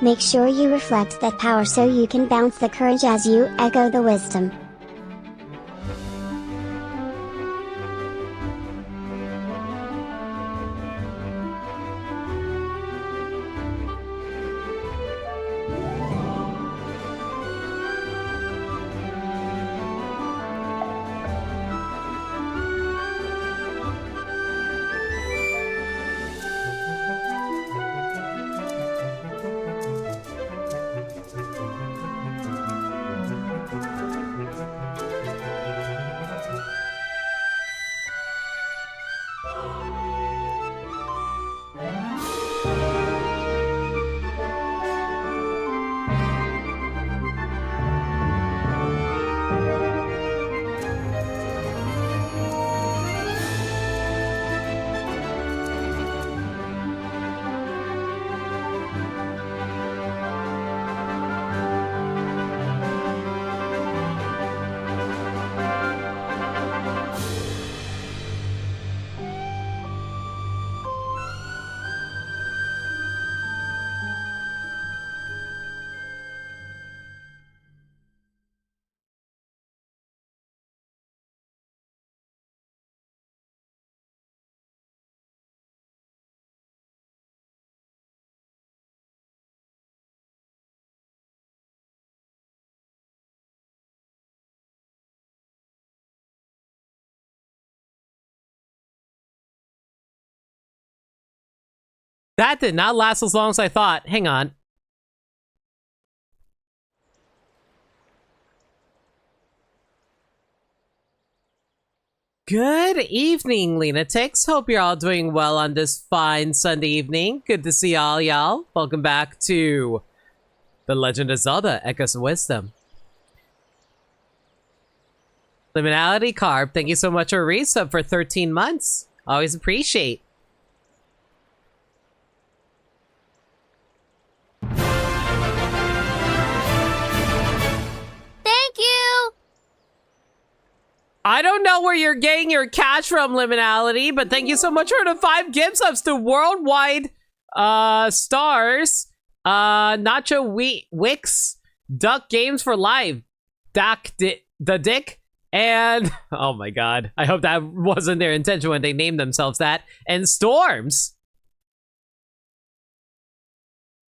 Make sure you reflect that power so you can bounce the courage as you echo the wisdom. That did not last as long as I thought. Hang on. Good evening, Lunatics. Hope you're all doing well on this fine Sunday evening. Good to see all y'all. Welcome back to The Legend of Zelda, Echoes of Wisdom. Liminality Carb, thank you so much for a resub for 13 months. Always appreciate. I don't know where you're getting your cash from, Liminality, but thank you so much for the 5 gift subs to Worldwide Stars, Nacho Wix, Duck Games for Life, the Dick, and oh my god, I hope that wasn't their intention when they named themselves that, and Storms.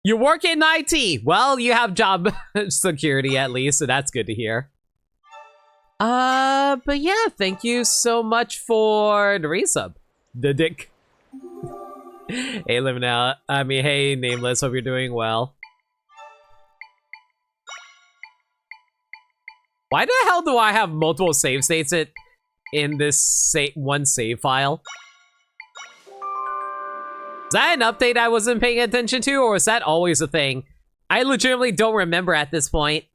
You work in IT. Well, you have job security at least, so that's good to hear. But yeah, thank you so much for the resub. The Dick. Hey, hey, Nameless, hope you're doing well. Why the hell do I have multiple save states in this one save file? Is that an update I wasn't paying attention to, or is that always a thing? I legitimately don't remember at this point.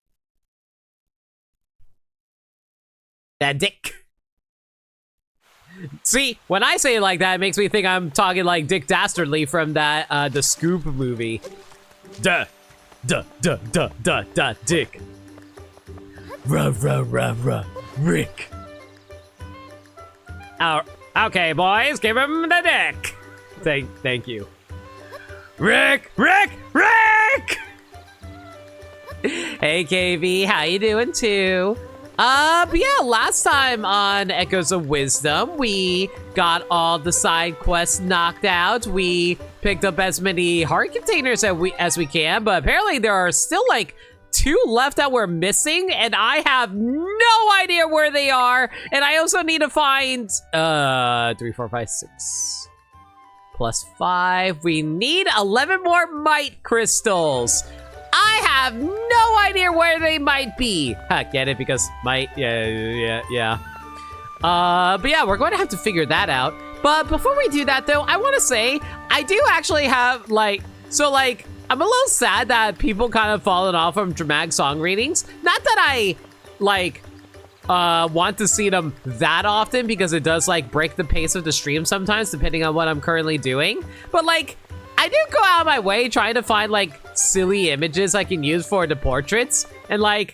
That Dick. See, when I say it like that, it makes me think I'm talking like Dick Dastardly from that, the Scoop movie. Duh, Dick. Ruh, Rick. Oh, okay, boys, give him the dick. Thank you. Rick! Hey, KV, how you doing too? But yeah, last time on Echoes of Wisdom, we got all the side quests knocked out. We picked up as many heart containers as we can, but apparently there are still like 2 left that we're missing, and I have no idea where they are. And I also need to find 3, 4, 5, 6 plus 5. We need 11 more might crystals. I have no idea where they might be. Get it? Because might, yeah. But yeah, we're going to have to figure that out. But before we do that though, I want to say, I do actually have I'm a little sad that people kind of fallen off from dramatic song readings. Not that I, want to see them that often, because it does, break the pace of the stream sometimes, depending on what I'm currently doing. But, I do go out of my way trying to find, silly images I can use for the portraits. And, I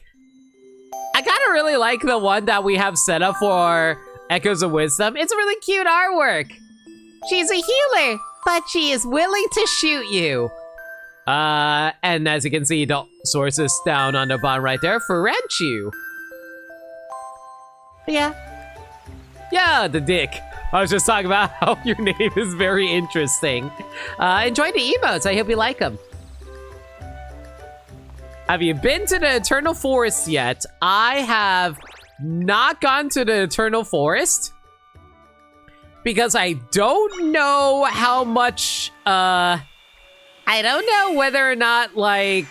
kind of really like the one that we have set up for Echoes of Wisdom. It's a really cute artwork. She's a healer, but she is willing to shoot you. And as you can see, the source is down on the bottom right there for Ranchu. Yeah. Yeah, the dick. I was just talking about how your name is very interesting. Enjoy the emotes. I hope you like them. Have you been to the Eternal Forest yet? I have not gone to the Eternal Forest because I don't know how much, I don't know whether or not, like,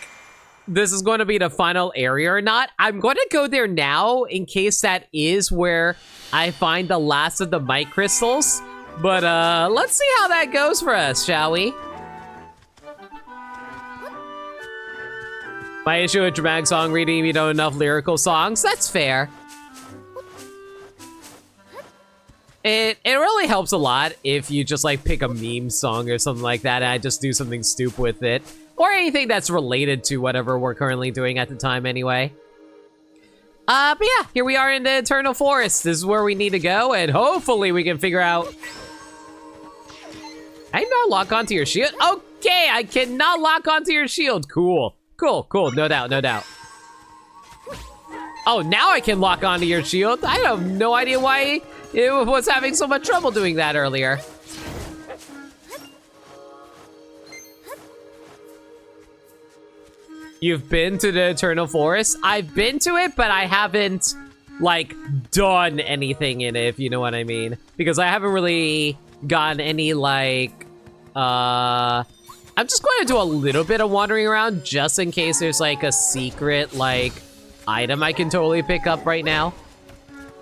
this is going to be the final area or not. I'm going to go there now in case that is where I find the last of the might crystals. But, let's see how that goes for us, shall we? My issue with dramatic song reading, you don't enough lyrical songs. That's fair. It really helps a lot if you just like pick a meme song or something like that and I just do something stupid with it. Or anything that's related to whatever we're currently doing at the time anyway. But yeah, here we are in the Eternal Forest. This is where we need to go and hopefully we can figure out... I cannot lock onto your shield? Okay, I cannot lock onto your shield. Cool. Cool, no doubt, no doubt. Oh, now I can lock onto your shield? I have no idea why it was having so much trouble doing that earlier. You've been to the Eternal Forest? I've been to it, but I haven't, like, done anything in it, if you know what I mean. Because I haven't really gotten any, like, I'm just going to do a little bit of wandering around just in case there's like a secret like item I can totally pick up right now.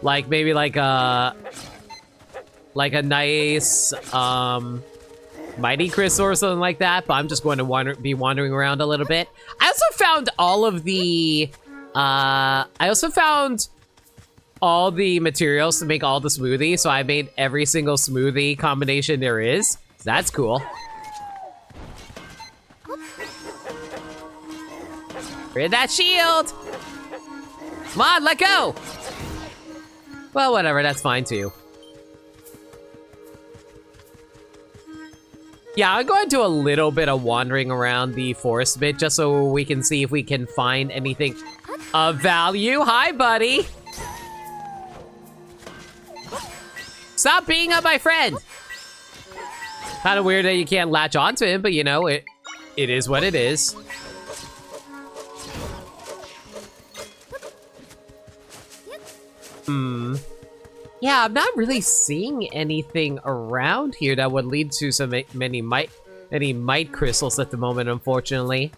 Like maybe like a nice mighty crystal or something like that, but I'm just going to be wandering around a little bit. I also found all of the materials to make all the smoothies, so I made every single smoothie combination there is. So that's cool. Rid that shield! Come on, let go! Well, whatever, that's fine too. Yeah, I'm going to do a little bit of wandering around the forest a bit just so we can see if we can find anything of value. Hi, buddy! Stop being up my friend! Kind of weird that you can't latch onto him, but you know, it is what it is. Yeah, I'm not really seeing anything around here that would lead to so many might crystals at the moment, unfortunately.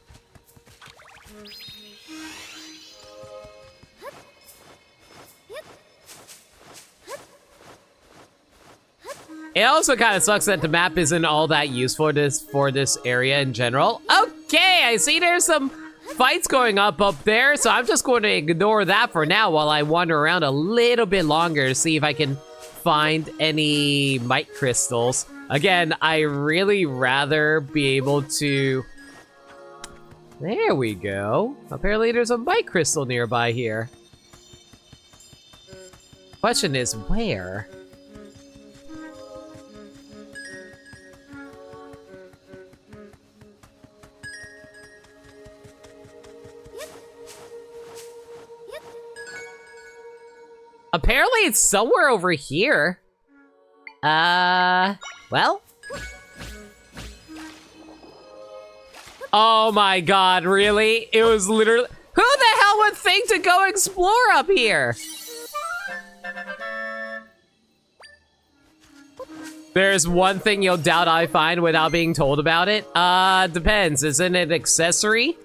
It also kind of sucks that the map isn't all that useful for this area in general. Okay, I see there's some fights going up there, so I'm just going to ignore that for now while I wander around a little bit longer to see if I can find any might crystals. Again, I really rather be able to... There we go. Apparently there's a might crystal nearby here. Question is, where? Apparently it's somewhere over here. Well. Oh my god, really? It was literally... Who the hell would think to go explore up here? There's one thing you'll doubt I find without being told about it. Depends. Isn't it an accessory?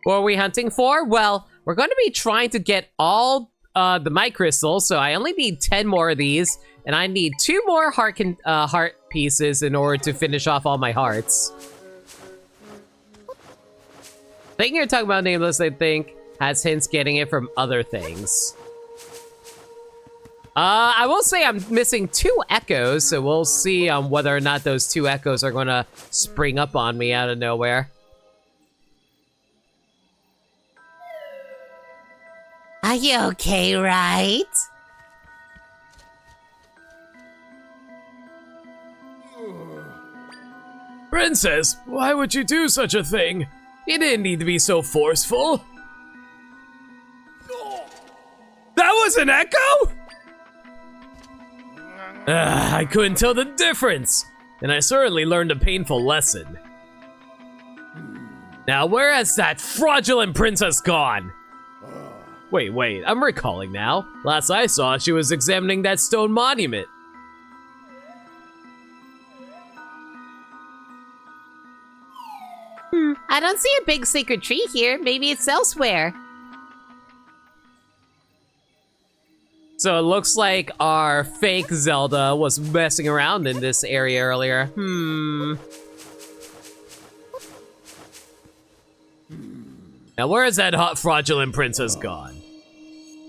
What are we hunting for? Well, we're going to be trying to get all the might crystals, so I only need 10 more of these, and I need 2 more heart pieces in order to finish off all my hearts. I think you're talking about Nameless, I think, has hints getting it from other things. I will say I'm missing 2 echoes, so we'll see whether or not those 2 echoes are going to spring up on me out of nowhere. Are you okay, right? Princess, why would you do such a thing? You didn't need to be so forceful. That was an echo? I couldn't tell the difference, and I certainly learned a painful lesson. Now, where has that fraudulent princess gone? Wait, I'm recalling now. Last I saw, she was examining that stone monument. I don't see a big secret tree here. Maybe it's elsewhere. So it looks like our fake Zelda was messing around in this area earlier. Now where is that hot fraudulent princess gone?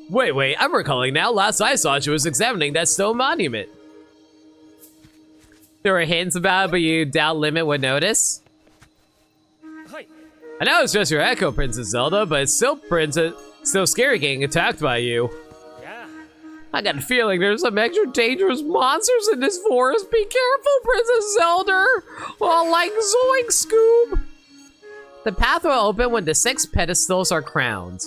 Wait, I'm recalling now. Last I saw, she was examining that stone monument. There were hints about it, but you doubt Limit would notice? I know it's just your echo, Princess Zelda, but it's still scary getting attacked by you. I got a feeling there's some extra dangerous monsters in this forest. Be careful, Princess Zelda! Oh, like Zoink Scoob! The path will open when the 6 pedestals are crowned.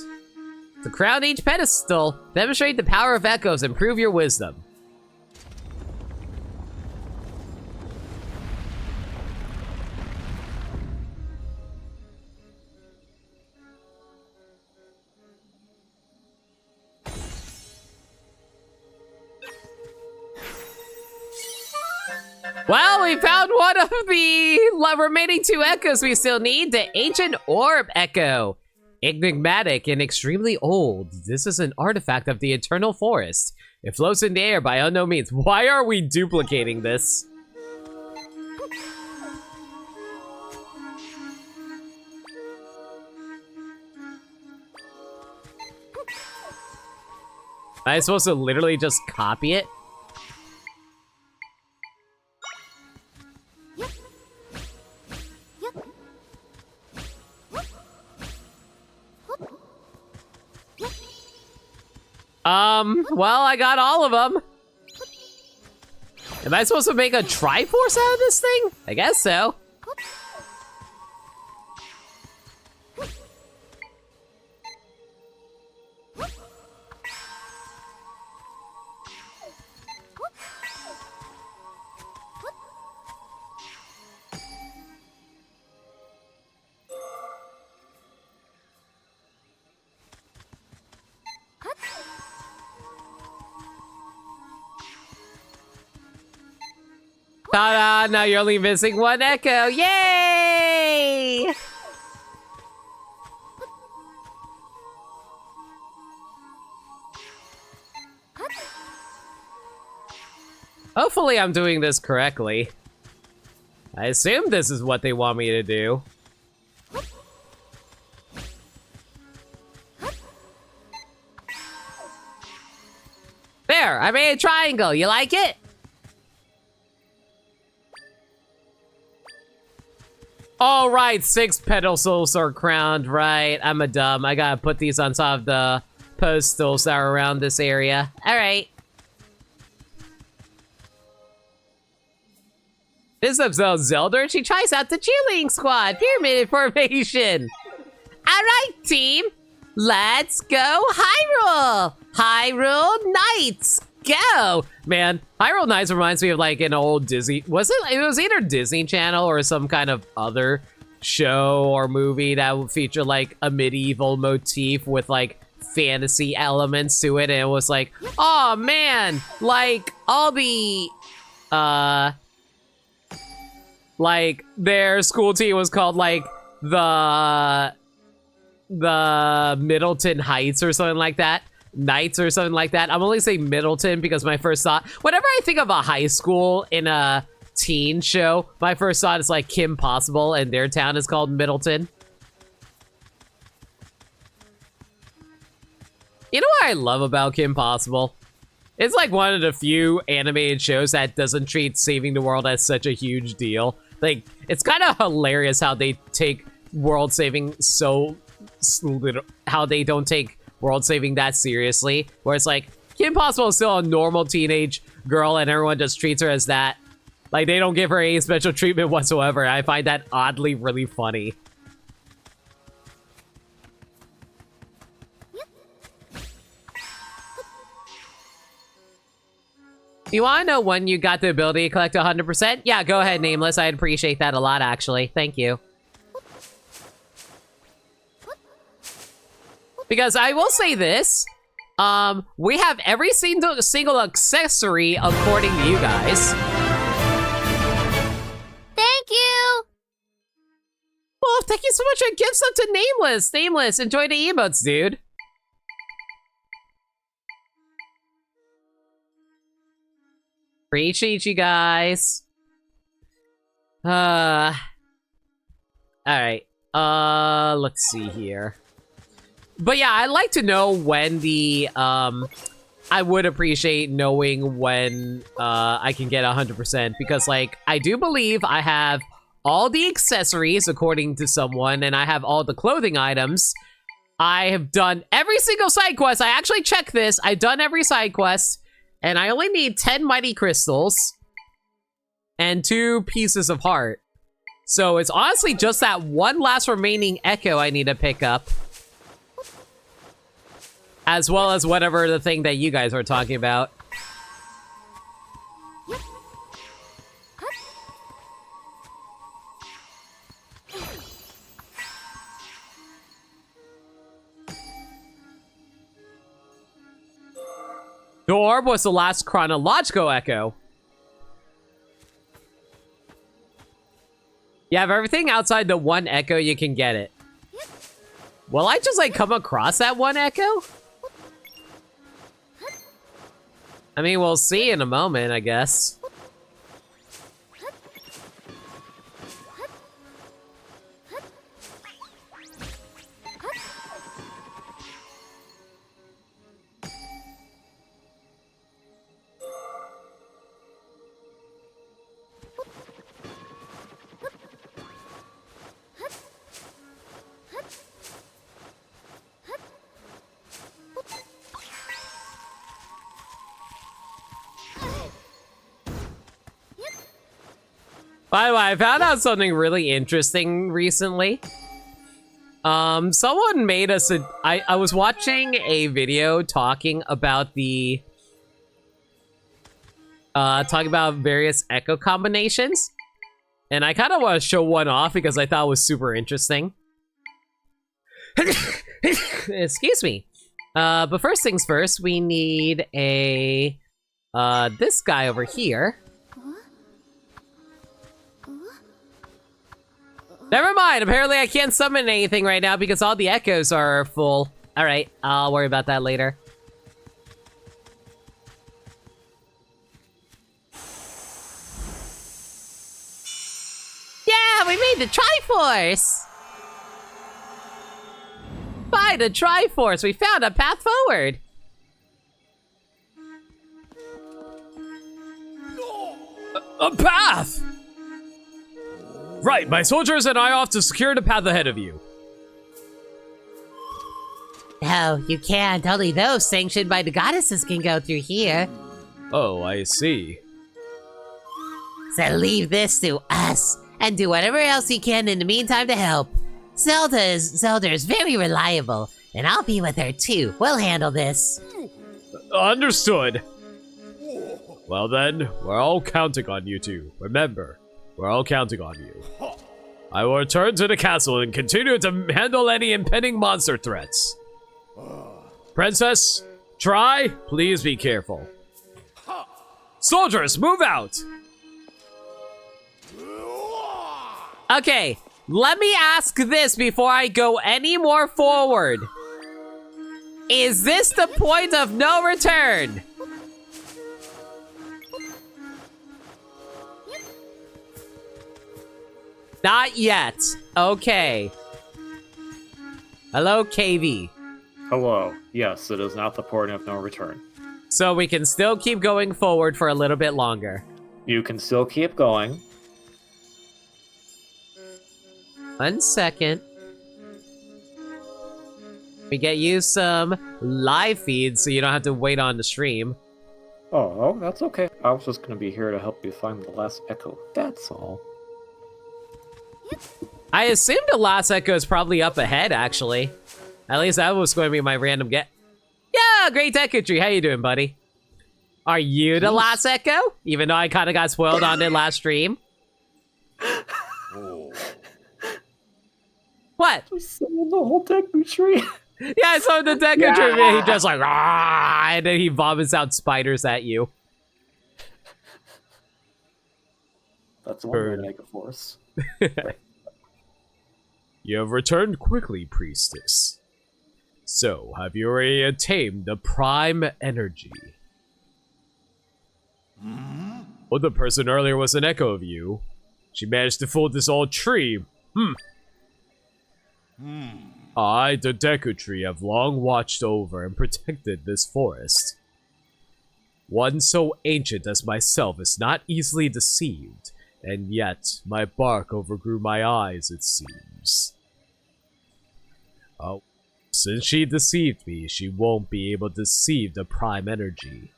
To crown each pedestal, demonstrate the power of echoes and prove your wisdom. Well, we found one of the remaining 2 echoes we still need, the Ancient Orb Echo. Enigmatic and extremely old, this is an artifact of the Eternal Forest. It floats in the air by unknown means. Why are we duplicating this? Am I supposed to literally just copy it? Well, I got all of them. Am I supposed to make a Triforce out of this thing? I guess so. Ta-da! Now you're only missing 1 echo. Yay! Hopefully I'm doing this correctly. I assume this is what they want me to do. There, I made a triangle. You like it? All right, 6 pedestals are crowned, right? I'm a dumb. I gotta put these on top of the pedestals that are around this area. All right. This episode of Zelda, she tries out the cheerleading squad. Pyramid formation. All right, team. Let's go Hyrule. Hyrule Knights. Go! Man, Hyrule Knights reminds me of like an old Disney, it was either Disney Channel or some kind of other show or movie that would feature like a medieval motif with like fantasy elements to it, and it was like, oh man, like all the like their school team was called like the Middleton Heights or something like that. Knights or something like that. I'm only saying Middleton because my first thought, whenever I think of a high school in a teen show, my first thought is like Kim Possible and their town is called Middleton. You know what I love about Kim Possible? It's like one of the few animated shows that doesn't treat saving the world as such a huge deal. Like, it's kind of hilarious how they take world saving so little, how they don't take world saving that seriously, where it's like, Kim Possible is still a normal teenage girl and everyone just treats her as that. Like, they don't give her any special treatment whatsoever. I find that oddly really funny. You want to know when you got the ability to collect 100%? Yeah, go ahead, Nameless. I'd appreciate that a lot, actually. Thank you. Because I will say this. We have every single accessory according to you guys. Thank you! Well, thank you so much for gifts up to Nameless. Nameless, enjoy the emotes, dude. Appreciate you guys. Alright. Let's see here. But yeah, I'd like to know when the, I would appreciate knowing when, I can get 100%, because, like, I do believe I have all the accessories, according to someone, and I have all the clothing items. I have done every single side quest. I actually checked this. I've done every side quest, and I only need 10 mighty crystals and 2 pieces of heart. So it's honestly just that one last remaining echo I need to pick up. As well as whatever the thing that you guys were talking about. The orb was the last chronological echo. You have everything outside the one echo, you can get it. Will I just, like, come across that one echo? I mean, we'll see in a moment, I guess. By the way, I found out something really interesting recently. Someone made us I was watching a video talking about the talking about various echo combinations, and I kind of want to show one off because I thought it was super interesting. Excuse me. But first things first, we need a this guy over here. Never mind, apparently I can't summon anything right now because all the echoes are full. Alright, I'll worry about that later. Yeah, we made the Triforce! By the Triforce, we found a path forward! A path! Right, my soldiers and I off to secure the path ahead of you. No, you can't. Only those sanctioned by the goddesses can go through here. Oh, I see. So leave this to us, and do whatever else you can in the meantime to help. Zelda is very reliable, and I'll be with her too. We'll handle this. Understood. Well then, we're all counting on you two. Remember, we're all counting on you. I will return to the castle and continue to handle any impending monster threats. Princess, try. Please be careful. Soldiers, move out! Okay, let me ask this before I go any more forward. Is this the point of no return? Not yet. Okay. Hello, KV. Hello. Yes, it is not the point of no return. So we can still keep going forward for a little bit longer. You can still keep going. 1 second. We get you some live feeds so you don't have to wait on the stream. Oh, that's okay. I was just gonna be here to help you find the last echo. That's all. I assumed the last echo is probably up ahead, actually. At least that was going to be my random get. Yeah, great echo tree. How you doing, buddy? Are you the last echo? Even though I kind of got spoiled on it last stream. What? I summoned the whole Deku tree. Yeah, I saw the Deku tree. And he just like, "Rah!" And then he vomits out spiders at you. That's one way to make a force. You have returned quickly, priestess. So, have you already attained the prime energy? Oh, the person earlier was an echo of you. She managed to fool this old tree. I, the Deku Tree, have long watched over and protected this forest. One so ancient as myself is not easily deceived, and yet my bark overgrew my eyes, it seems. Oh, since she deceived me, she won't be able to deceive the prime energy.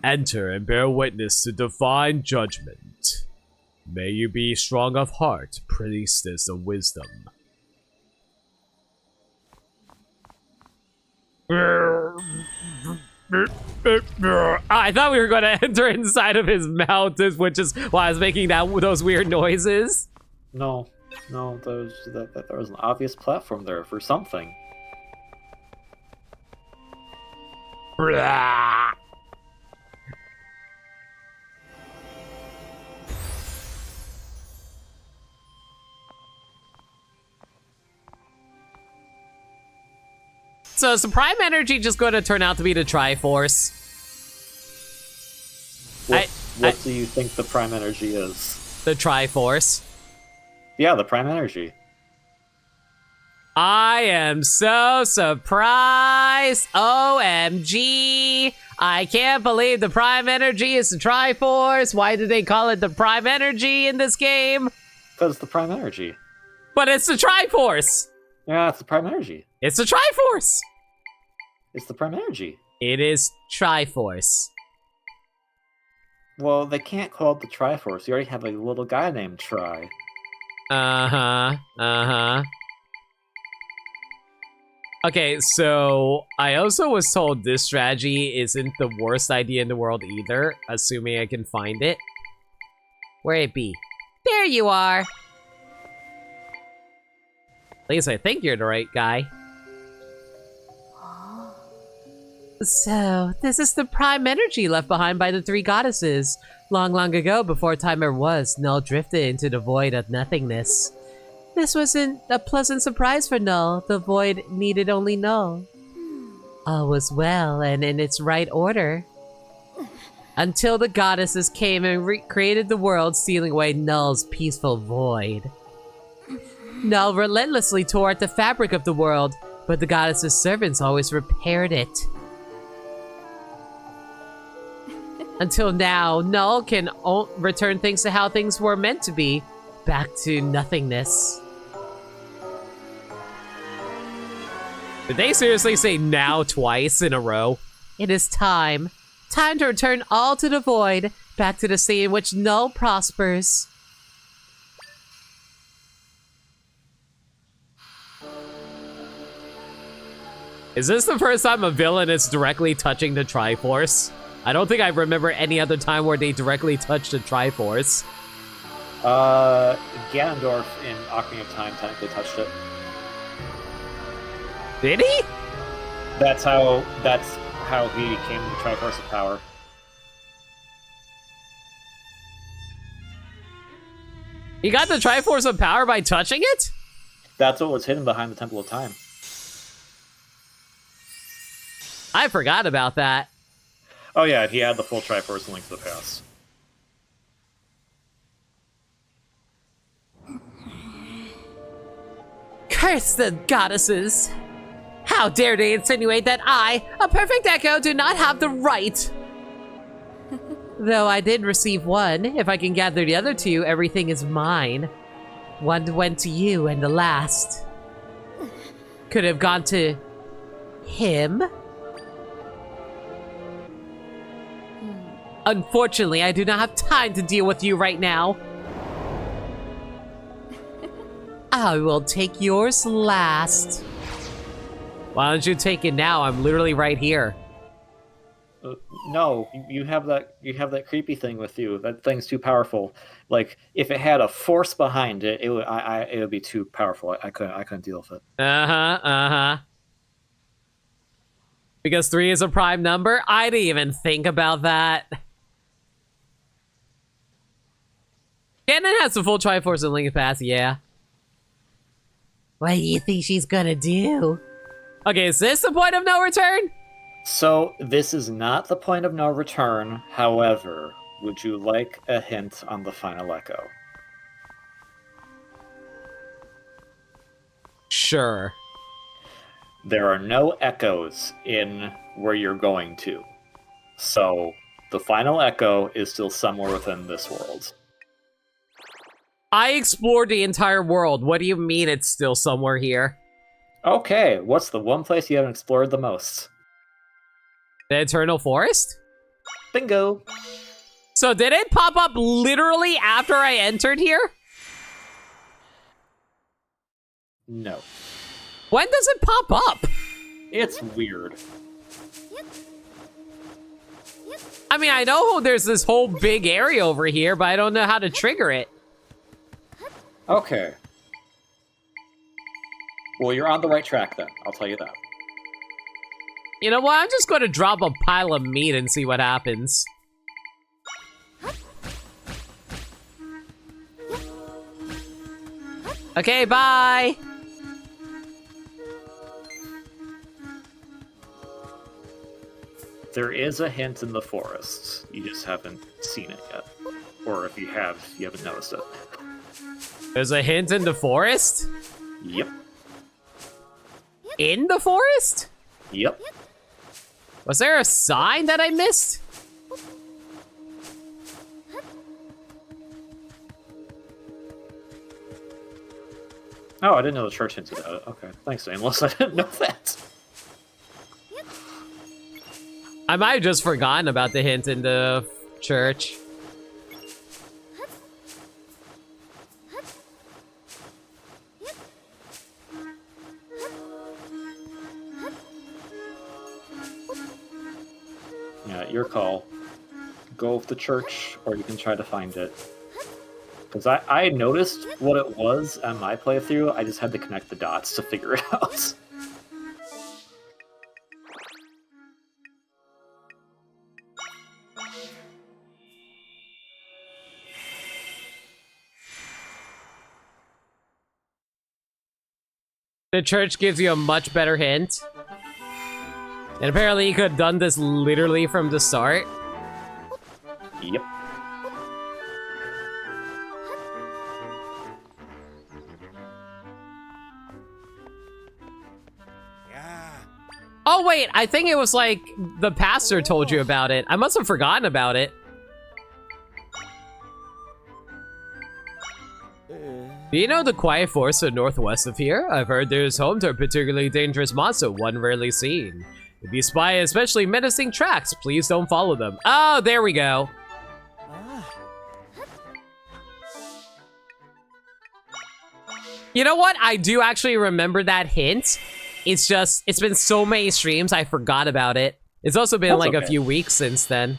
Enter and bear witness to divine judgment. May you be strong of heart, priestess of wisdom. I thought we were going to enter inside of his mouth, which is why I was making those weird noises. No, there was an obvious platform there for something. So is the prime energy just going to turn out to be the Triforce? What do you think the prime energy is? The Triforce. Yeah, the prime energy. I am so surprised. OMG. I can't believe the prime energy is the Triforce. Why did they call it the prime energy in this game? Because it's the prime energy. But it's the Triforce. Yeah, it's the prime energy. It's the Triforce. It's the prime energy. It is Triforce. Well, they can't call it the Triforce. You already have a little guy named Tri. Okay, so I also was told this strategy isn't the worst idea in the world either, assuming I can find it. Where it be? There you are! At least I think you're the right guy. So, this is the prime energy left behind by the three goddesses. Long, long ago, before time ever was, Null drifted into the void of nothingness. This wasn't a pleasant surprise for Null. The void needed only Null. All was well and in its right order. Until the goddesses came and recreated the world, stealing away Null's peaceful void. Null relentlessly tore at the fabric of the world, but the goddess's servants always repaired it. Until now, Null can return things to how things were meant to be, back to nothingness. Did they seriously say now twice in a row? It is time. Time to return all to the void, back to the state in which Null prospers. Is this the first time a villain is directly touching the Triforce? I don't think I remember any other time where they directly touched the Triforce. Ganondorf in Ocarina of Time technically touched it. Did he? That's how he became the Triforce of Power. He got the Triforce of Power by touching it? That's what was hidden behind the Temple of Time. I forgot about that. Oh yeah, he had the full Triforce in Link to the Past. Curse the goddesses! How dare they insinuate that I, a perfect echo, do not have the right? Though I did receive one, if I can gather the other two, everything is mine. One went to you and the last. could have gone to him. Unfortunately, I do not have time to deal with you right now. I will take yours last. Why don't you take it now? I'm literally right here. No, you have that creepy thing with you. That thing's too powerful. Like if it had a force behind it, it would be too powerful. I couldn't deal with it. Because 3 is a prime number? I didn't even think about that. Ganon has the full Triforce and Link Pass, yeah. What do you think she's gonna do? Okay, is this the point of no return? So this is not the point of no return. However, would you like a hint on the final echo? Sure. There are no echoes in where you're going to. So the final echo is still somewhere within this world. I explored the entire world. What do you mean it's still somewhere here? Okay, what's the one place you haven't explored the most? The Eternal Forest? Bingo! So did it pop up literally after I entered here? No. When does it pop up? It's weird. I mean, I know there's this whole big area over here, but I don't know how to trigger it. Okay. Well, you're on the right track then, I'll tell you that. You know what? I'm just going to drop a pile of meat and see what happens. Okay, bye! There is a hint in the forest. You just haven't seen it yet. Or if you have, you haven't noticed it. There's a hint in the forest? Yep. In the forest? Yep. Was there a sign that I missed? Oh, I didn't know the church hinted at it. Okay, thanks, Aimless. I didn't know that. I might have just forgotten about the hint in the church. Yeah, your call. Go with the church, or you can try to find it. Because I noticed what it was on my playthrough, I just had to connect the dots to figure it out. The church gives you a much better hint. And apparently you could have done this literally from the start. Yep. Oh wait, I think it was like the pastor told you about it. I must have forgotten about it. Do you know the quiet forest to the northwest of here? I've heard there's home to a particularly dangerous monster, one rarely seen. If you spy especially menacing tracks, please don't follow them. Oh, there we go. You know what? I do actually remember that hint. It's just, it's been so many streams, I forgot about it. It's also been That's like okay. a few weeks since then.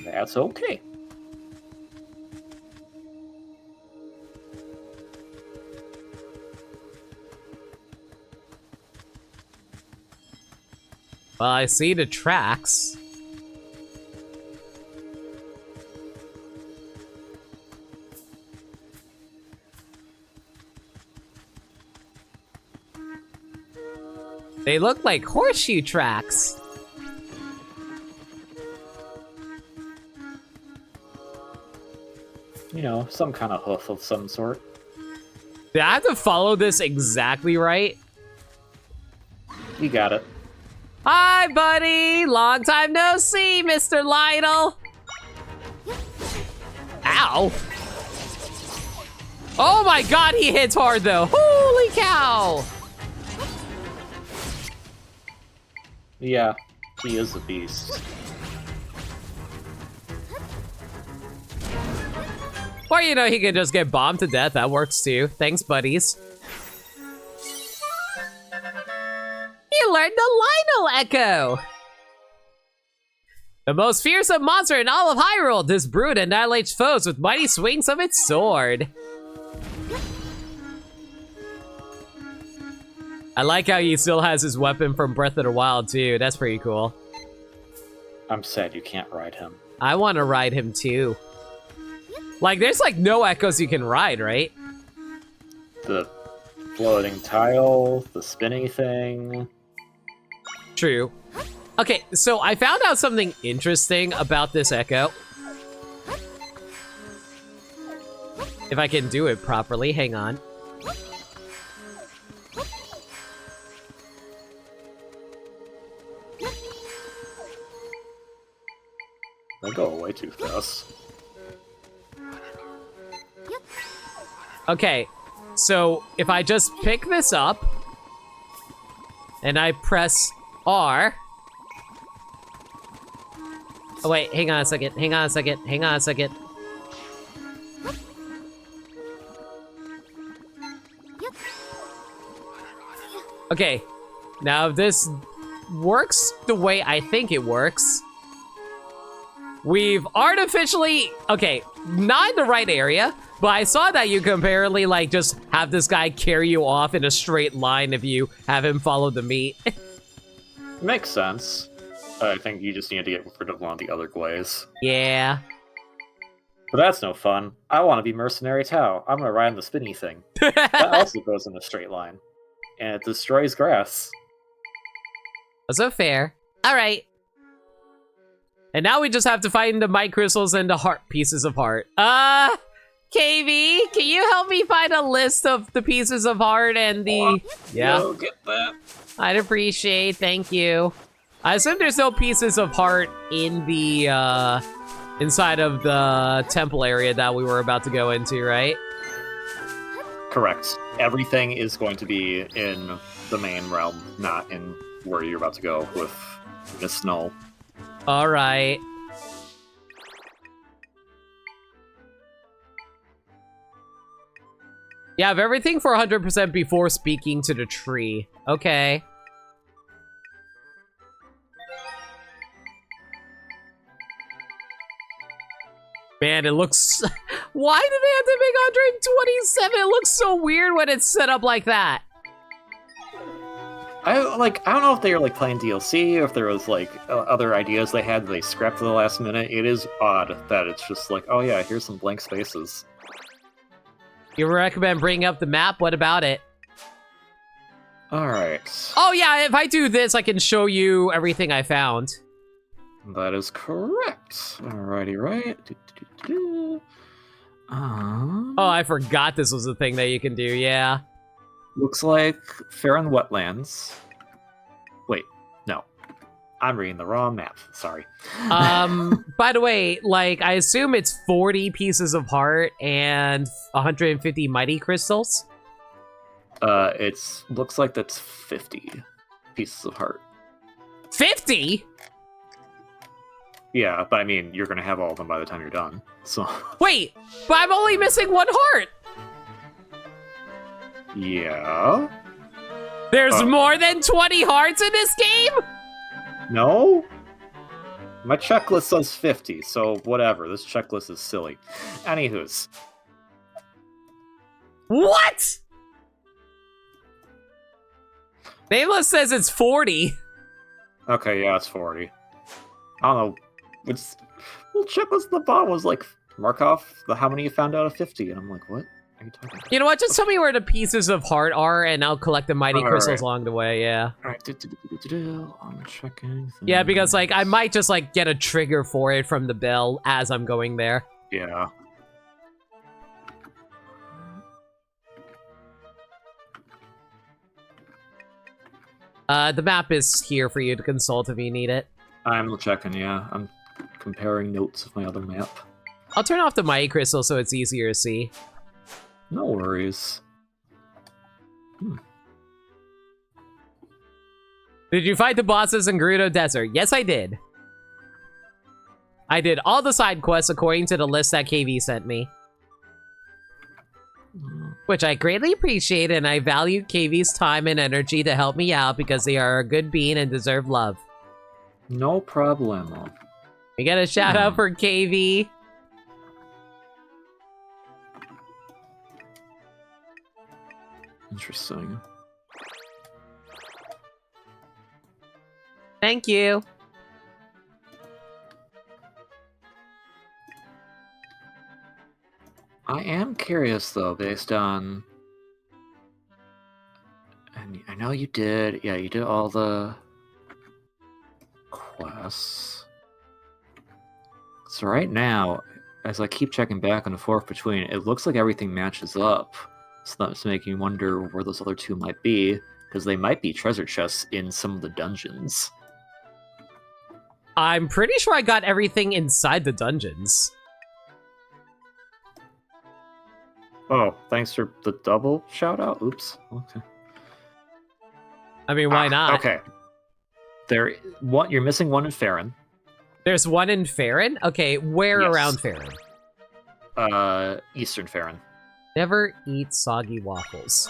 That's okay. Well, I see the tracks. They look like horseshoe tracks. You know, some kind of hoof of some sort. Did I have to follow this exactly right? You got it. Hi, buddy! Long time no see, Mr. Lionel! Ow! Oh my god, he hits hard though! Holy cow! Yeah, he is a beast. Or, you know, he could just get bombed to death. That works too. Thanks, buddies. You learned the Lionel Echo! The most fearsome monster in all of Hyrule, this brood annihilates foes with mighty swings of its sword. I like how he still has his weapon from Breath of the Wild too. That's pretty cool. I'm sad you can't ride him. I want to ride him too. Like, there's like no echoes you can ride, right? The floating tile, the spinny thing. True. Okay, so I found out something interesting about this echo. If I can do it properly, hang on. They go away too fast. Okay, so if I just pick this up and I press R. Oh wait, hang on a second, hang on a second, hang on a second. Okay, now if this works the way I think it works, we've artificially, okay, not in the right area, but I saw that you can apparently like just have this guy carry you off in a straight line if you have him follow the meat. Makes sense. I think you just need to get rid of one of the other glaze. Yeah. But that's no fun. I want to be Mercenary Tao. I'm gonna ride on the spinny thing. That also goes in a straight line. And it destroys grass. So fair. All right. And now we just have to find the might crystals and the heart pieces of heart. KV, can you help me find a list of the pieces of heart and the... Yeah. Go get that. I'd appreciate, thank you. I assume there's no pieces of heart in the, inside of the temple area that we were about to go into, right? Correct. Everything is going to be in the main realm, not in where you're about to go with Miss Null. All right. Yeah, I have everything for 100% before speaking to the tree. Okay. Man, it looks... Why do they have to make 127? It looks so weird when it's set up like that. I don't know if they were like playing DLC or if there was like other ideas they had that they scrapped at the last minute. It is odd that it's just like, oh yeah, here's some blank spaces. You recommend bringing up the map? What about it? Alright. Oh yeah, if I do this, I can show you everything I found. That is correct. Alrighty, right. Oh, I forgot this was a thing that you can do, yeah. Looks like Farron Wetlands. Wait, no. I'm reading the wrong map, sorry. By the way, like, I assume it's 40 pieces of heart and 150 mighty crystals? Looks like that's 50 pieces of heart. 50? Yeah, but I mean, you're gonna have all of them by the time you're done, so... Wait, but I'm only missing one heart! Yeah? There's more than 20 hearts in this game? No? My checklist says 50, so whatever. This checklist is silly. Anywho's. What? Nameless says it's 40. Okay, yeah, it's 40. I don't know. It's... Well, checklist at the bottom was like, mark off how many you found out of 50, and I'm like, what? Are you talking about? You know what? Just tell me where the pieces of heart are, and I'll collect the mighty crystals along the way. Yeah. All right. I'm checking. Yeah, because like I might just like get a trigger for it from the bell as I'm going there. Yeah. The map is here for you to consult if you need it. I'm checking. Yeah, I'm comparing notes of my other map. I'll turn off the mighty crystal so it's easier to see. No worries. Did you fight the bosses in Gerudo Desert? Yes, I did. I did all the side quests according to the list that KV sent me. Which I greatly appreciate, and I value KV's time and energy to help me out because they are a good being and deserve love. No problemo. We got a shout out for KV. Interesting. Thank you. I am curious though, based on, and I know you did, yeah, you did all the quests. So right now, as I keep checking back and forth between, it looks like everything matches up. So that's making me wonder where those other two might be, because they might be treasure chests in some of the dungeons. I'm pretty sure I got everything inside the dungeons. Oh, thanks for the double shout out. Oops. Okay. I mean, why not? Okay. You're missing one in Farron. There's one in Farron? Okay, where Yes. around Farron? Eastern Farron. Never eat soggy waffles.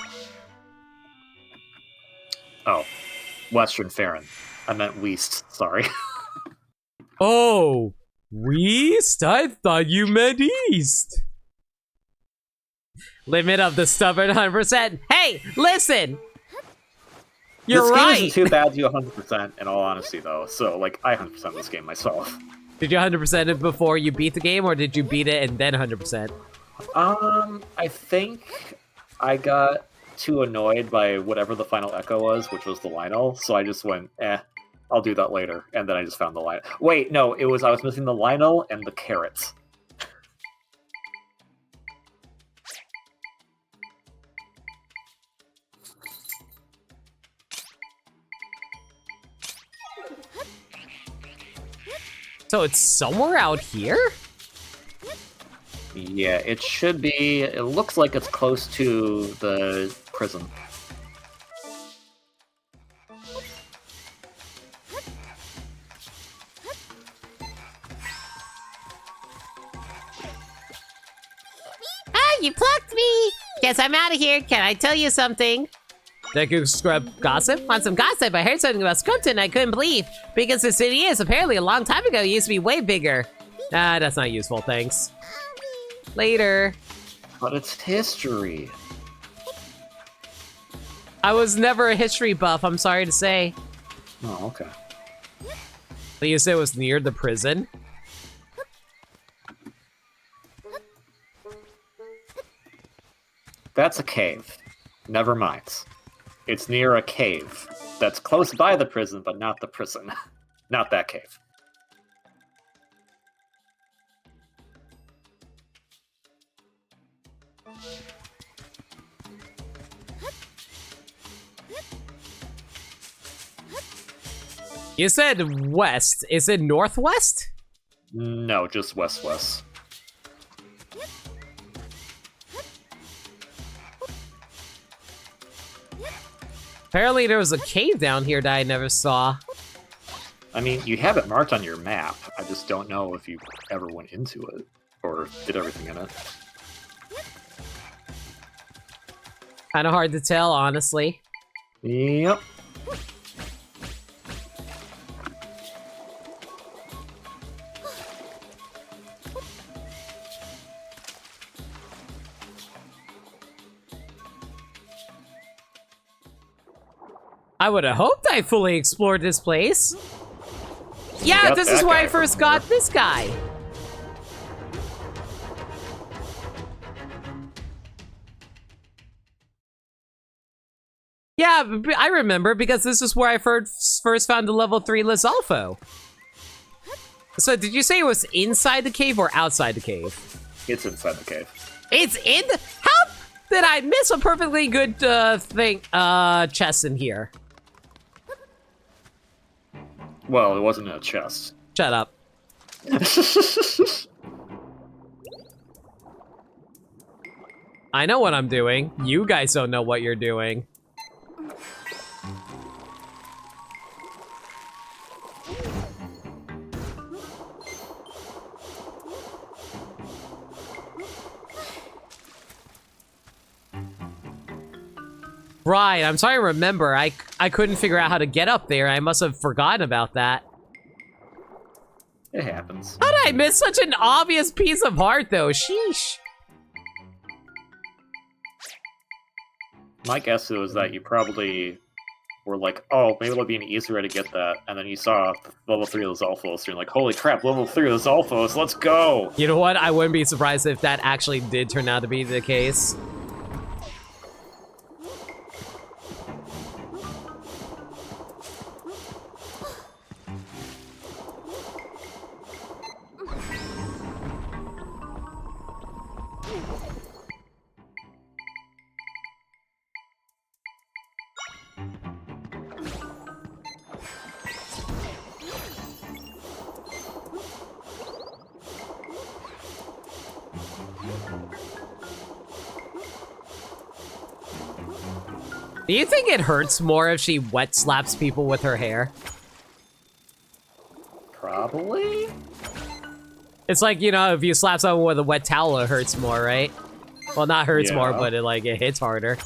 Oh, Western Farron. I meant Weast. Sorry. Oh, West? I thought you meant East. Limit of the stubborn 100%. Hey, listen! You're this right! game isn't too bad to you 100% in all honesty, though. So, like, I 100% this game myself. Did you 100% it before you beat the game, or did you beat it and then 100%? I think I got too annoyed by whatever the final echo was, which was the Lionel, so I just went, I'll do that later, and then I just found the Lionel. Wait, no, I was missing the Lionel and the carrots. So it's somewhere out here? Yeah, it should be. It looks like it's close to the prison. Ah, you plucked me! Guess I'm out of here. Can I tell you something? Deku Scrub Gossip? Want some gossip? I heard something about Scrumpton I couldn't believe. Because the city is apparently a long time ago used to be way bigger. Ah, that's not useful, thanks. Later. But it's history. I was never a history buff, I'm sorry to say. Oh, okay. But you said it was near the prison? That's a cave. Never mind. It's near a cave that's close by the prison, but not the prison. Not that cave. You said west. Is it northwest? No, just west-west. Apparently there was a cave down here that I never saw. I mean, you have it marked on your map. I just don't know if you ever went into it or did everything in it. Kind of hard to tell, honestly. Yep. I would have hoped I fully explored this place. Yeah, got this that is where guy I first from got this guy. Yeah, I remember because this is where I first found the level 3 Lizalfo. So did you say it was inside the cave or outside the cave? It's inside the cave. It's in the... How did I miss a perfectly good chest in here? Well, it wasn't in a chest. Shut up. I know what I'm doing. You guys don't know what you're doing. Right, I'm trying to remember. I couldn't figure out how to get up there. I must have forgotten about that. It happens. How did I miss such an obvious piece of art, though? Sheesh. My guess is that you probably were like, oh, maybe it'll be an easier way to get that, and then you saw level 3 of the Zolfos, and you're like, holy crap, level 3 of the Zolfos, let's go! You know what? I wouldn't be surprised if that actually did turn out to be the case. Do you think it hurts more if she wet slaps people with her hair? Probably? It's like, you know, if you slap someone with a wet towel, it hurts more, right? Well, not hurts more, Yeah. but it hits harder.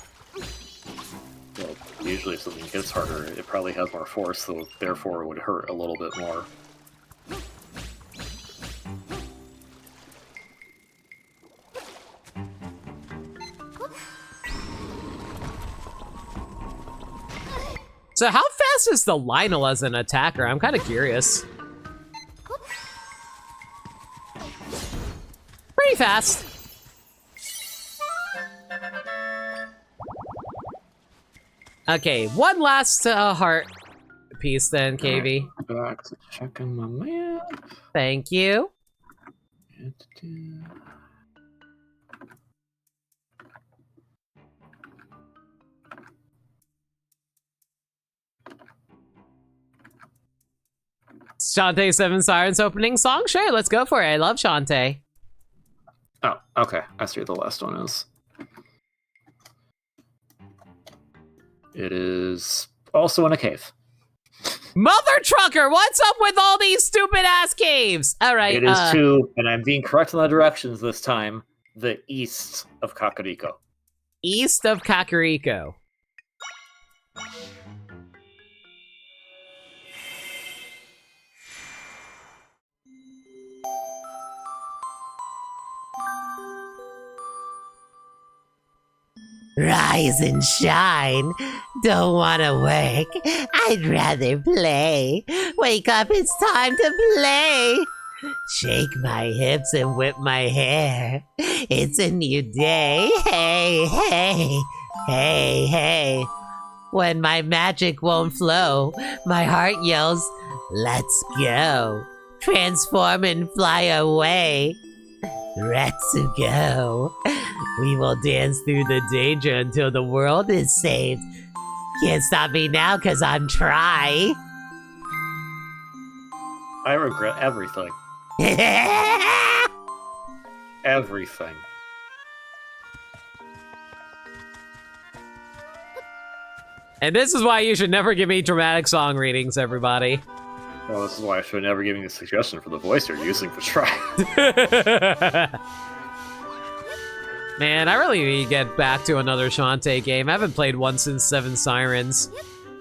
Well, usually if something hits harder, it probably has more force, so therefore it would hurt a little bit more. So how fast is the Lionel as an attacker? I'm kind of curious. Pretty fast. Okay, one last heart piece then, KV. Back to checking my map. Thank you. Shantae Seven Sirens opening song? Sure, let's go for it. I love Shantae. Oh, okay. I see what the last one is. It is also in a cave. Mother trucker, what's up with all these stupid ass caves? All right. It is to, and I'm being correct on the directions this time, the east of Kakariko. East of Kakariko. Rise and shine. Don't wanna work. I'd rather play. Wake up, it's time to play. Shake my hips and whip my hair. It's a new day. Hey, hey, hey, hey. When my magic won't flow, my heart yells, let's go. Transform and fly away. Retsugo. We will dance through the danger until the world is saved. Can't stop me now, cause I'm try. I regret everything. Everything. And this is why you should never give me dramatic song readings, everybody. Well, this is why I should never give you a suggestion for the voice you're using for try. Man, I really need to get back to another Shantae game. I haven't played one since Seven Sirens.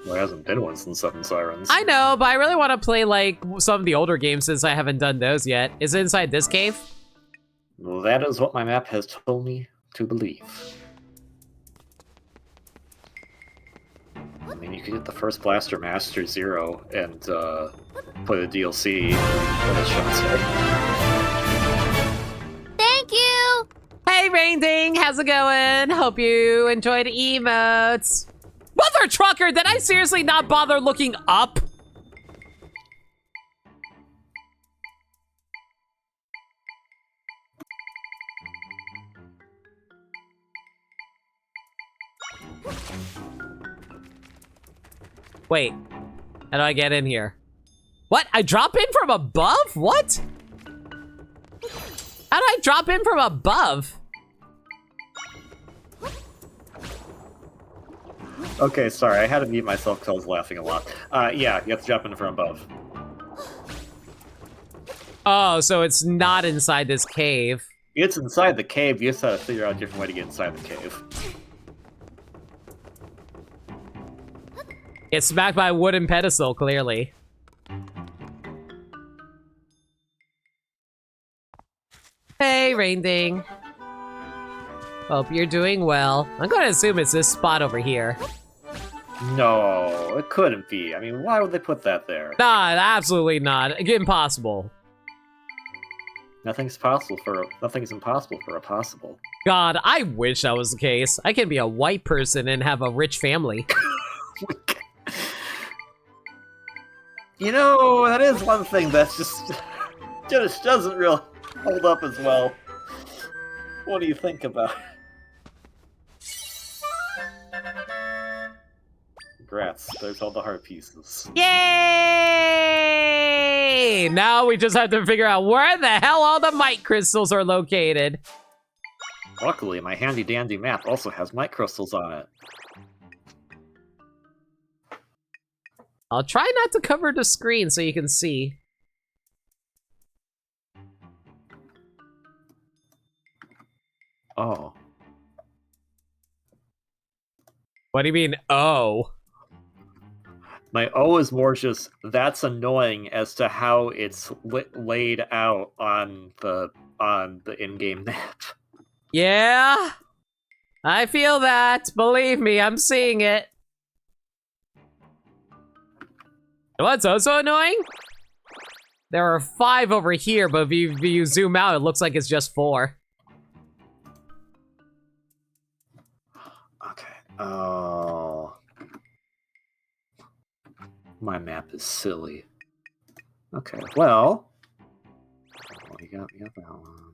Well, it hasn't been one since Seven Sirens. I know, but I really want to play, like, some of the older games since I haven't done those yet. Is it inside this cave? Well, that is what my map has told me to believe. I mean, you could get the first Blaster Master Zero and play the DLC for the Shantae. Thank you! Hey, Rain Ding, how's it going? Hope you enjoyed emotes. Mother trucker, did I seriously not bother looking up? Wait, how do I get in here? What? I drop in from above? What? How do I drop in from above? Okay, sorry, I had to mute myself because I was laughing a lot. Yeah, you have to jump in from above. Oh, so it's not inside this cave. It's inside the cave, you just have to figure out a different way to get inside the cave. It's smacked by a wooden pedestal, clearly. Hey, Rain Ding. Hope you're doing well. I'm gonna assume it's this spot over here. No, it couldn't be. I mean, why would they put that there? Nah, absolutely not. Impossible. Nothing's impossible for a possible. God, I wish that was the case. I can be a white person and have a rich family. You know, that is one thing that's just doesn't really hold up as well. What do you think about it? Congrats, there's all the heart pieces. Yay! Now we just have to figure out where the hell all the might crystals are located. Luckily, my handy-dandy map also has might crystals on it. I'll try not to cover the screen so you can see. Oh. What do you mean, oh? My O is more just, that's annoying as to how it's laid out on the in-game map. Yeah? I feel that. Believe me, I'm seeing it. What's also annoying? There are 5 over here, but if you zoom out, it looks like it's just 4. Okay. Oh. My map is silly. Okay, well. You got that one.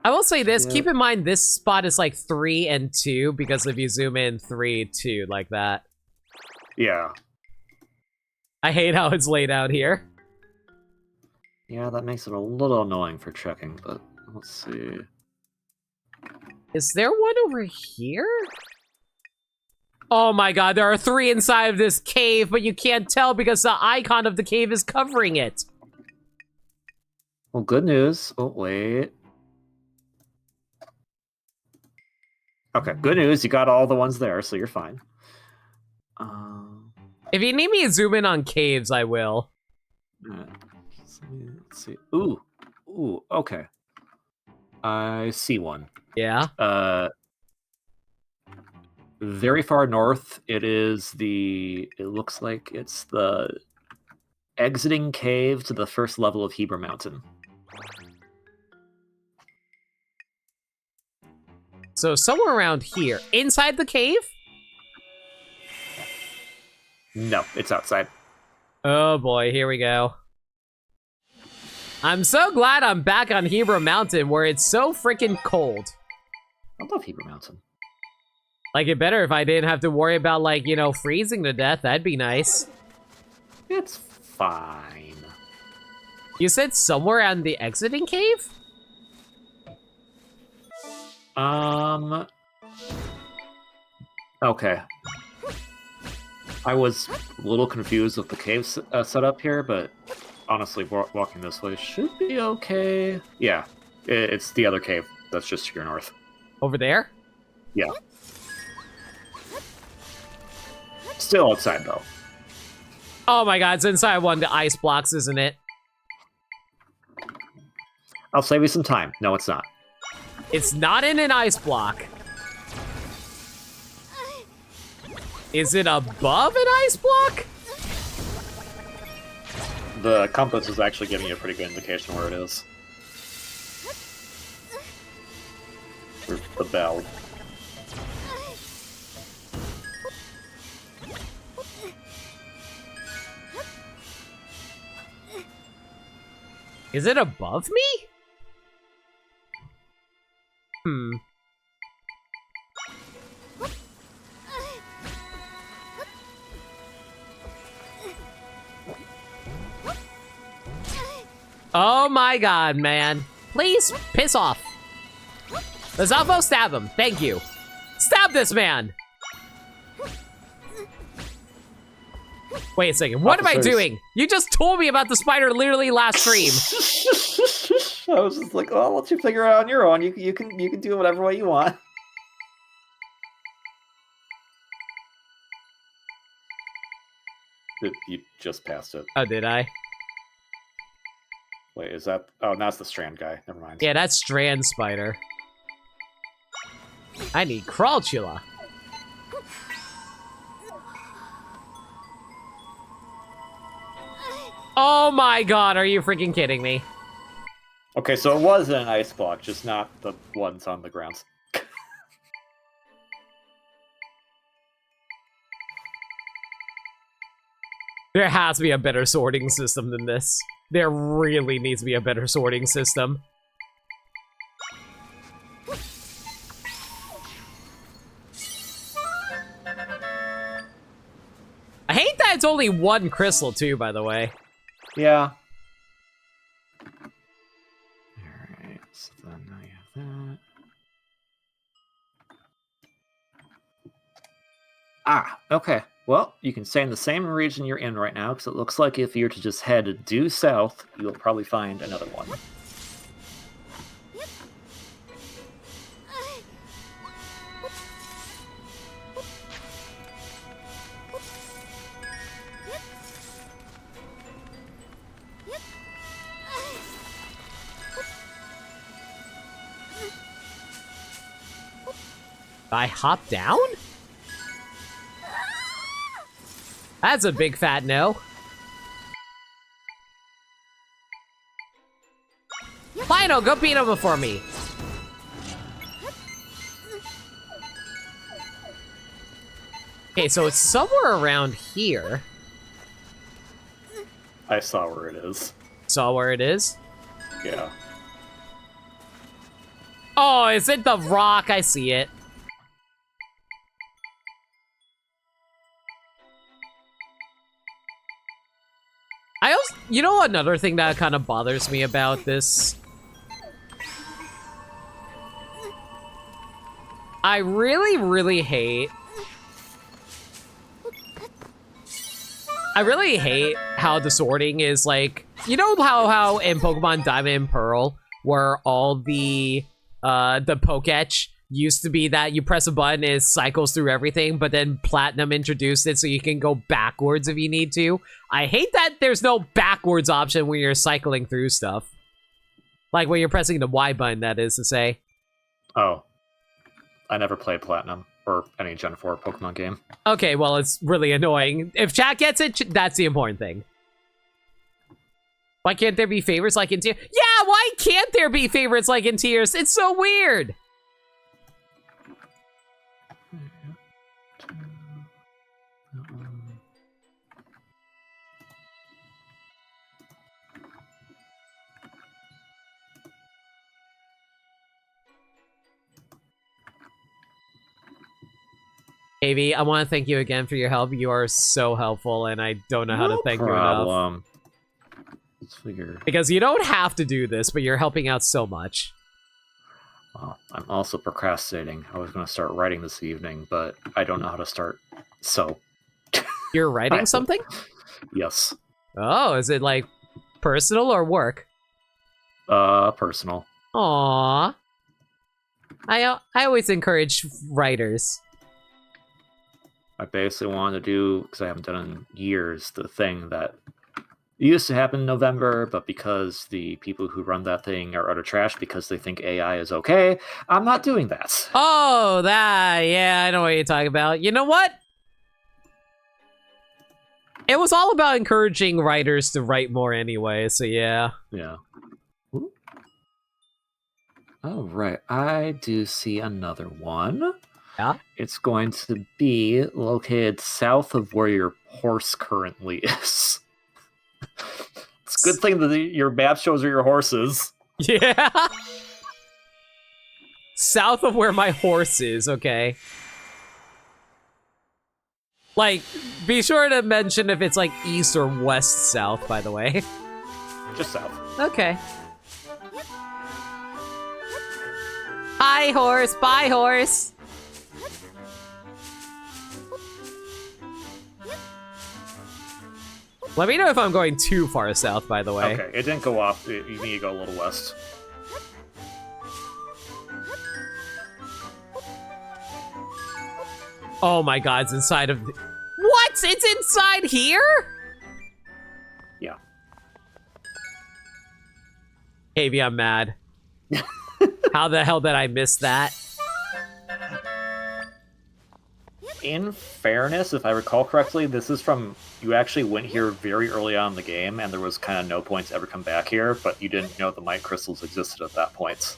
I will say this, Yeah. keep in mind this spot is like 3 and 2, because if you zoom in 3, 2, like that. Yeah. I hate how it's laid out here. Yeah, that makes it a little annoying for checking, but let's see. Is there one over here? Oh my god, there are 3 inside of this cave, but you can't tell because the icon of the cave is covering it. Well, good news. Oh, wait. Okay, good news. You got all the ones there, so you're fine. If you need me to zoom in on caves, I will. Let's see. Ooh, okay. I see one. Yeah? Very far north, it looks like it's the exiting cave to the first level of Heber Mountain. So somewhere around here. Inside the cave? No, it's outside. Oh boy, here we go. I'm so glad I'm back on Heber Mountain where it's so freaking cold. I love Heber Mountain. Like, it better if I didn't have to worry about, like, you know, freezing to death. That'd be nice. It's fine. You said somewhere on the exiting cave? Okay. I was a little confused with the cave setup here, but honestly, walking this way should be okay. Yeah, it's the other cave that's just to your north. Over there? Yeah. Still outside, though. Oh my god, it's inside one of the ice blocks, isn't it? I'll save you some time. No, it's not. It's not in an ice block. Is it above an ice block? The compass is actually giving you a pretty good indication where it is. Or the bell. Is it above me? Oh my god, man. Please, piss off. Lizalfo, stab him. Thank you. Stab this man! Wait a second, what am I doing? You just told me about the spider literally last stream. I was just like, oh, let you figure it out on your own. You can do it whatever way you want. You just passed it. Oh, did I? Wait, is that... Oh, that's the Strand guy. Never mind. Yeah, that's Strand Spider. I need Crawlchula. Oh my god, are you freaking kidding me? Okay, so it was an ice block, just not the ones on the ground. There has to be a better sorting system than this. There really needs to be a better sorting system. I hate that it's only one crystal too, by the way. Yeah. Alright, so then now you have that. Ah, okay. Well, you can stay in the same region you're in right now, because it looks like if you're to just head due south, you'll probably find another one. I hop down? That's a big fat no. Lionel, go beat him before me. Okay, so it's somewhere around here. I saw where it is. Saw where it is? Yeah. Oh, is it the rock? I see it. I also, you know, another thing that kind of bothers me about this? I really hate how the sorting is like, you know how in Pokemon Diamond and Pearl, where all the Poketch used to be that you press a button, it cycles through everything, but then Platinum introduced it so you can go backwards if you need to. I hate that there's no backwards option when you're cycling through stuff. Like when you're pressing the Y button, that is to say. Oh. I never played Platinum, or any Gen 4 Pokemon game. Okay, well, it's really annoying. If chat gets it, that's the important thing. Why can't there be favorites like in Tears? Yeah, why can't there be favorites like in Tears? It's so weird. AV, I want to thank you again for your help. You are so helpful, and I don't know how to thank you enough. Let's figure. Because you don't have to do this, but you're helping out so much. Well, I'm also procrastinating. I was going to start writing this evening, but I don't know how to start, so... You're writing something? Yes. Oh, is it, like, personal or work? Personal. Aww. I always encourage writers. I basically wanted to do, because I haven't done in years, the thing that used to happen in November, but because the people who run that thing are utter trash because they think AI is okay, I'm not doing that. Oh, that, yeah, I know what you're talking about. You know what? It was all about encouraging writers to write more anyway, so yeah. Yeah. Ooh. Oh, right. I do see another one. Yeah? It's going to be located south of where your horse currently is. It's a good thing that your map shows where your horse is. Yeah. South of where my horse is, okay. Like, be sure to mention if it's like east or west south, by the way. Just south. Okay. Hi, horse. Bye, horse. Let me know if I'm going too far south, by the way. Okay, it didn't go off. You need to go a little west. Oh my god, it's inside of... What? What? It's inside here? Yeah. Maybe I'm mad. How the hell did I miss that? In fairness, if I recall correctly, this is from... You actually went here very early on in the game, and there was kind of no point to ever come back here, but you didn't know the might crystals existed at that point.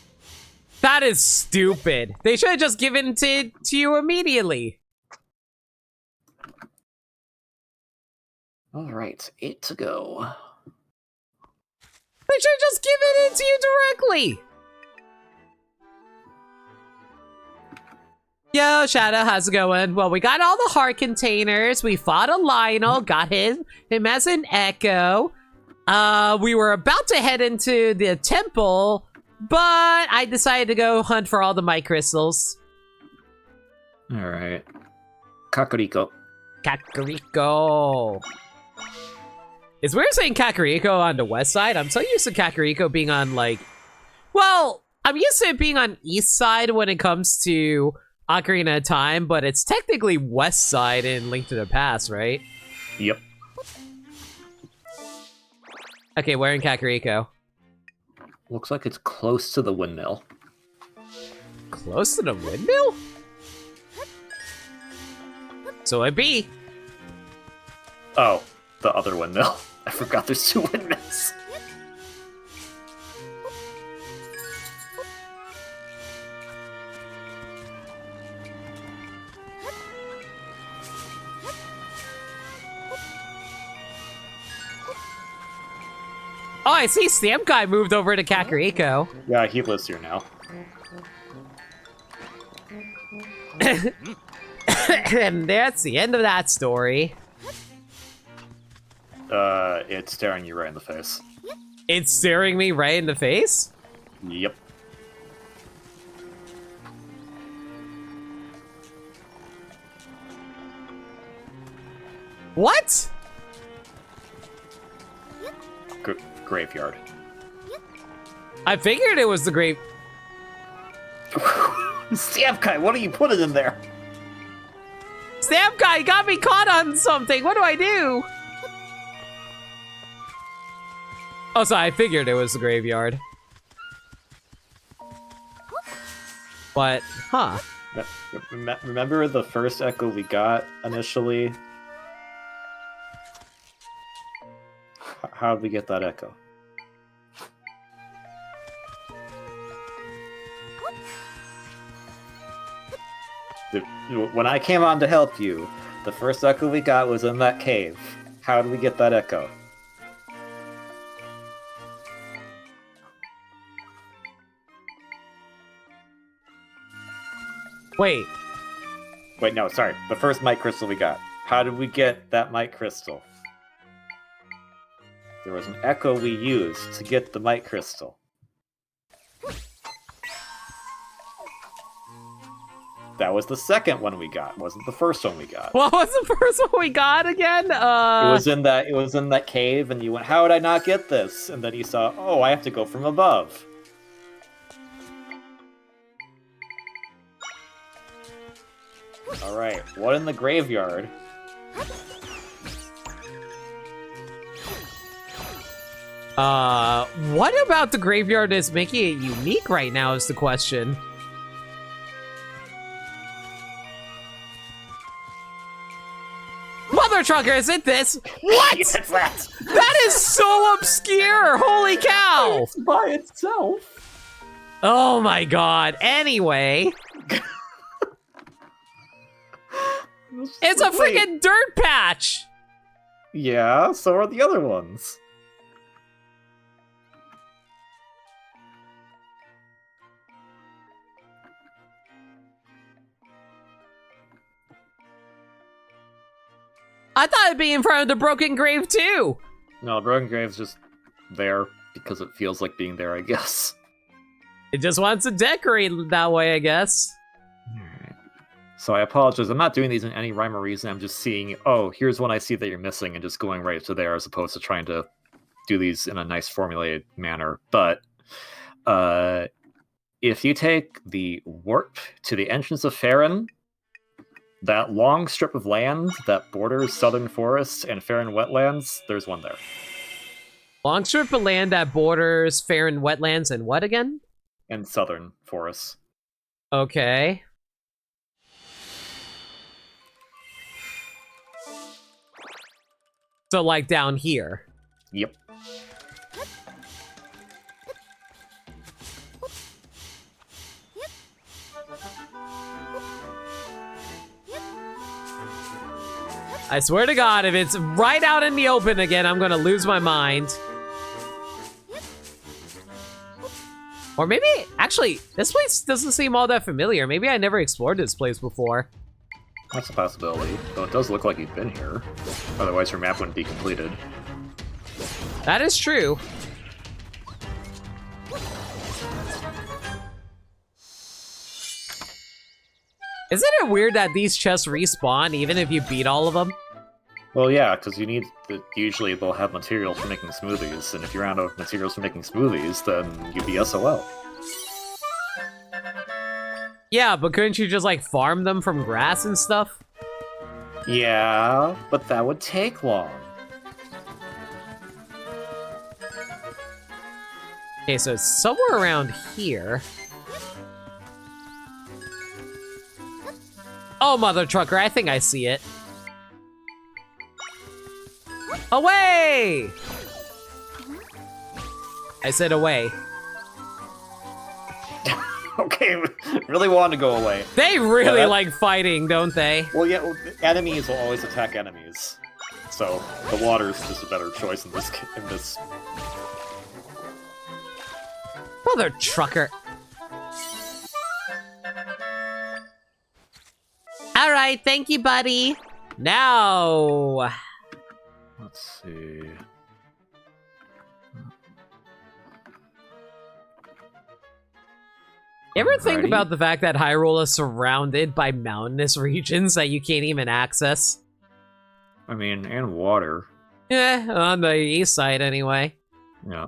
That is stupid. They should have just given it to you immediately. Alright, 8 to go. They should have just given it to you directly. Yo, Shadow, how's it going? Well, we got all the heart containers. We fought a Lionel, got him as an Echo. We were about to head into the temple, but I decided to go hunt for all the might crystals. Alright. Kakariko. Kakariko. It's weird saying Kakariko on the west side. I'm so used to Kakariko being on, like... Well, I'm used to it being on east side when it comes to Ocarina of Time, but it's technically west side in Link to the Past, right? Yep. Okay, where in Kakariko? Looks like it's close to the windmill. Close to the windmill? So it'd be. Oh, the other windmill. I forgot there's 2 windmills. Oh, I see Stamp Guy moved over to Kakariko. Yeah, he lives here now. And that's the end of that story. It's staring you right in the face. It's staring me right in the face? Yep. What? Graveyard. I figured it was the grave. Stamp Guy, what are you putting in there? Stamp Guy got me caught on something. What do I do? Oh, so I figured it was the graveyard. But, huh. Remember the first echo we got initially? How did we get that echo? When I came on to help you, the first echo we got was in that cave. How did we get that echo? Wait. Wait, no, sorry. The first might crystal we got. How did we get that might crystal? There was an echo we used to get the might crystal. That was the second one we got. Wasn't the first one we got. What was the first one we got again? It was in that cave, and you went, "How would I not get this?" And then you saw, "Oh, I have to go from above." All right, what in the graveyard? What about the graveyard is making it unique right now is the question. Mother trucker, is it this? What? Yes, it's that. That is so obscure! Holy cow! It's by itself. Oh my god. Anyway. It's a freaking dirt patch! Yeah, so are the other ones. I thought it'd be in front of the broken grave too! No, Broken Grave's just there because it feels like being there, I guess. It just wants to decorate that way, I guess. Alright. So I apologize, I'm not doing these in any rhyme or reason, I'm just seeing, oh, here's one I see that you're missing, and just going right to there as opposed to trying to do these in a nice formulated manner. But if you take the warp to the entrance of Farron, That long strip of land that borders southern forests and Faron wetlands, there's one there. Long strip of land that borders Faron wetlands and what again? And southern forests. Okay. So, like, down here. Yep. I swear to God, if it's right out in the open again, I'm gonna lose my mind. Or maybe, actually, this place doesn't seem all that familiar. Maybe I never explored this place before. That's a possibility, though it does look like you've been here. Otherwise your map wouldn't be completed. That is true. Isn't it weird that these chests respawn even if you beat all of them? Well, yeah, because you need usually they'll have materials for making smoothies, and if you're out of materials for making smoothies, then you'd be SOL. Yeah, but couldn't you just, like, farm them from grass and stuff? Yeah, but that would take long. Okay, so it's somewhere around here. Oh, mother trucker, I think I see it. Away! I said away. Okay, really wanted to go away. They really Yeah, like fighting, don't they? Well, yeah, enemies will always attack enemies. So, the water's just a better choice in this. Mother trucker. All right, thank you, buddy. Now, Let's see. you ever think Ready? about the fact that Hyrule is surrounded by mountainous regions that you can't even access? I mean, and water. On the east side, anyway. Yeah.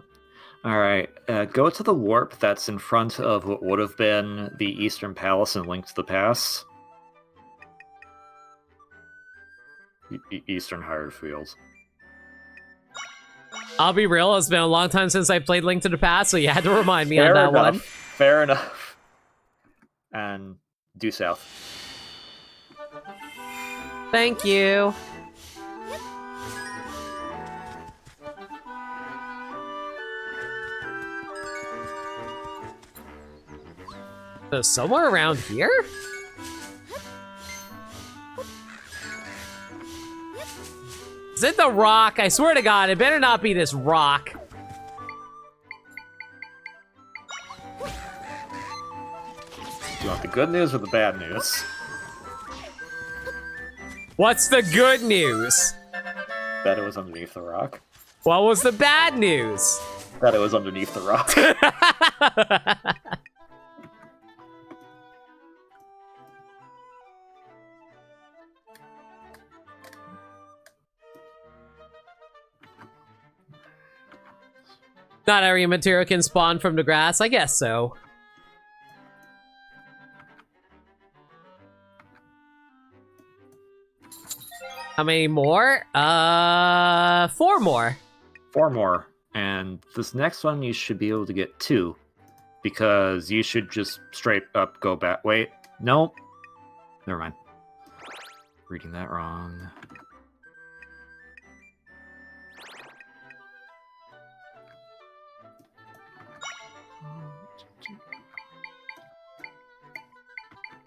Alright, go to the warp that's in front of what would have been the Eastern Palace in Link to the Past. Eastern Hired Fields. I'll be real, it's been a long time since I played Link to the Past, so you had to remind me Fair on that enough. one. Fair enough. And due south. Thank you. So somewhere around here? Is it the rock? I swear to God, it better not be this rock. You want the good news or the bad news? What's the good news? That it was underneath the rock. What was the bad news? That it was underneath the rock. Not every material can spawn from the grass, I guess so. How many more? 4 more. 4 more. And this next one you should be able to get 2. Because you should just straight up go back. Wait, nope. Never mind. Reading that wrong.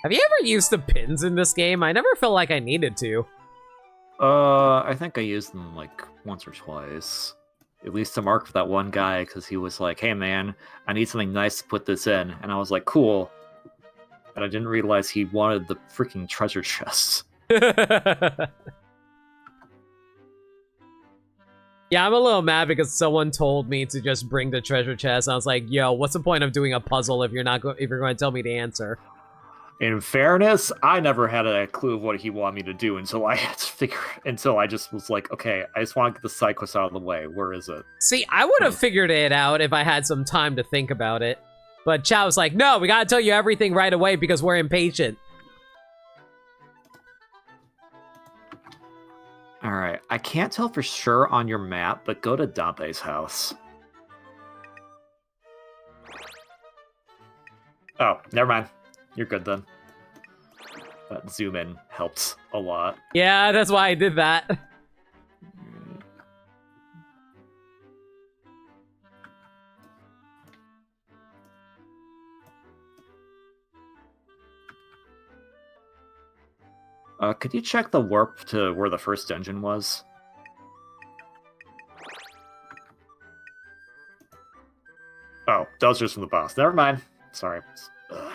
Have you ever used the pins in this game? I never felt like I needed to. I think I used them like once or twice. At least to mark for that one guy, because he was like, hey man, I need something nice to put this in. And I was like, cool. And I didn't realize he wanted the freaking treasure chest. Yeah, I'm a little mad because someone told me to just bring the treasure chest. I was like, yo, what's the point of doing a puzzle if you're going to tell me the answer? In fairness, I never had a clue of what he wanted me to do until I had to until I just was like, okay, I just want to get the side quest out of the way. Where is it? See, I would have figured it out if I had some time to think about it. But Chao was like, no, we gotta tell you everything right away because we're impatient. Alright, I can't tell for sure on your map, but go to Dante's house. Oh, never mind. You're good then. That zoom in helps a lot. Yeah, that's why I did that. Could you check the warp to where the first dungeon was? Oh, that was just from the boss. Never mind. Sorry. Ugh.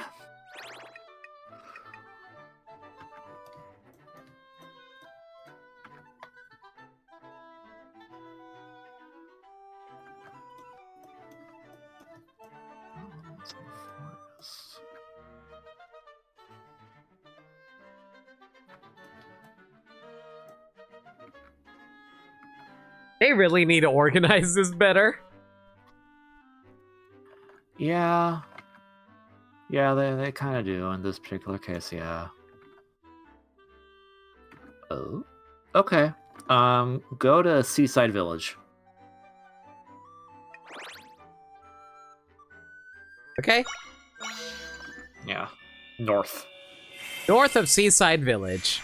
They really need to organize this better. Yeah. Yeah, they kind of do in this particular case, yeah. Oh. Okay. Go to Seaside Village. Okay. Yeah. North. North of Seaside Village.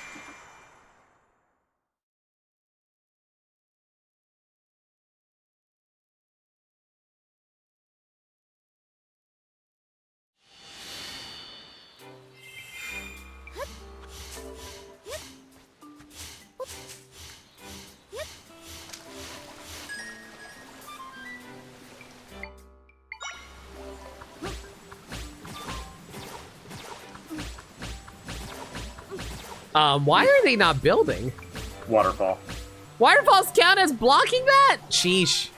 Why are they not building? Waterfall. Waterfalls count as blocking that? Sheesh.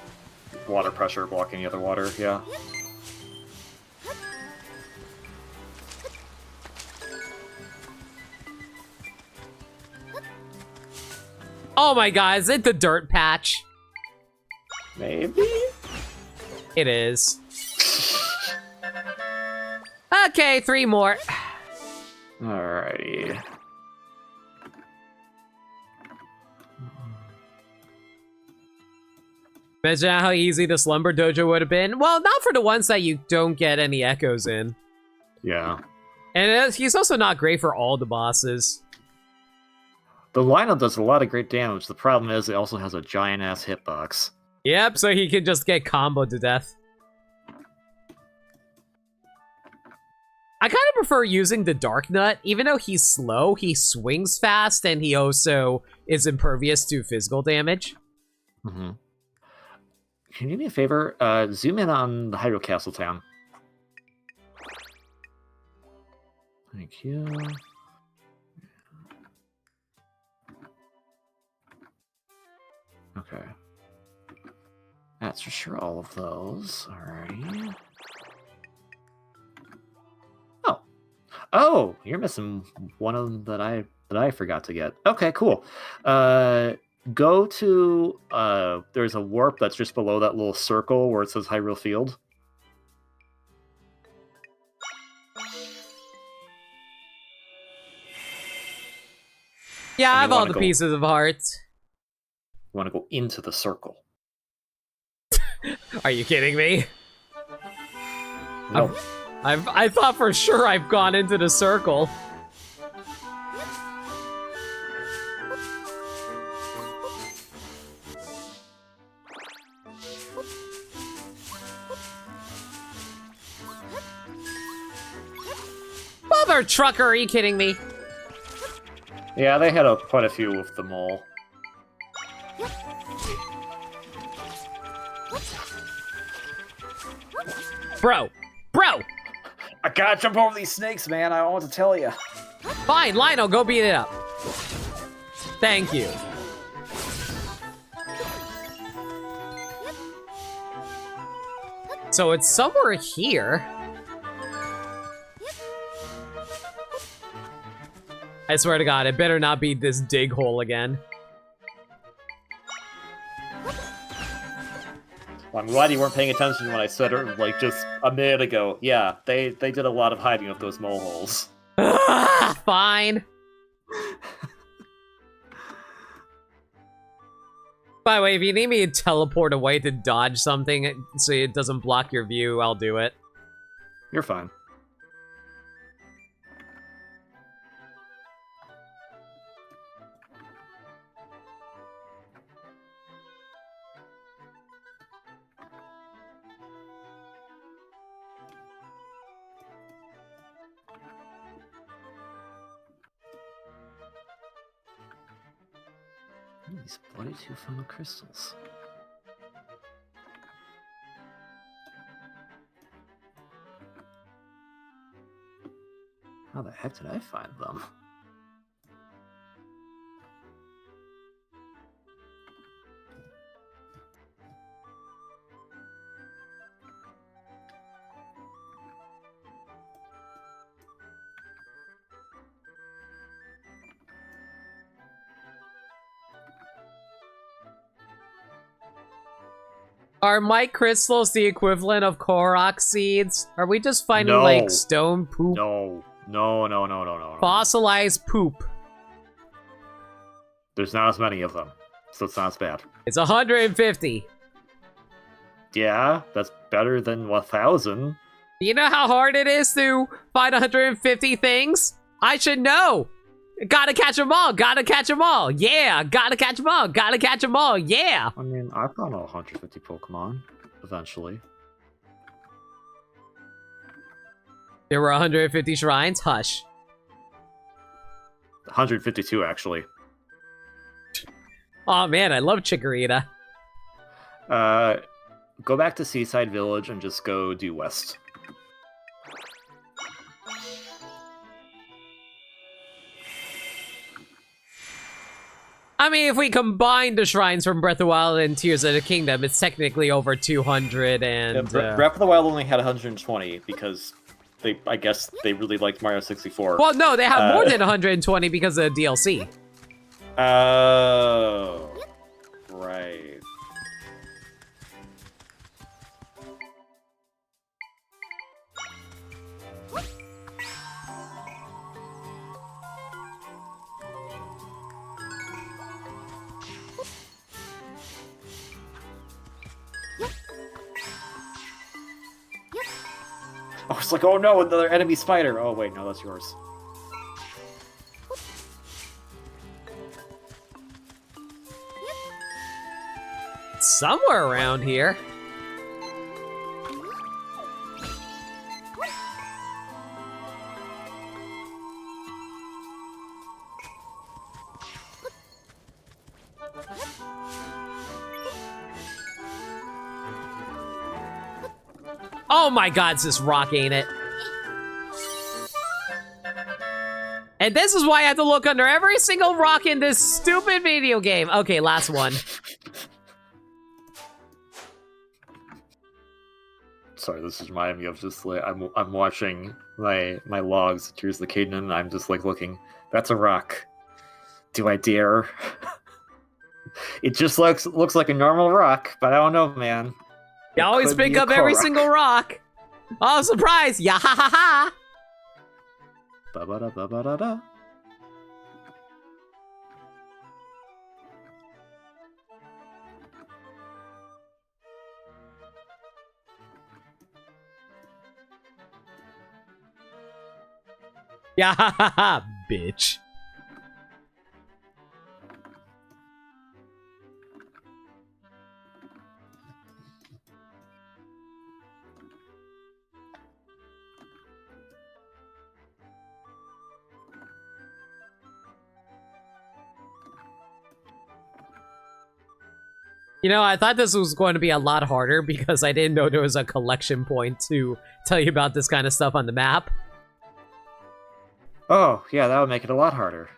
Water pressure blocking the other water, yeah. Oh my god, is it the dirt patch? Maybe? It is. Okay, 3 more. Alrighty. Imagine how easy the Slumber Dojo would have been. Well, not for the ones that you don't get any echoes in. Yeah. And he's also not great for all the bosses. The lineup does a lot of great damage. The problem is it also has a giant-ass hitbox. Yep, so he can just get comboed to death. I kind of prefer using the Dark Nut. Even though he's slow, he swings fast, and he also is impervious to physical damage. Mm-hmm. Can you do me a favor? Zoom in on the Hyrule Castle town. Thank you. Okay. That's for sure all of those. Alrighty. Oh. Oh, you're missing one of them that I forgot to get. Okay, cool. Go to there's a warp that's just below that little circle where it says Hyrule Field. Yeah, I have all wanna the go- pieces of hearts. You want to go into the circle. Are you kidding me? No. I thought for sure I've gone into the circle. Mother trucker, are you kidding me? Yeah, they had quite a few with the mole. Bro! I gotta jump over these snakes, man. I don't want to tell you. Fine, Lionel, go beat it up. Thank you. So it's somewhere here. I swear to God, it better not be this dig hole again. Well, I'm glad you weren't paying attention when I said it, like, just a minute ago. Yeah, they did a lot of hiding with those mole holes. Fine. By the way, if you need me to teleport away to dodge something so it doesn't block your view, I'll do it. You're fine. Ooh, these bloody two funnel crystals. How the heck did I find them? Are Mike crystals the equivalent of Korok seeds? Are we just finding, No. like, stone poop? No. Fossilized poop. There's not as many of them, so it's not as bad. It's 150. Yeah, that's better than 1,000. You know how hard it is to find 150 things? I should know. Gotta catch them all. Gotta catch them all. Yeah. Gotta catch them all. Gotta catch them all. Yeah. I mean, I found all 150 Pokemon, eventually. There were 150 shrines. Hush. 152, actually. Oh man, I love Chikorita. Go back to Seaside Village and just go due west. I mean, if we combine the shrines from Breath of the Wild and Tears of the Kingdom, it's technically over 200 and... Breath of the Wild only had 120 because I guess they really liked Mario 64. Well, no, they have more than 120 because of the DLC. Oh, right. I was like, oh no, another enemy spider. Oh wait, no, that's yours. Somewhere around here. Oh my god, it's this rock, ain't it? And this is why I have to look under every single rock in this stupid video game. Okay, last one. Sorry, this is reminding me of just like I'm watching my logs, Tears of the Kingdom, and I'm just like looking. That's a rock. Do I dare? It just looks like a normal rock, but I don't know, man. You always pick up every single rock. Oh, surprise! Yeah, ha ha ha! Ba ba da ba ba da da. Yeah, ha ha ha, bitch. You know, I thought this was going to be a lot harder because I didn't know there was a collection point to tell you about this kind of stuff on the map. Oh, yeah, that would make it a lot harder.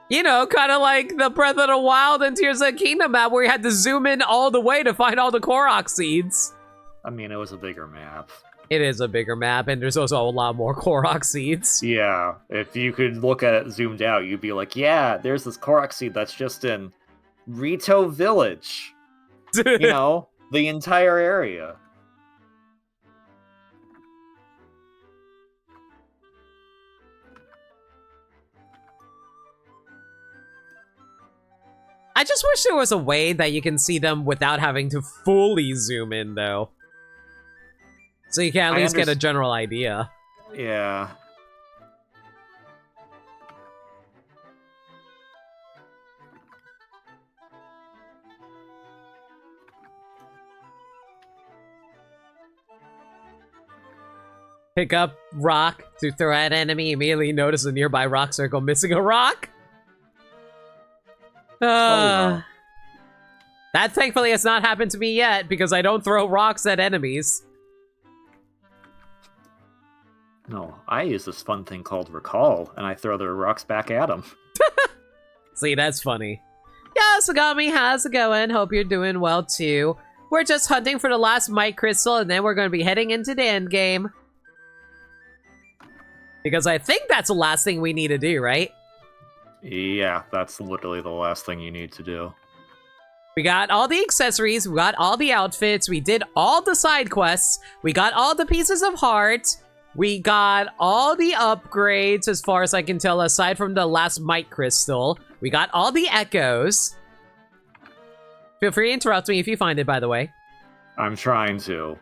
You know, kind of like the Breath of the Wild and Tears of the Kingdom map where you had to zoom in all the way to find all the Korok seeds. I mean, it was a bigger map. It is a bigger map, and there's also a lot more Korok seeds. Yeah, if you could look at it zoomed out, you'd be like, yeah, there's this Korok seed that's just in Rito Village. You know, the entire area. I just wish there was a way that you can see them without having to fully zoom in, though. So you can at least get a general idea. Yeah. Pick up rock to throw at enemy. Immediately notice a nearby rock circle missing a rock. No. That thankfully has not happened to me yet because I don't throw rocks at enemies. No, I use this fun thing called Recall, and I throw the rocks back at them. See, that's funny. Yeah, Sagami, how's it going? Hope you're doing well too. We're just hunting for the last Might Crystal, and then we're going to be heading into the end game. Because I think that's the last thing we need to do, right? Yeah, that's literally the last thing you need to do. We got all the accessories, we got all the outfits, we did all the side quests, we got all the pieces of heart, we got all the upgrades as far as I can tell, aside from the last Might Crystal. We got all the echoes. Feel free to interrupt me if you find it, by the way. I'm trying to.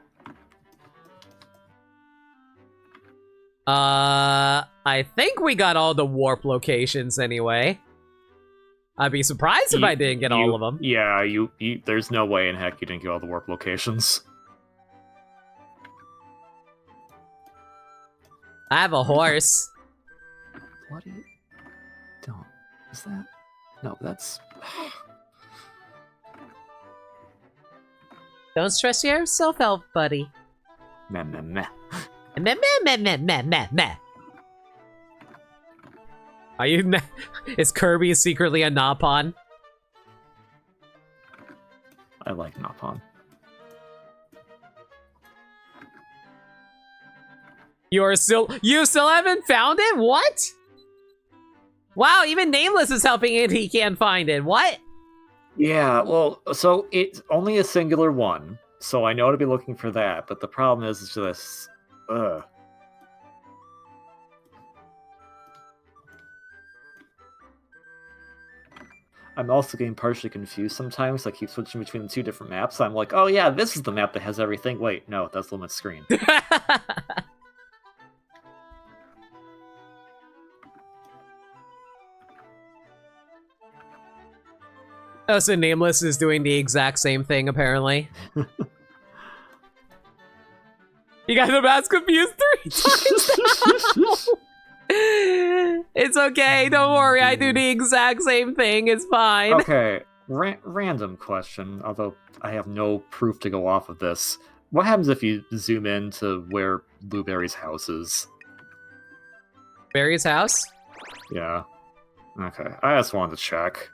I think we got all the warp locations anyway. I'd be surprised if I didn't get all of them. Yeah, you there's no way in heck you didn't get all the warp locations. I have a horse. What do you... Don't... Is that... No, that's... Don't stress yourself out, buddy. Meh, meh, meh. Meh, meh, meh, meh, meh, meh. Are you... Is Kirby secretly a Napon? I like Napon. You still haven't found it? What? Wow, even Nameless is helping it. He can't find it. What? Yeah, well, so it's only a singular one, so I know to be looking for that, but the problem is just... I'm also getting partially confused sometimes. I keep switching between the two different maps. I'm like, oh yeah, this is the map that has everything. Wait, no, that's the limit screen. Oh, so Nameless is doing the exact same thing, apparently. You got the mask confused 3 times. It's okay, don't worry, I do the exact same thing, it's fine. Okay, random question, although I have no proof to go off of this. What happens if you zoom in to where Blueberry's house is? Barry's house? Yeah. Okay, I just wanted to check.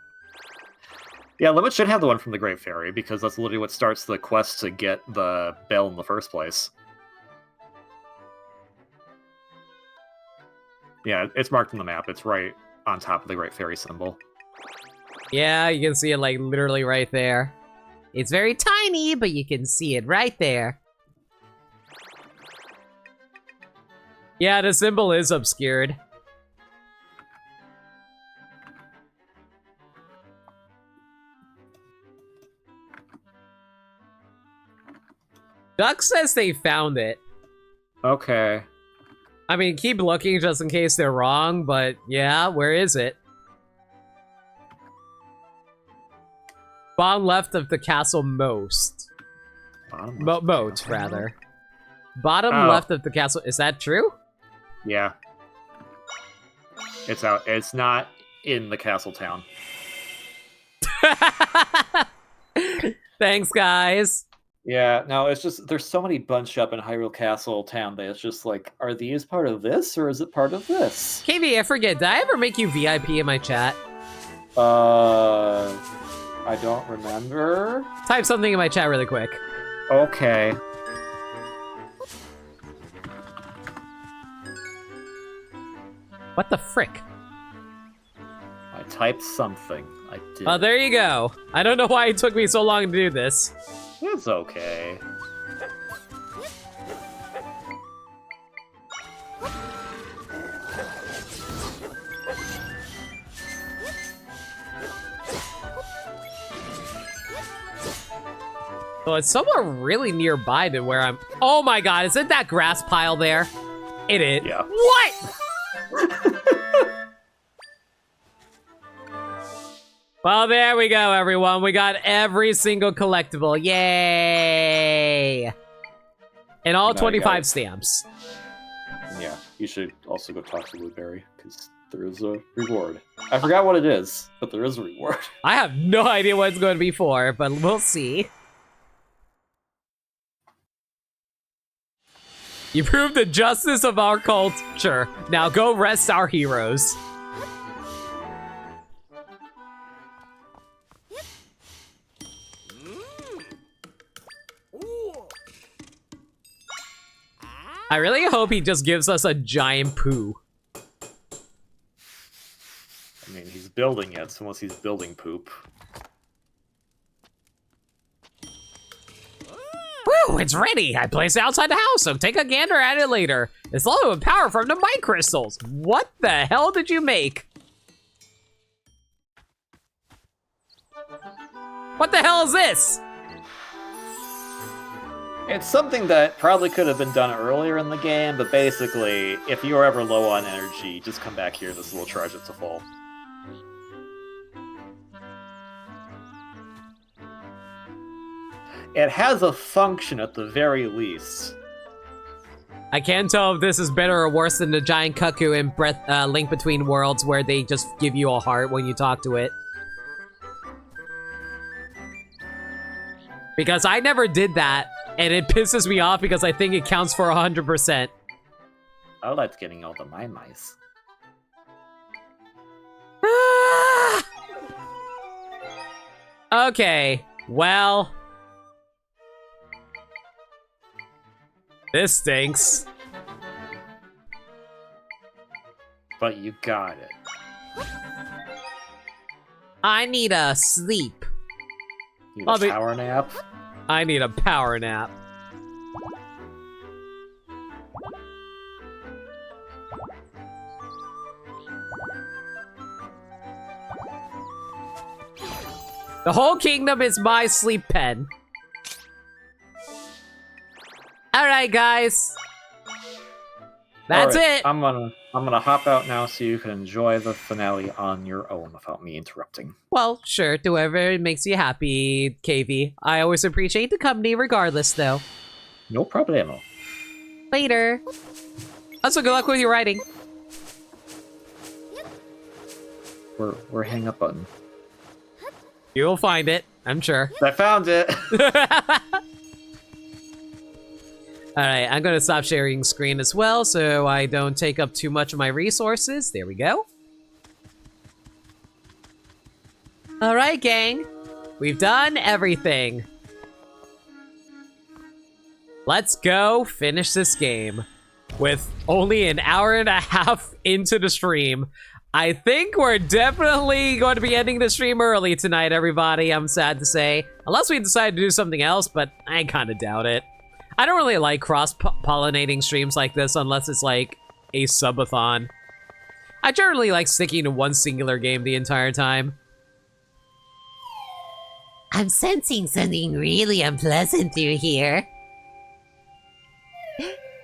Yeah, Limit should have the one from the Great Fairy, because that's literally what starts the quest to get the bell in the first place. Yeah, it's marked on the map. It's right on top of the Great Fairy symbol. Yeah, you can see it, like, literally right there. It's very tiny, but you can see it right there. Yeah, the symbol is obscured. Duck says they found it. Okay. I mean, keep looking just in case they're wrong, but yeah, where is it? Bottom left of the castle most. Moat, rather. Bottom left of the castle. Is that true? Yeah. It's out. It's not in the castle town. Thanks, guys. Yeah, no, it's just, there's so many bunched up in Hyrule Castle town that it's just like, are these part of this, or is it part of this? KV, I forget, did I ever make you VIP in my chat? I don't remember. Type something in my chat really quick. Okay. What the frick? I typed something. I did. Oh, there you go. I don't know why it took me so long to do this. It's okay. So it's somewhere really nearby to where I'm... Oh my god, isn't that grass pile there? It is. Yeah. What? Well, there we go, everyone. We got every single collectible. Yay! And all 25 stamps. Yeah, you should also go talk to Blueberry, because there is a reward. I forgot what it is, but there is a reward. I have no idea what it's going to be for, but we'll see. You proved the justice of our culture. Now go rest our heroes. I really hope he just gives us a giant poo. I mean, he's building it, so unless he's building poop. Woo, it's ready. I placed it outside the house, so take a gander at it later. It's loaded with power from the mic crystals. What the hell did you make? What the hell is this? It's something that probably could have been done earlier in the game, but basically, if you're ever low on energy, just come back here, this will charge it to full. It has a function at the very least. I can't tell if this is better or worse than the giant cuckoo in Link Between Worlds, where they just give you a heart when you talk to it. Because I never did that, and it pisses me off because I think it counts for 100%. I liked getting all the mice. Okay, well... This stinks. But you got it. I need a sleep. You need a power nap? I need a power nap. The whole kingdom is my sleep pen. Alright, guys. That's it. I'm gonna hop out now so you can enjoy the finale on your own without me interrupting. Well, sure, do whatever makes you happy, KV. I always appreciate the company regardless, though. No problemo. Later. Also, good luck with your writing. We're hang up button. You'll find it, I'm sure. I found it! Alright, I'm gonna stop sharing screen as well so I don't take up too much of my resources. There we go. Alright, gang. We've done everything. Let's go finish this game. With only an hour and a half into the stream. I think we're definitely going to be ending the stream early tonight, everybody, I'm sad to say. Unless we decide to do something else, but I kinda doubt it. I don't really like cross-pollinating streams like this unless it's like a subathon. I generally like sticking to one singular game the entire time. I'm sensing something really unpleasant through here.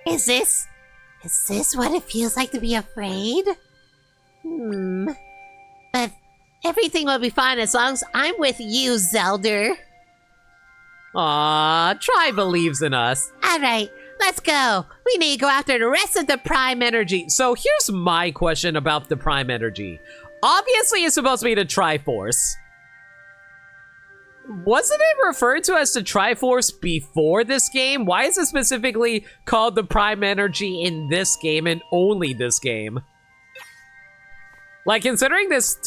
Is this what it feels like to be afraid? But everything will be fine as long as I'm with you, Zelda. Aw, Tri believes in us. Alright, let's go. We need to go after the rest of the Prime Energy. So here's my question about the Prime Energy. Obviously, it's supposed to be the Triforce. Wasn't it referred to as the Triforce before this game? Why is it specifically called the Prime Energy in this game and only this game? Like, considering this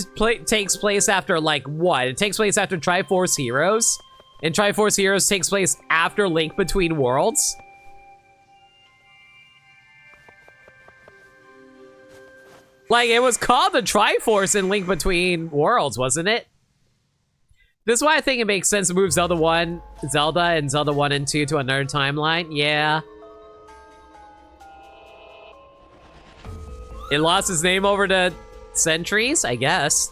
takes place after, like, what? It takes place after Triforce Heroes? And Triforce Heroes takes place after Link Between Worlds? Like, it was called the Triforce in Link Between Worlds, wasn't it? This is why I think it makes sense to move Zelda and Zelda 1 and 2 to another timeline. Yeah. It lost its name over the centuries, I guess.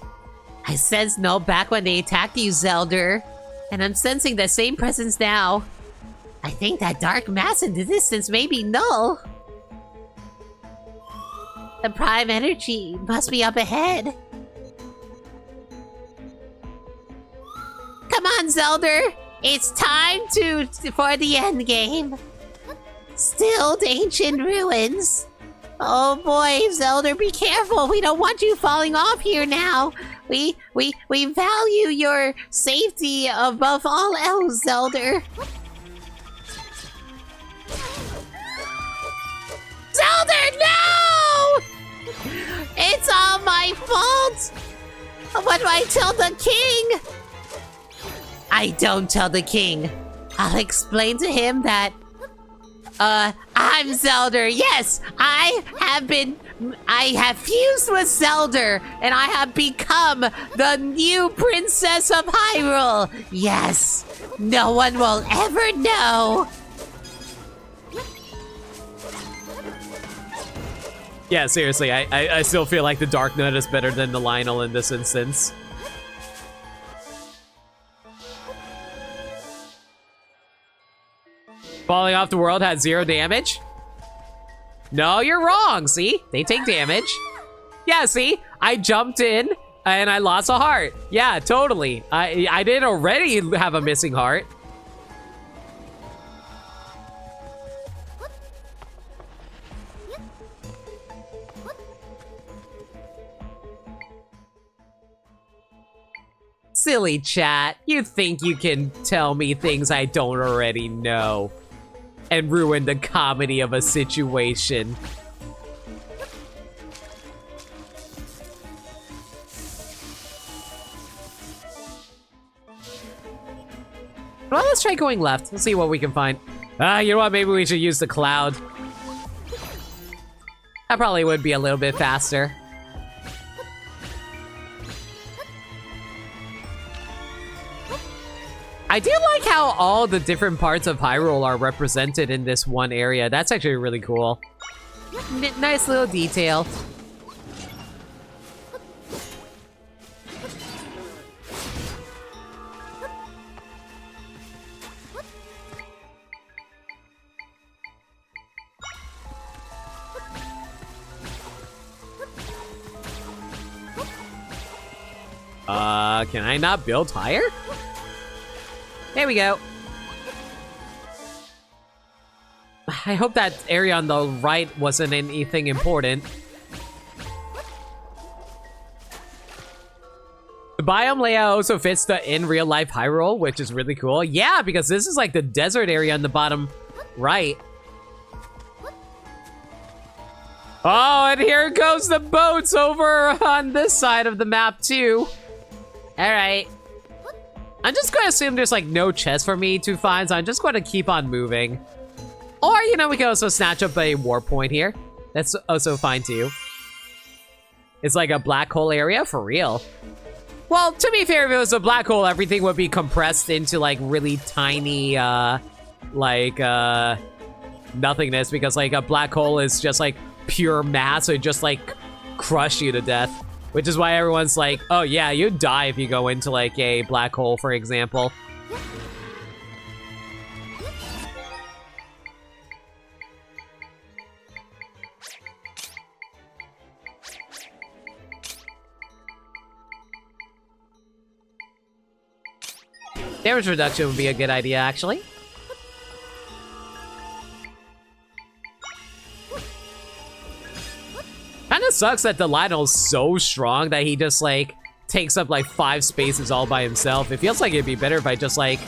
I sensed no back when they attacked you, Zelda. And I'm sensing the same presence now. I think that dark mass in the distance may be null. The prime energy must be up ahead. Come on, Zelda! It's time for the end game. Stilled ancient ruins. Oh boy, Zelda, be careful. We don't want you falling off here now. We value your safety above all else, Zelda. Zelda, no! It's all my fault. What do I tell the king? I don't tell the king. I'll explain to him that I'm Zelda. Yes, I have fused with Zelda, and I have become the new princess of Hyrule. Yes, no one will ever know. Yeah, seriously, I still feel like the Dark Knight is better than the Lionel in this instance. Falling off the world had 0 damage? No, you're wrong, see? They take damage. Yeah, see? I jumped in and I lost a heart. Yeah, totally. I didn't already have a missing heart. Silly chat, you think you can tell me things I don't already know and ruin the comedy of a situation. Well, let's try going left. Let's see what we can find. You know what? Maybe we should use the cloud. That probably would be a little bit faster. I do like how all the different parts of Hyrule are represented in this one area. That's actually really cool. Nice little detail. Can I not build higher? There we go. I hope that area on the right wasn't anything important. The biome layout also fits the in real life Hyrule, which is really cool. Yeah, because this is like the desert area on the bottom right. Oh, and here goes the boats over on this side of the map too. All right. I'm just going to assume there's like no chest for me to find, so I'm just going to keep on moving. Or, you know, we can also snatch up a warp point here. That's also fine too. It's like a black hole area for real. Well, to be fair, if it was a black hole, everything would be compressed into like really tiny, nothingness, because like a black hole is just like pure mass, so it just like crush you to death. Which is why everyone's like, oh yeah, you'd die if you go into like a black hole, for example. Damage reduction would be a good idea, actually. Kinda sucks that the Lionel's so strong that he just like takes up like 5 spaces all by himself. It feels like it'd be better if I just like...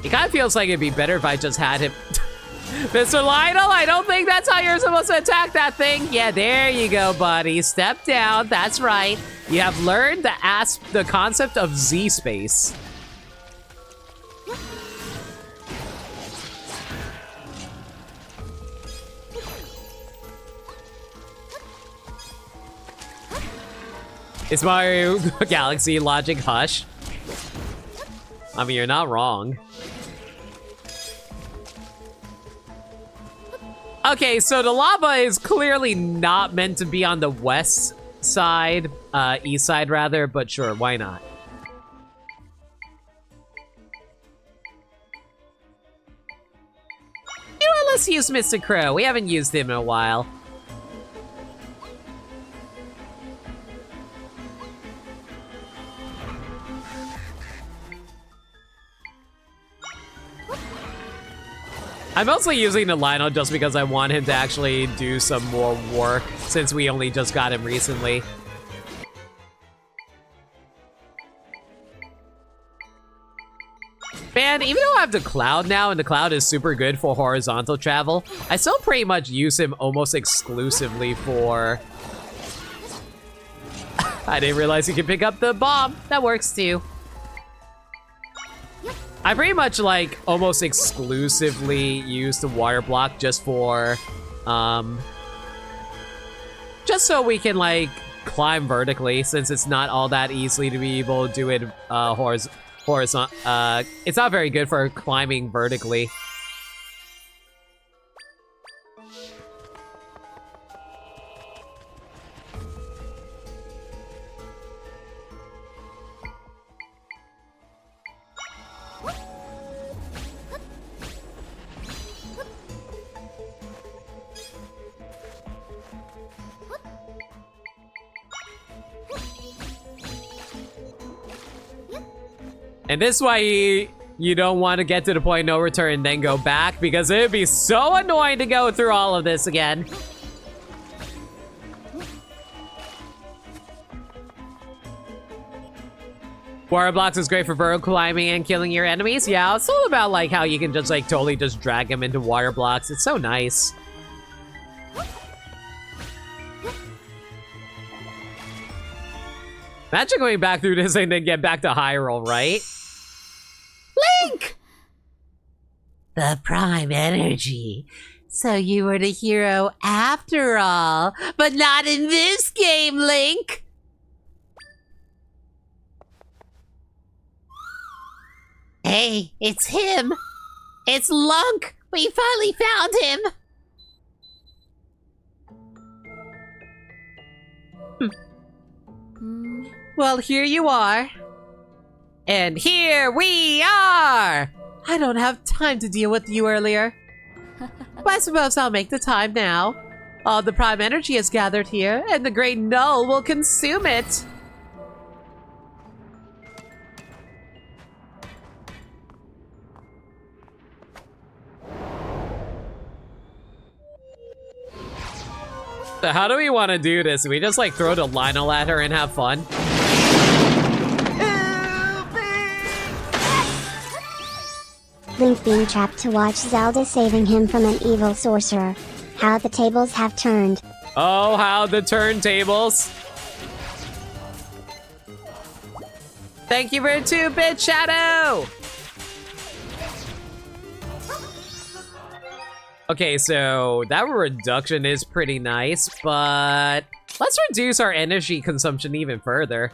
It kinda feels like it'd be better if I just had him... Mr. Lionel, I don't think that's how you're supposed to attack that thing. Yeah, there you go, buddy. Step down, that's right. You have learned the concept of Z-space. Is Mario Galaxy logic hush? I mean, you're not wrong. Okay, so the lava is clearly not meant to be on the west side, east side rather, but sure, why not? let's use Mr. Crow. We haven't used him in a while. I'm mostly using the Lionel just because I want him to actually do some more work since we only just got him recently. Man, even though I have the Cloud now, and the Cloud is super good for horizontal travel, I still pretty much use him almost exclusively for... I didn't realize you could pick up the bomb. That works too. I pretty much like almost exclusively use the water block just for, just so we can like climb vertically, since it's not all that easily to be able to do it horizontal. It's not very good for climbing vertically. And this is why you don't want to get to the point of no return and then go back, because it'd be so annoying to go through all of this again. Water blocks is great for vertical climbing and killing your enemies. Yeah, it's all about like how you can just like totally just drag them into water blocks. It's so nice. Imagine going back through this and then get back to Hyrule, right? Link! The Prime Energy. So you were the hero after all, but not in this game, Link! Hey, it's him! It's Lunk! We finally found him! Well, here you are. And here we are! I don't have time to deal with you earlier. But I suppose I'll make the time now. All the Prime Energy is gathered here, and the Great Null will consume it. So how do we want to do this? Do we just like throw the Lionel at her and have fun? Link being trapped to watch Zelda saving him from an evil sorcerer. How the tables have turned. Oh, how the turntables. Thank you for 2-bit Shadow! Okay, so that reduction is pretty nice, but let's reduce our energy consumption even further.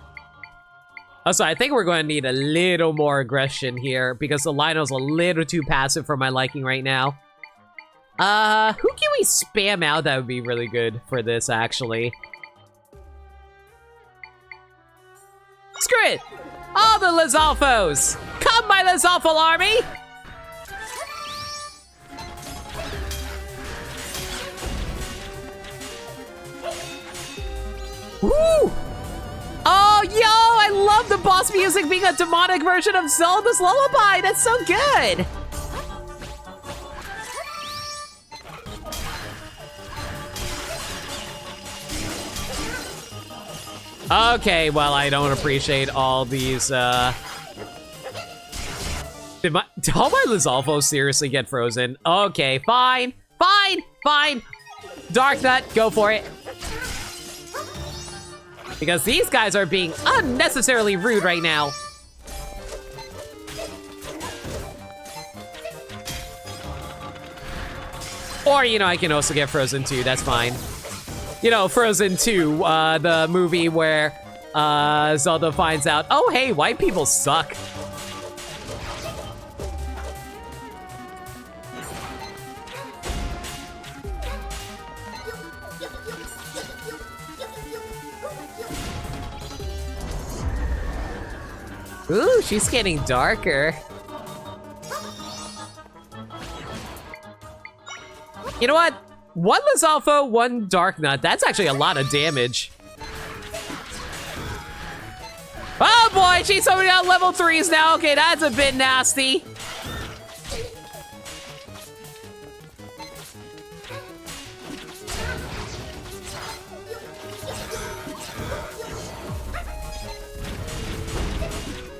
Also, I think we're going to need a little more aggression here because the Lionel's a little too passive for my liking right now. Who can we spam out that would be really good for this, actually? Screw it! All the Lizalfos! Come, my Lizalfo army! Woo! Oh, yo! I love the boss music being a demonic version of Zelda's Lullaby! That's so good! Okay, well, I don't appreciate all these, Did all my Lizalfos seriously get frozen? Okay, fine, fine, fine! Dark Nut, go for it! Because these guys are being unnecessarily rude right now. Or, you know, I can also get Frozen 2, that's fine. You know, Frozen 2, the movie where Zelda finds out, oh, hey, white people suck. Ooh, she's getting darker. You know what? One Lizalfo, one Dark Nut. That's actually a lot of damage. Oh boy, she's already on level 3s now. Okay, that's a bit nasty.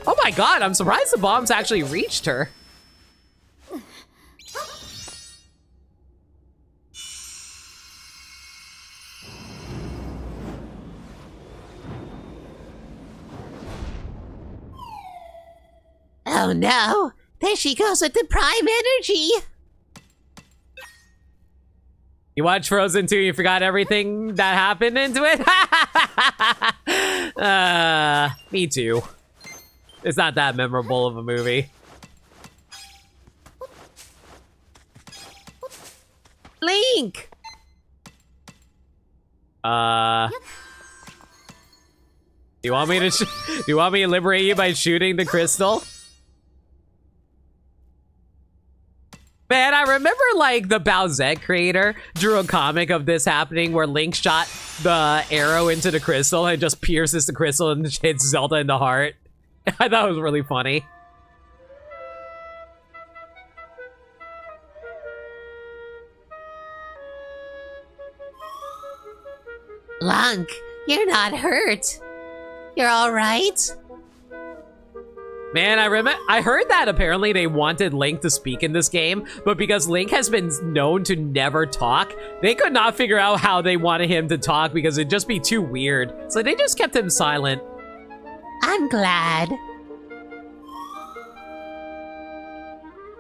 Oh my god, I'm surprised the bombs actually reached her. Oh no! There she goes with the prime energy! You watched Frozen 2, you forgot everything that happened into it? Me too. It's not that memorable of a movie. Link! Do you want me to liberate you by shooting the crystal? Man, I remember like the Bowsette creator drew a comic of this happening where Link shot the arrow into the crystal and just pierces the crystal and hits Zelda in the heart. I thought it was really funny. Lunk, you're not hurt. You're alright? Man, I heard that apparently they wanted Link to speak in this game, but because Link has been known to never talk, they could not figure out how they wanted him to talk because it'd just be too weird. So they just kept him silent. I'm glad.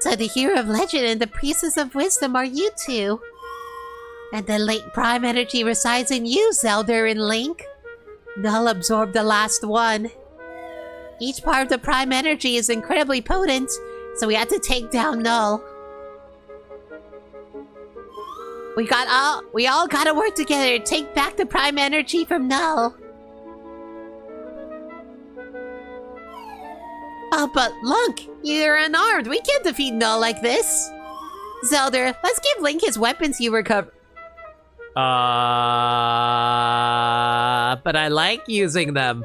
So the hero of legend and the priestess of wisdom are you two. And the late prime energy resides in you, Zelda and Link. Null absorbed the last one. Each part of the prime energy is incredibly potent, so we had to take down Null. We all gotta work together to take back the prime energy from Null. Oh, but Lunk, you're unarmed. We can't defeat Null like this. Zelda, let's give Link his weapons you recovered. But I like using them.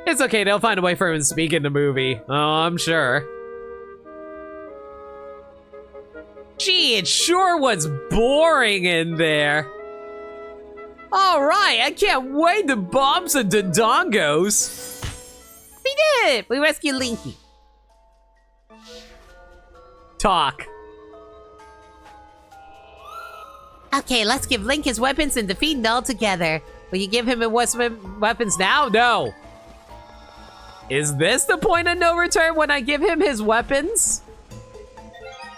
It's okay, they'll find a way for him to speak in the movie. Oh, I'm sure. Gee, it sure was boring in there. All right, I can't wait to bomb some Dodongos. We did it! We rescued Linky. Talk. Okay, let's give Link his weapons and defeat Null together. Will you give him his weapons now? No. Is this the point of no return when I give him his weapons?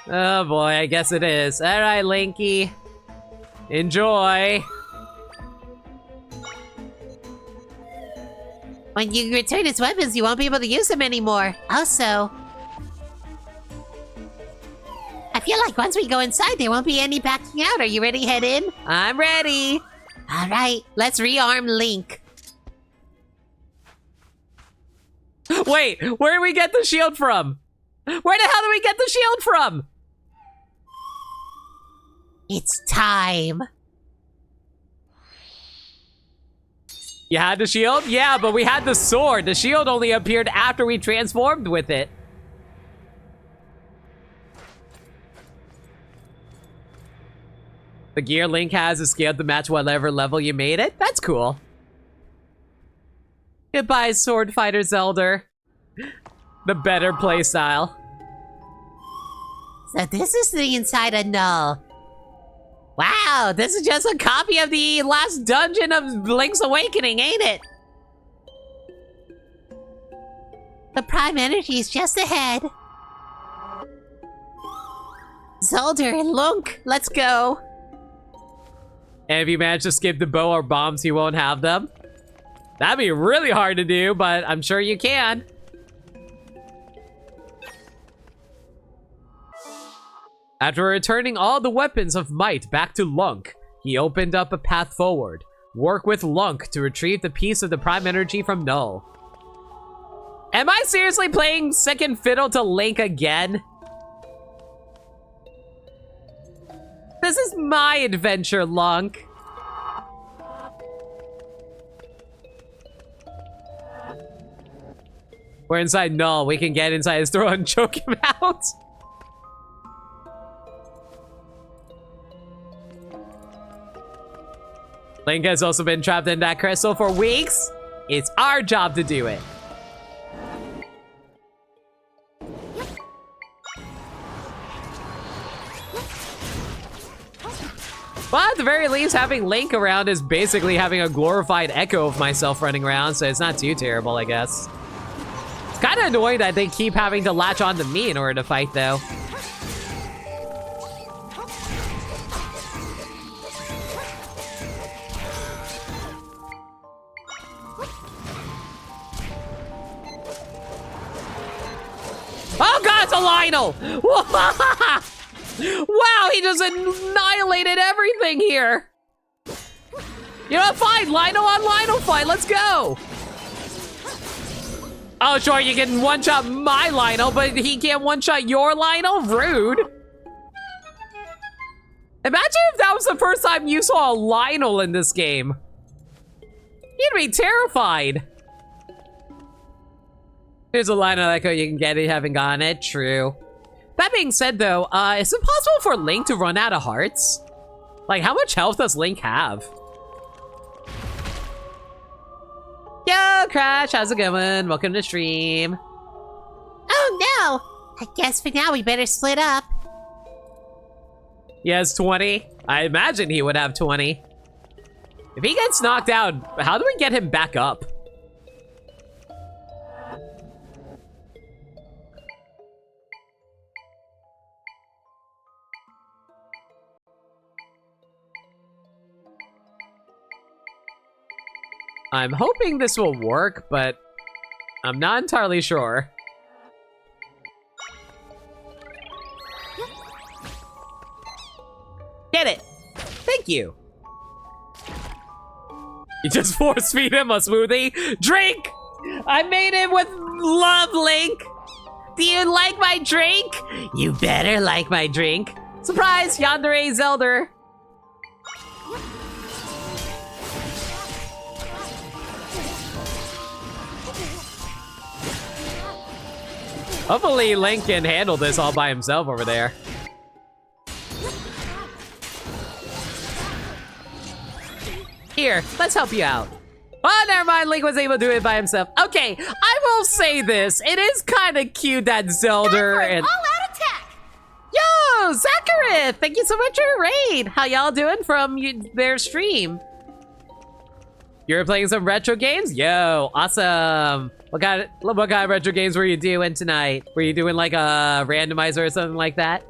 Oh boy, I guess it is. All right, Linky. Enjoy. When you return his weapons, you won't be able to use them anymore. Also, I feel like once we go inside, there won't be any backing out. Are you ready to head in? I'm ready. All right, let's rearm Link. Wait, where did we get the shield from? Where the hell did we get the shield from? It's time. You had the shield? Yeah, but we had the sword. The shield only appeared after we transformed with it. The gear Link has is scaled to match whatever level you made it. That's cool. Goodbye, Sword Fighter Zelda. The better playstyle. So this is the inside of Null. Wow, this is just a copy of the last dungeon of Link's Awakening, ain't it? The prime energy is just ahead. Zelda and Lunk, let's go. And if you manage to skip the bow or bombs, you won't have them. That'd be really hard to do, but I'm sure you can. After returning all the weapons of might back to Lunk, he opened up a path forward. Work with Lunk to retrieve the piece of the prime energy from Null. Am I seriously playing second fiddle to Link again? This is my adventure, Lunk. We're inside Null. We can get inside his throat and choke him out. Link has also been trapped in that crystal for weeks. It's our job to do it. But at the very least, having Link around is basically having a glorified echo of myself running around, so it's not too terrible, I guess. It's kind of annoying that they keep having to latch onto me in order to fight, though. Oh god, it's a Lionel! Wow, he just annihilated everything here! You know what, fine, Lionel on Lionel fight, let's go! Oh sure, you can one-shot my Lionel, but he can't one-shot your Lionel? Rude! Imagine if that was the first time you saw a Lionel in this game. You'd be terrified. Here's a Lionel Echo you can get it, haven't gotten it. True. That being said, though, is it possible for Link to run out of hearts? Like, how much health does Link have? Yo, Crash, how's it going? Welcome to stream. Oh no! I guess for now we better split up. He has 20. I imagine he would have 20. If he gets knocked out, how do we get him back up? I'm hoping this will work, but I'm not entirely sure. Get it! Thank you! You just force feed him a smoothie? Drink! I made it with love, Link! Do you like my drink? You better like my drink. Surprise! Yandere Zelda! Hopefully Link can handle this all by himself over there. Here, let's help you out. Oh, never mind, Link was able to do it by himself. Okay, I will say this. It is kind of cute that Zelda and... all-out attack! Yo, Zakareth, thank you so much for your raid. How y'all doing from their stream? You're playing some retro games? Yo, awesome. What kind of retro games were you doing tonight? Were you doing like a randomizer or something like that?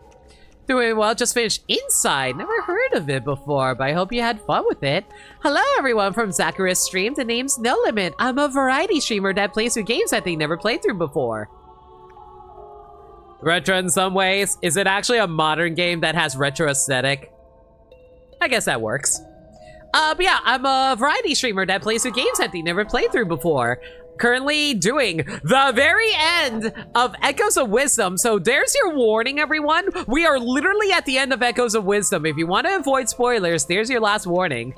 Doing well, just finished Inside. Never heard of it before, but I hope you had fun with it. Hello everyone from Zakareth's stream. The name's No Limit. I'm a variety streamer that plays through games that they never played through before. Retro in some ways. Is it actually a modern game that has retro aesthetic? I guess that works. But yeah, I'm a variety streamer that plays through games that they never played through before. Currently doing the very end of Echoes of Wisdom. So there's your warning, everyone. We are literally at the end of Echoes of Wisdom. If you want to avoid spoilers, there's your last warning.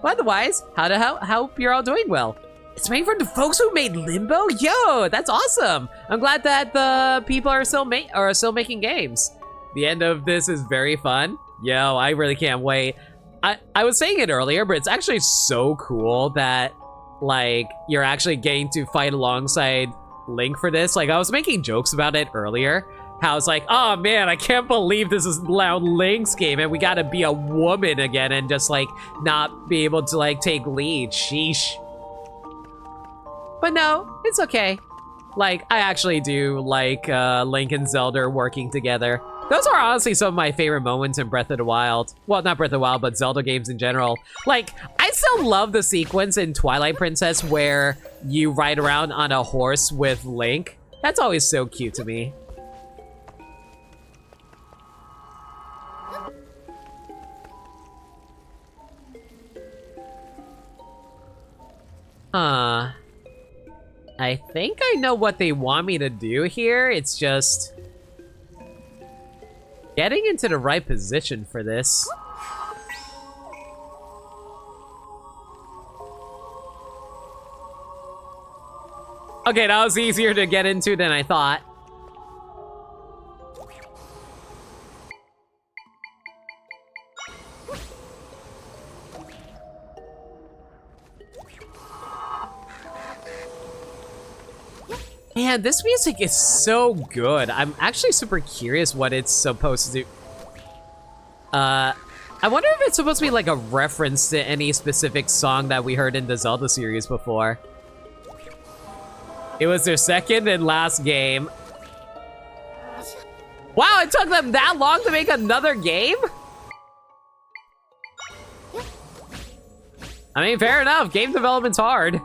But otherwise, hope you're all doing well. It's made from the folks who made Limbo? Yo, that's awesome. I'm glad that the people are still making games. The end of this is very fun. Yo, I really can't wait. I was saying it earlier, but it's actually so cool that like you're actually getting to fight alongside Link for this. Like I was making jokes about it earlier, how it's like, oh man, I can't believe this is now Link's game and we gotta be a woman again and just like not be able to like take lead. Sheesh. But no, it's okay. Like I actually do like Link and Zelda working together. Those are honestly some of my favorite moments in Breath of the Wild. Well, not Breath of the Wild, but Zelda games in general. Like, I still love the sequence in Twilight Princess where you ride around on a horse with Link. That's always so cute to me. Huh. I think I know what they want me to do here. It's just... getting into the right position for this. Okay, that was easier to get into than I thought. Man, this music is so good. I'm actually super curious what it's supposed to do. I wonder if it's supposed to be like a reference to any specific song that we heard in the Zelda series before. It was their second and last game. Wow, it took them that long to make another game? I mean, fair enough. Game development's hard.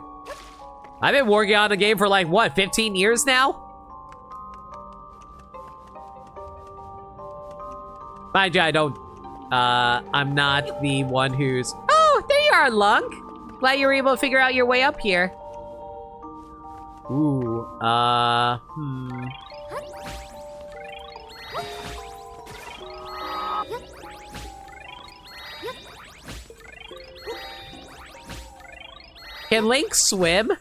I've been working on a game for like, what, 15 years now? Mind you, I'm not the one who's... Oh, there you are, Lunk. Glad you were able to figure out your way up here. Ooh, Can Link swim?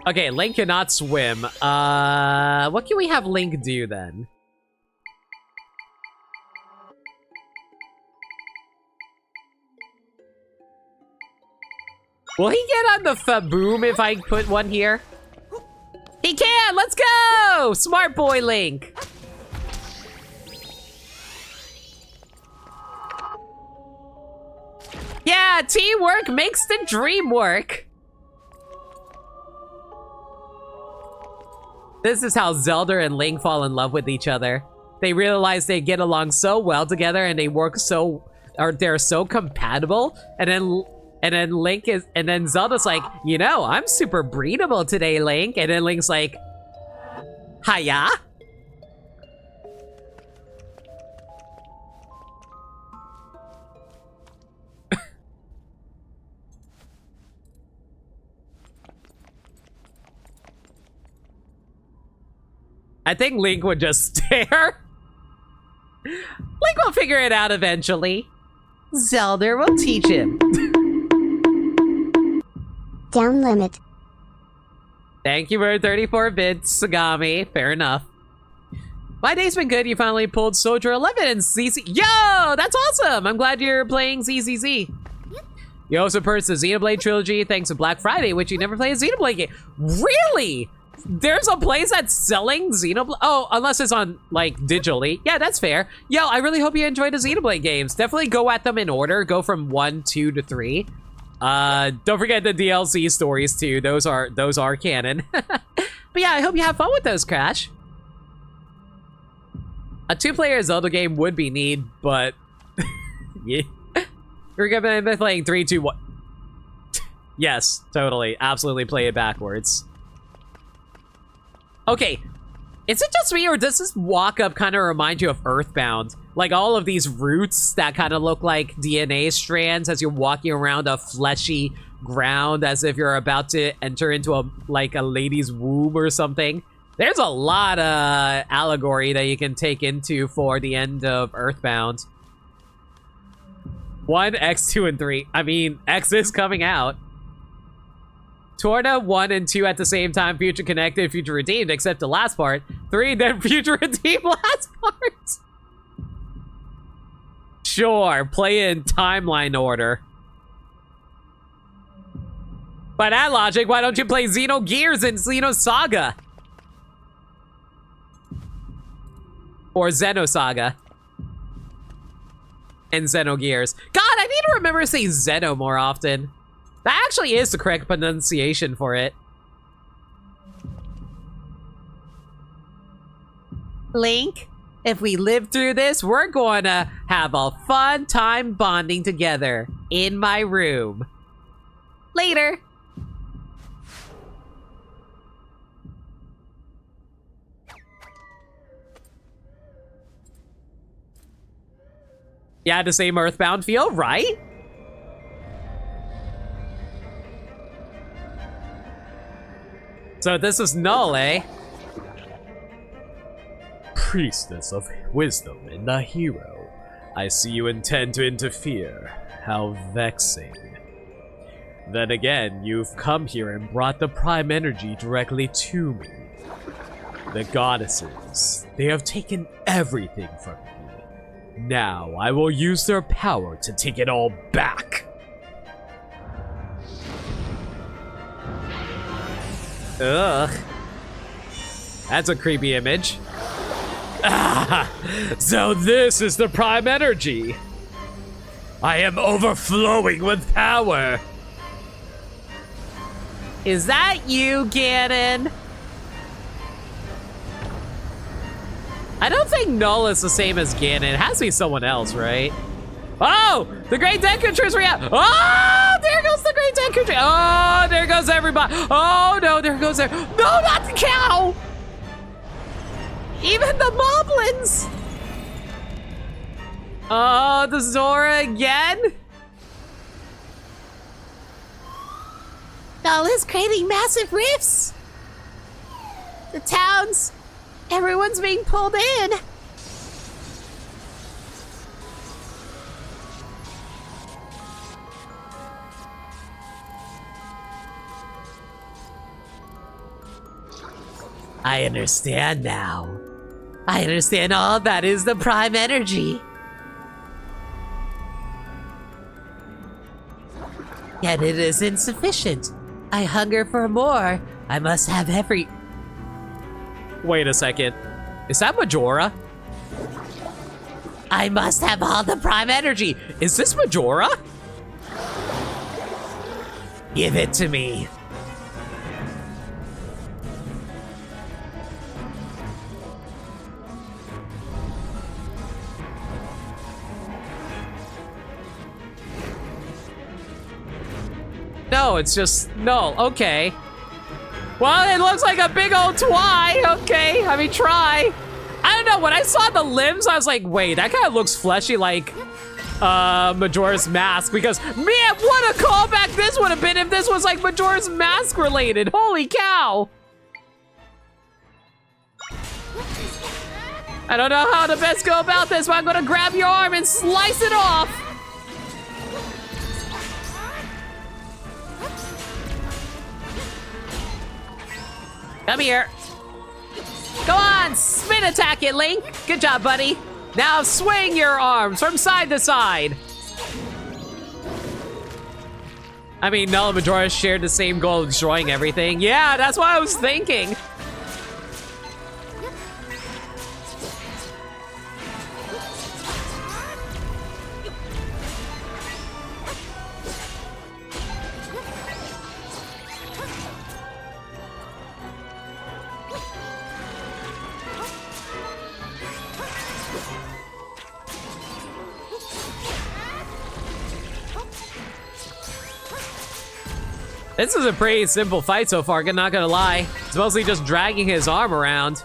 Okay, Link cannot swim. What can we have Link do then? Will he get on the Faboom if I put one here? He can! Let's go! Smart boy Link! Yeah, teamwork makes the dream work! This is how Zelda and Link fall in love with each other. They realize they get along so well together and they work so... or they're so compatible, and then Zelda's like, you know, I'm super breedable today, Link. And then Link's like, hiya? I think Link would just stare. Link will figure it out eventually. Zelda will teach him. Down limit. Thank you for 34 bits, Sagami. Fair enough. My day's been good. You finally pulled Soldier 11 and ZZ. Yo, that's awesome. I'm glad you're playing ZZZ. You also purchased the Xenoblade trilogy thanks to Black Friday, which you never played a Xenoblade game. Really? There's a place that's selling Xenoblade? Oh, unless it's on, like, digitally. Yeah, that's fair. Yo, I really hope you enjoyed the Xenoblade games. Definitely go at them in order. Go from 1, 2 to 3. Don't forget the DLC stories too. Those are canon. But yeah, I hope you have fun with those, Crash. A 2-player Zelda game would be neat, but yeah. We're gonna be playing 3, 2, 1. Yes, totally. Absolutely play it backwards. Okay. Is it just me, or does this walk-up kind of remind you of Earthbound? Like all of these roots that kind of look like DNA strands as you're walking around a fleshy ground as if you're about to enter into a lady's womb or something. There's a lot of allegory that you can take into for the end of Earthbound. 1, X, 2, and 3. I mean, X is coming out. Torna 1 and 2 at the same time, Future Connected, Future Redeemed, except the last part. 3, then Future Redeemed last part. Sure, play in timeline order. By that logic, why don't you play Xenogears and Xenosaga? Or Xenosaga. And Xenogears. God, I need to remember to say Xeno more often. That actually is the correct pronunciation for it. Link, if we live through this, we're going to have a fun time bonding together in my room. Later. Yeah, the same Earthbound feel, right? So this is null, eh? priestess of wisdom and a hero. I see you intend to interfere. How vexing. Then again, you've come here and brought the prime energy directly to me. The goddesses, they have taken everything from me. Now I will use their power to take it all back. Ugh. That's a creepy image. Ah, so this is the prime energy. I am overflowing with power. Is that you, Ganon? I don't think Null is the same as Ganon. It has to be someone else, right? Oh! The Great Deku Tree's react. Oh! There goes the Great Deku Tree. Oh! There goes everybody. Oh no! There goes there. No! Not the cow! Even the moblins! Oh, the Zora again? Null is creating massive rifts. The towns, everyone's being pulled in. I understand now. I understand all that is the prime energy. Yet it is insufficient. I hunger for more. I must have every... Wait a second. Is that Majora? I must have all the prime energy. Is this Majora? Give it to me. No, it's just Null. Okay. Well, it looks like a big old twy. Okay, I mean, try. I don't know. When I saw the limbs, I was like, wait, that kind of looks fleshy like Majora's Mask. Because, man, what a callback this would have been if this was like Majora's Mask related. Holy cow. I don't know how to best go about this, but I'm gonna grab your arm and slice it off. Come here. Go on, spin attack it, Link. Good job, buddy. Now swing your arms from side to side. I mean, Null and Majora shared the same goal of destroying everything. Yeah, that's what I was thinking. This is a pretty simple fight so far, not gonna lie. It's mostly just dragging his arm around.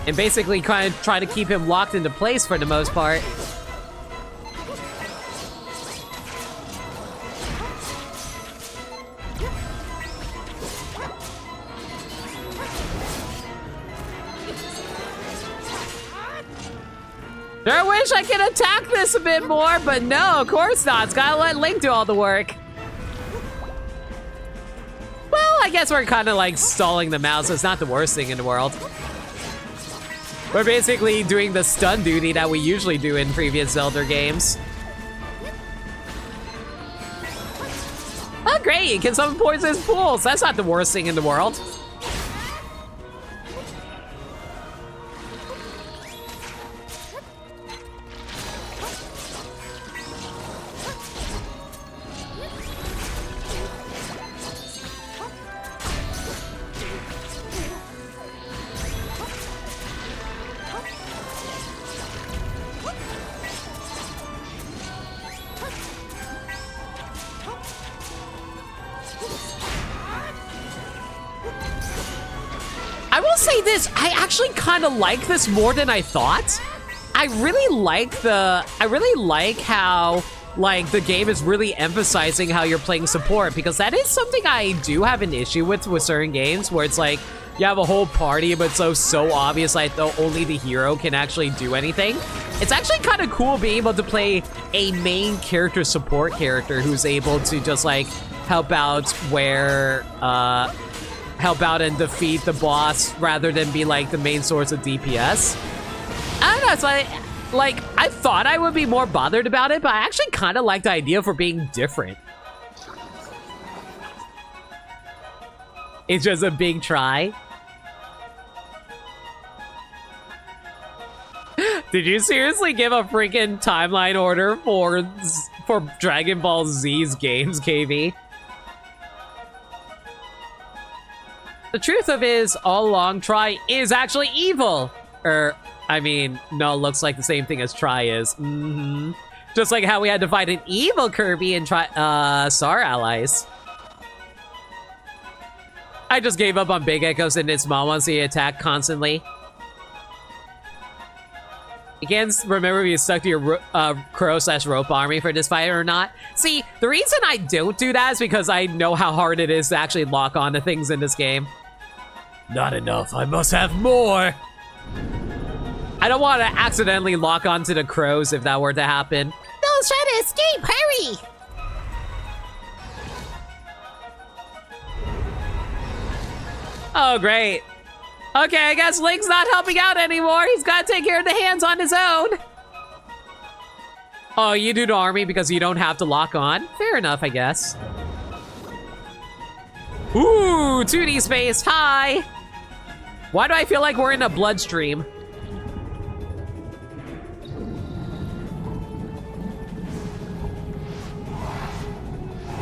And basically kind of try to keep him locked into place for the most part. I wish I could attack this a bit more, but no, of course not. It's gotta let Link do all the work. Well, I guess we're kind of like stalling them out, so it's not the worst thing in the world. We're basically doing the stun duty that we usually do in previous Zelda games. Oh, great, you can summon poisonous pools. That's not the worst thing in the world. I will say this, I actually kind of like this more than I thought. I really like how, like, the game is really emphasizing how you're playing support, because that is something I do have an issue with certain games, where it's like, you have a whole party, but so obvious like only the hero can actually do anything. It's actually kind of cool being able to play a main character support character who's able to just like help out and defeat the boss rather than be like the main source of DPS. I don't know, it's like I thought I would be more bothered about it, but I actually kind of like the idea for being different. It's just a big try. Did you seriously give a freaking timeline order for Dragon Ball Z's games, KV? The truth of is, all along, Try is actually evil. I mean, no, looks like the same thing as Try is. Just like how we had to fight an evil Kirby and SAR allies. I just gave up on Big Echoes and its mom wants to attack constantly. You can't remember if you stuck to your crow/rope army for this fight or not. See, the reason I don't do that is because I know how hard it is to actually lock on to things in this game. Not enough, I must have more! I don't want to accidentally lock onto the crows if that were to happen. Those trying to escape, hurry! Oh, great. Okay, I guess Link's not helping out anymore. He's got to take care of the hands on his own. Oh, you do the army because you don't have to lock on? Fair enough, I guess. Ooh, 2D space, hi! Why do I feel like we're in a bloodstream?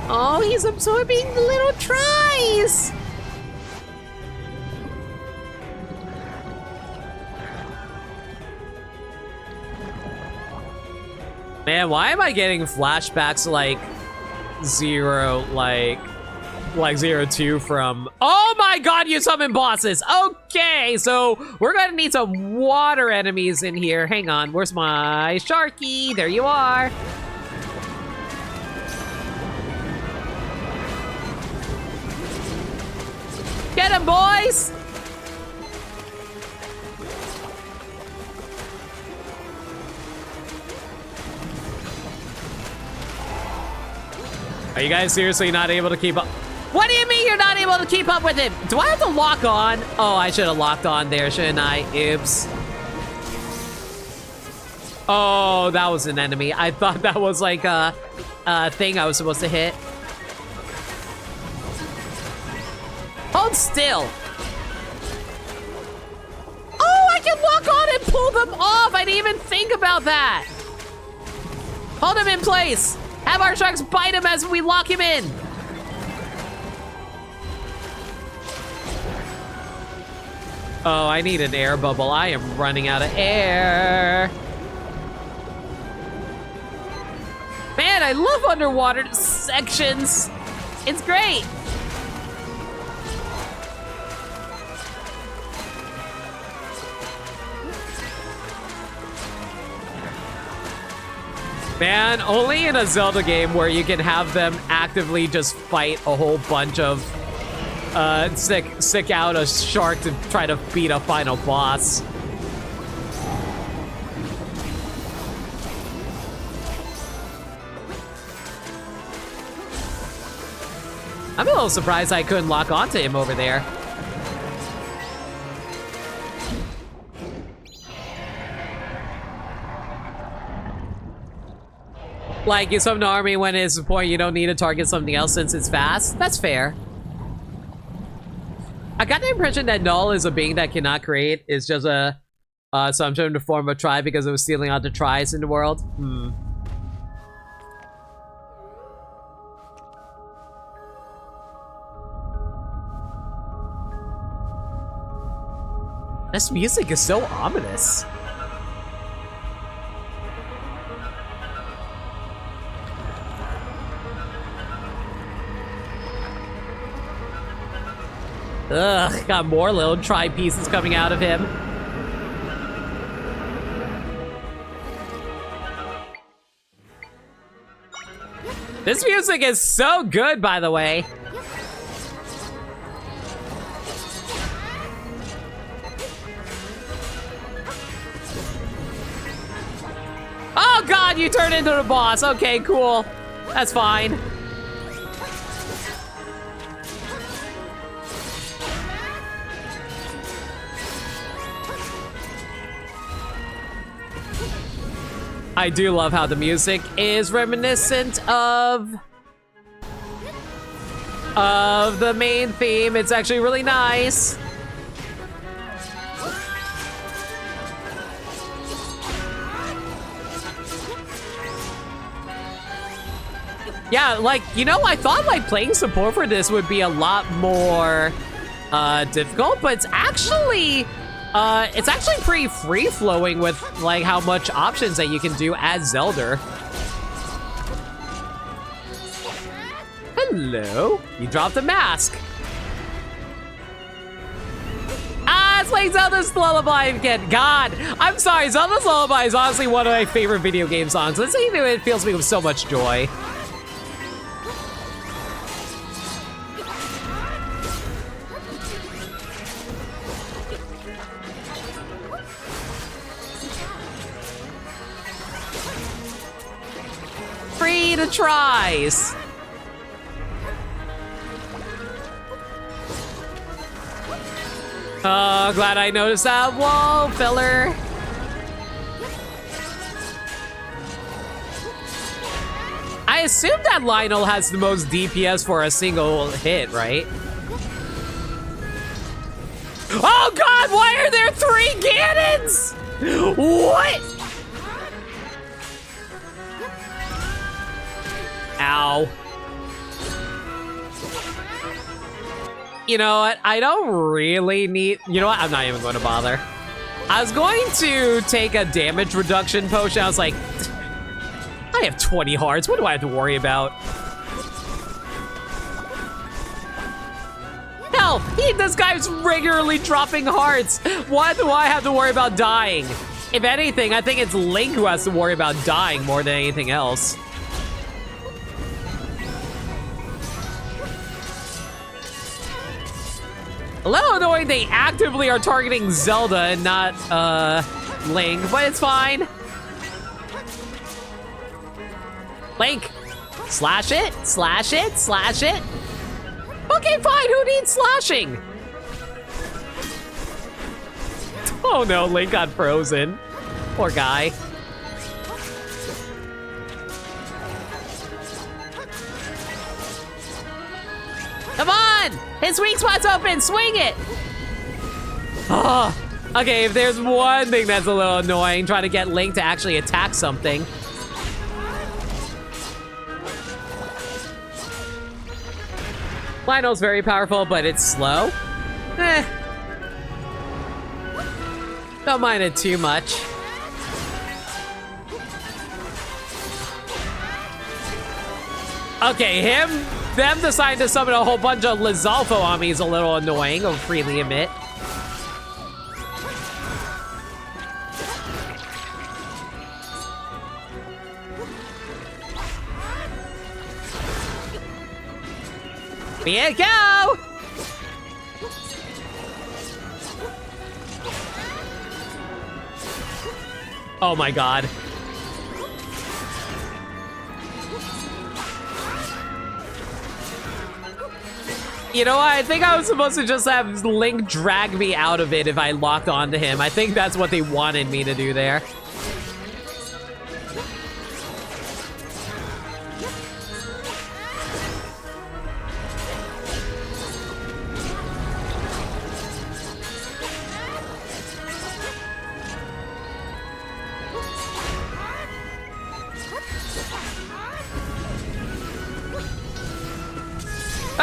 Oh, he's absorbing the little tries! Man, why am I getting flashbacks like Zero 2 from... Oh my god, you summon bosses! Okay, so we're gonna need some water enemies in here. Hang on, where's my Sharky? There you are. Get him, boys! Are you guys seriously not able to keep up? What do you mean you're not able to keep up with him? Do I have to lock on? Oh, I should have locked on there, shouldn't I? Oops. Oh, that was an enemy. I thought that was like a thing I was supposed to hit. Hold still. Oh, I can lock on and pull them off. I didn't even think about that. Hold him in place. Have our sharks bite him as we lock him in. Oh, I need an air bubble. I am running out of air. Man, I love underwater sections. It's great. Man, only in a Zelda game where you can have them actively just fight a whole bunch of stick out a shark to try to beat a final boss. I'm a little surprised I couldn't lock onto him over there. Like, you summon an army when it's the point you don't need to target something else since it's fast. That's fair. I got the impression that Null is a being that cannot create. It's just a assumption to form a tribe because it was stealing out the tries in the world. This music is so ominous. Ugh, got more little tri pieces coming out of him. This music is so good, by the way. Oh god, you turned into the boss. Okay, cool. That's fine. I do love how the music is reminiscent of the main theme. It's actually really nice. Yeah, like, you know, I thought like playing support for this would be a lot more difficult, but it's actually pretty free-flowing with like how much options that you can do as Zelda. Hello, you dropped a mask. Ah, it's like Zelda's Lullaby again. God, I'm sorry, Zelda's Lullaby is honestly one of my favorite video game songs. Listening to it fills me with so much joy. Free to tries. Oh, glad I noticed that wall filler. I assume that Lionel has the most DPS for a single hit, right? Oh god, why are there 3 cannons? What? Ow. You know what? I don't really need... You know what? I'm not even going to bother. I was going to take a damage reduction potion. I was like, I have 20 hearts. What do I have to worry about? Hell, this guy's regularly dropping hearts. Why do I have to worry about dying? If anything, I think it's Link who has to worry about dying more than anything else. A little annoying they actively are targeting Zelda and not, Link, but it's fine. Link, slash it, slash it, slash it. Okay, fine, who needs slashing? Oh no, Link got frozen. Poor guy. Come on! His weak spot's open! Swing it! Oh, okay, if there's one thing that's a little annoying, trying to get Link to actually attack something. Lionel's very powerful, but it's slow. Don't mind it too much. Okay, them deciding to summon a whole bunch of Lizalfo on me is a little annoying, I'll freely admit. Here you go! Oh my god. You know what? I think I was supposed to just have Link drag me out of it if I locked onto him. I think that's what they wanted me to do there.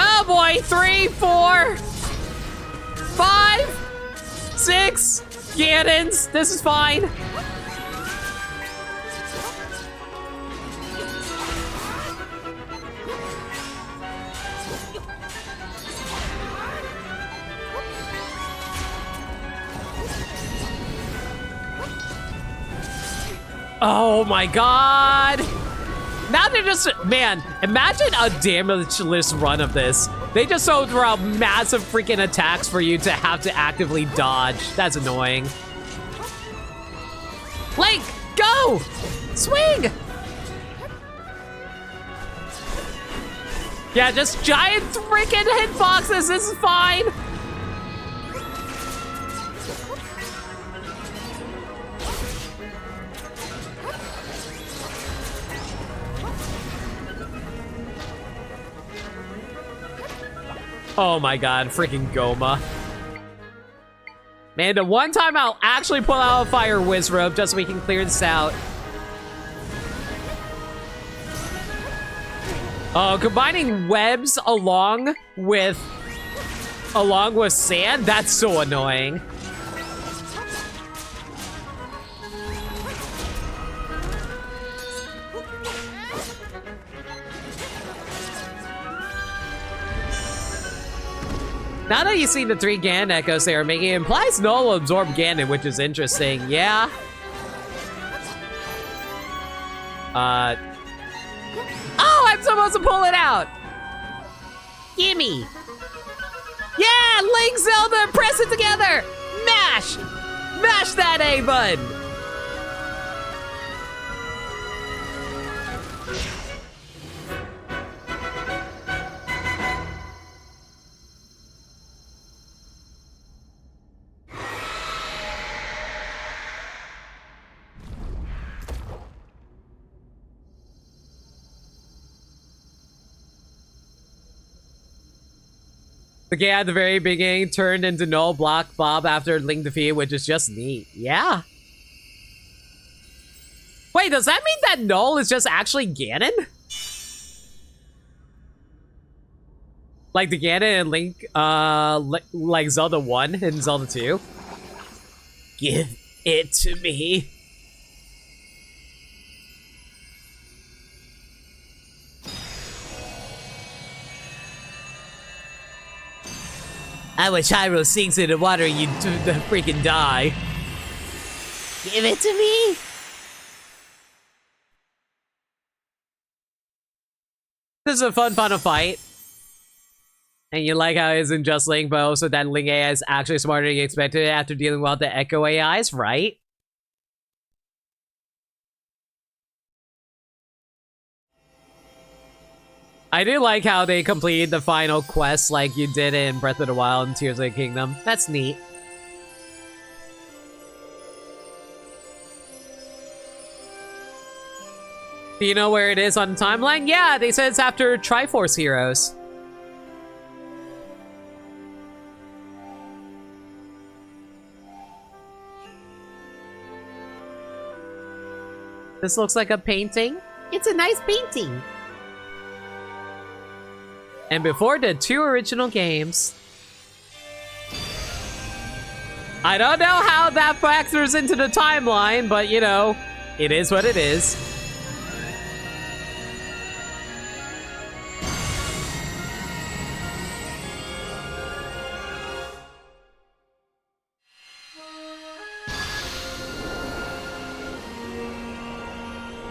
Oh boy, 3, 4, 5, 6 cannons. This is fine. Oh my god. Now they're just, man, imagine a damageless run of this. They just throw out massive freaking attacks for you to have to actively dodge. That's annoying. Link, go! Swing! Yeah, just giant freaking hitboxes. This is fine. Oh my god, freaking Goma. Man, the one time I'll actually pull out a Fire Whiz Rope just so we can clear this out. Combining webs along with sand, that's so annoying. Now that you've seen the 3 Ganon echoes they are making, it implies Null will absorb Ganon, which is interesting. Yeah. Oh, I'm supposed to pull it out. Gimme. Yeah, Link, Zelda, press it together. Mash. Mash that A button. The guy at the very beginning turned into Null Block Bob after Link defeated, which is just neat. Yeah. Wait, does that mean that Null is just actually Ganon? Like the Ganon and Link, like Zelda 1 and Zelda 2? Give it to me. When Hyrule sinks in the water, you freaking die. Give it to me! This is a fun final fight. And you like how it isn't just Link, but also that Link AI is actually smarter than you expected after dealing well with the Echo AIs, right? I do like how they completed the final quest like you did in Breath of the Wild and Tears of the Kingdom. That's neat. Do you know where it is on the timeline? Yeah, they said it's after Triforce Heroes. This looks like a painting. It's a nice painting. And before the 2 original games. I don't know how that factors into the timeline, but you know, it is what it is.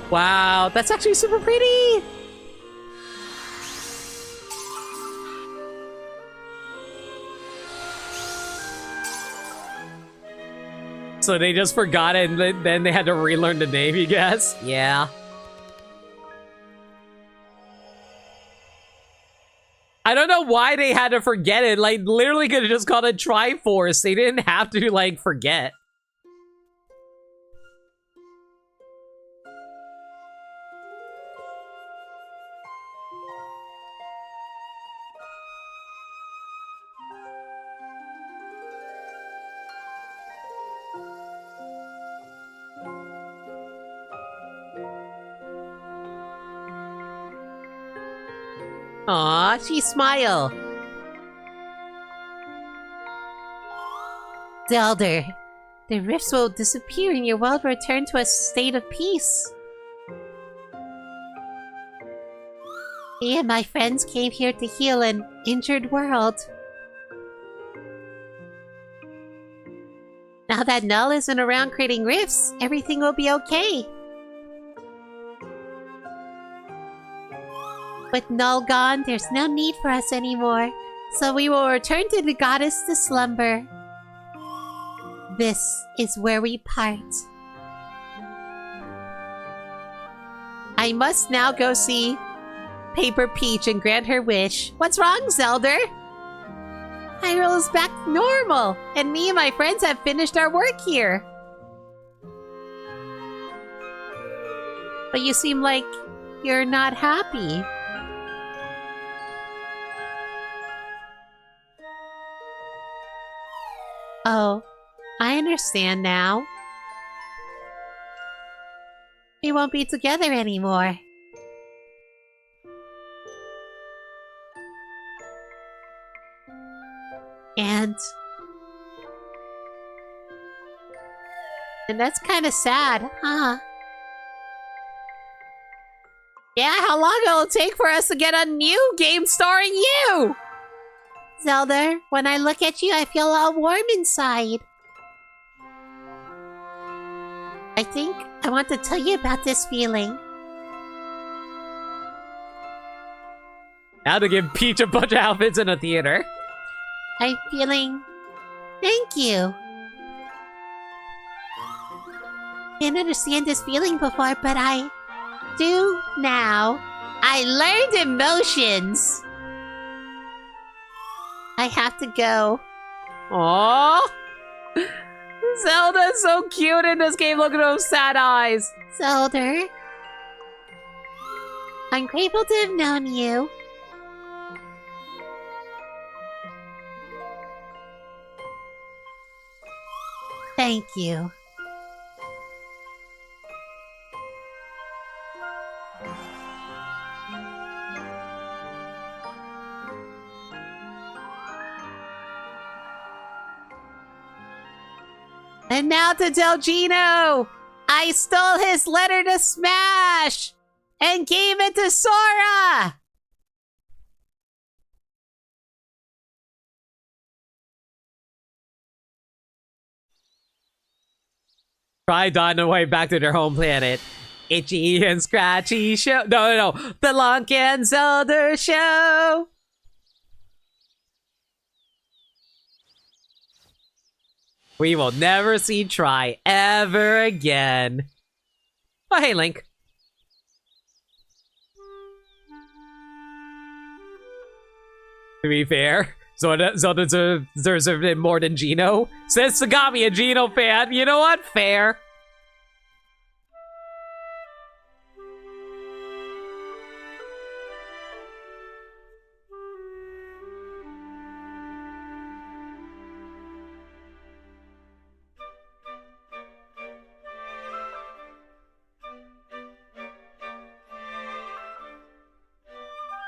Wow, that's actually super pretty! So they just forgot it and then they had to relearn the name, you guess? Yeah. I don't know why they had to forget it. Like, literally could have just called it Triforce. They didn't have to, like, forget. Aw, she smile. Zelda, the rifts will disappear and your world will return to a state of peace. Me and my friends came here to heal an injured world. Now that Null isn't around creating rifts, everything will be okay. With Null gone, there's no need for us anymore, so we will return to the goddess to slumber. This is where we part. I must now go see Paper Peach and grant her wish. What's wrong, Zelda? Hyrule is back to normal, and me and my friends have finished our work here. But you seem like you're not happy. Oh, I understand now. We won't be together anymore. And that's kind of sad, huh? Yeah, how long will it take for us to get a new game starring you? Zelda, when I look at you, I feel all warm inside. I think I want to tell you about this feeling. Now to give Peach a bunch of outfits in a theater. I'm feeling... Thank you. Didn't understand this feeling before, but I do now. I learned emotions. I have to go. Aww. Zelda's so cute in this game. Look at those sad eyes. Zelda, I'm grateful to have known you. Thank you. And now to tell Gino, I stole his letter to Smash and gave it to Sora. Try on the way back to their home planet. Itchy and Scratchy Show. No. The Lunk and Zelda Show. We will never see Try ever again. Oh, hey, Link. To be fair, Zelda deserves it more than Gino. Says Sagami, a Gino fan. You know what? Fair.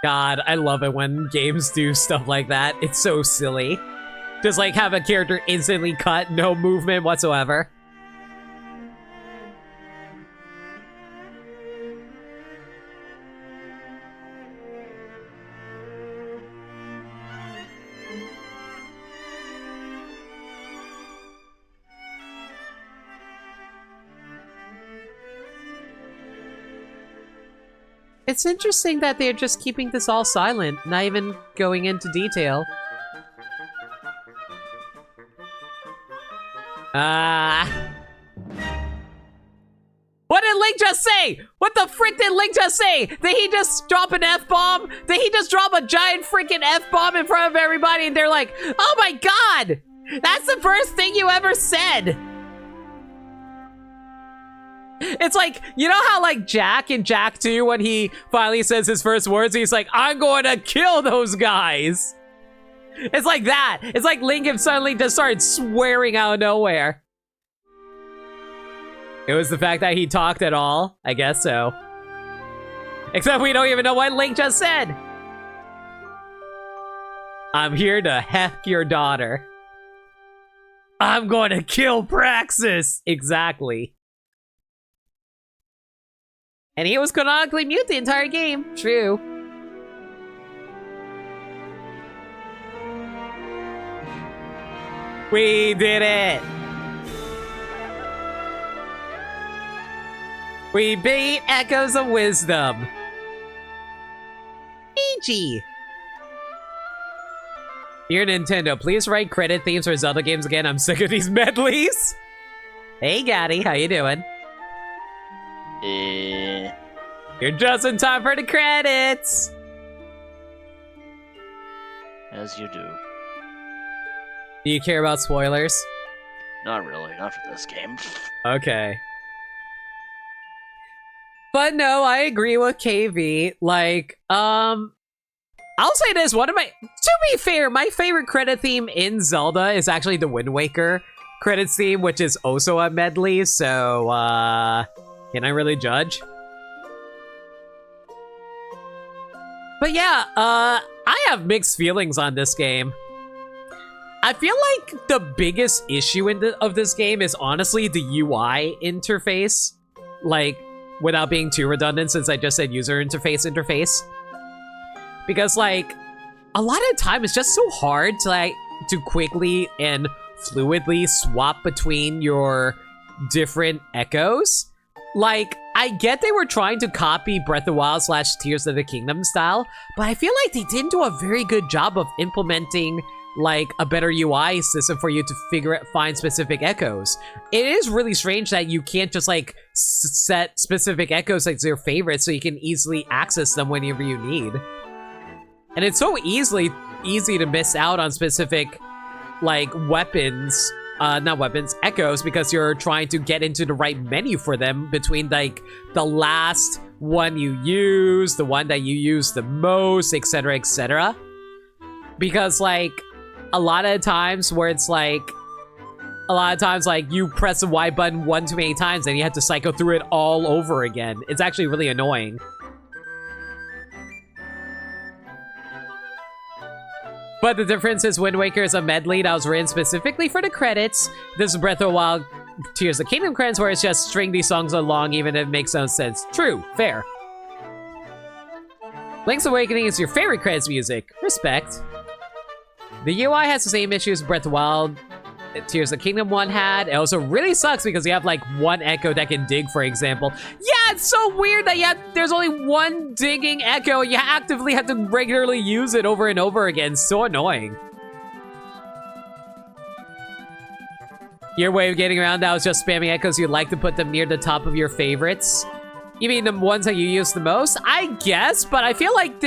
God, I love it when games do stuff like that. It's so silly. Just like have a character instantly cut, no movement whatsoever. It's interesting that they're just keeping this all silent, not even going into detail. What did Link just say? What the frick did Link just say? Did he just drop an F-bomb? Did he just drop a giant freaking F-bomb in front of everybody and they're like, oh my god! That's the first thing you ever said! It's like, you know how like Jack in Jack 2, when he finally says his first words, he's like, I'm going to kill those guys. It's like that. It's like Link suddenly just started swearing out of nowhere. It was the fact that he talked at all. I guess so. Except we don't even know what Link just said. I'm here to heck your daughter. I'm going to kill Praxis. Exactly. And he was canonically mute the entire game. True. We did it! We beat Echoes of Wisdom. GG. Dear Nintendo, please write credit themes for Zelda games again. I'm sick of these medleys. Hey, Gaddy, how you doing? You're just in time for the credits! As you do. Do you care about spoilers? Not really, not for this game. Okay. But no, I agree with KV. Like, I'll say this, to be fair, my favorite credit theme in Zelda is actually the Wind Waker credits theme, which is also a medley, so, can I really judge? But yeah, I have mixed feelings on this game. I feel like the biggest issue of this game is honestly the UI interface. Like, without being too redundant, since I just said user interface. Because, like, a lot of the time it's just so hard to quickly and fluidly swap between your different echoes. Like, I get they were trying to copy Breath of the Wild / Tears of the Kingdom style, but I feel like they didn't do a very good job of implementing like a better UI system for you to find specific echoes. It is really strange that you can't just like set specific echoes as your favorites so you can easily access them whenever you need. And it's so easy to miss out on specific like echoes, because you're trying to get into the right menu for them between like the last one you use, the one that you use the most, etc, etc. Because like a lot of times you press the Y button one too many times and you have to cycle through it all over again. It's actually really annoying. But the difference is Wind Waker is a medley that was written specifically for the credits. This is Breath of the Wild Tears of the Kingdom credits, where it's just string these songs along even if it makes no sense. True, fair. Link's Awakening is your favorite credits music. Respect. The UI has the same issues Breath of the Wild Tears of the Kingdom one had. It also really sucks because you have like one echo that can dig, for example. Yeah, it's so weird that there's only one digging echo. You actively have to regularly use it over and over again. So annoying. Your way of getting around that was just spamming echoes. You'd like to put them near the top of your favorites. You mean the ones that you use the most? I guess, but I feel like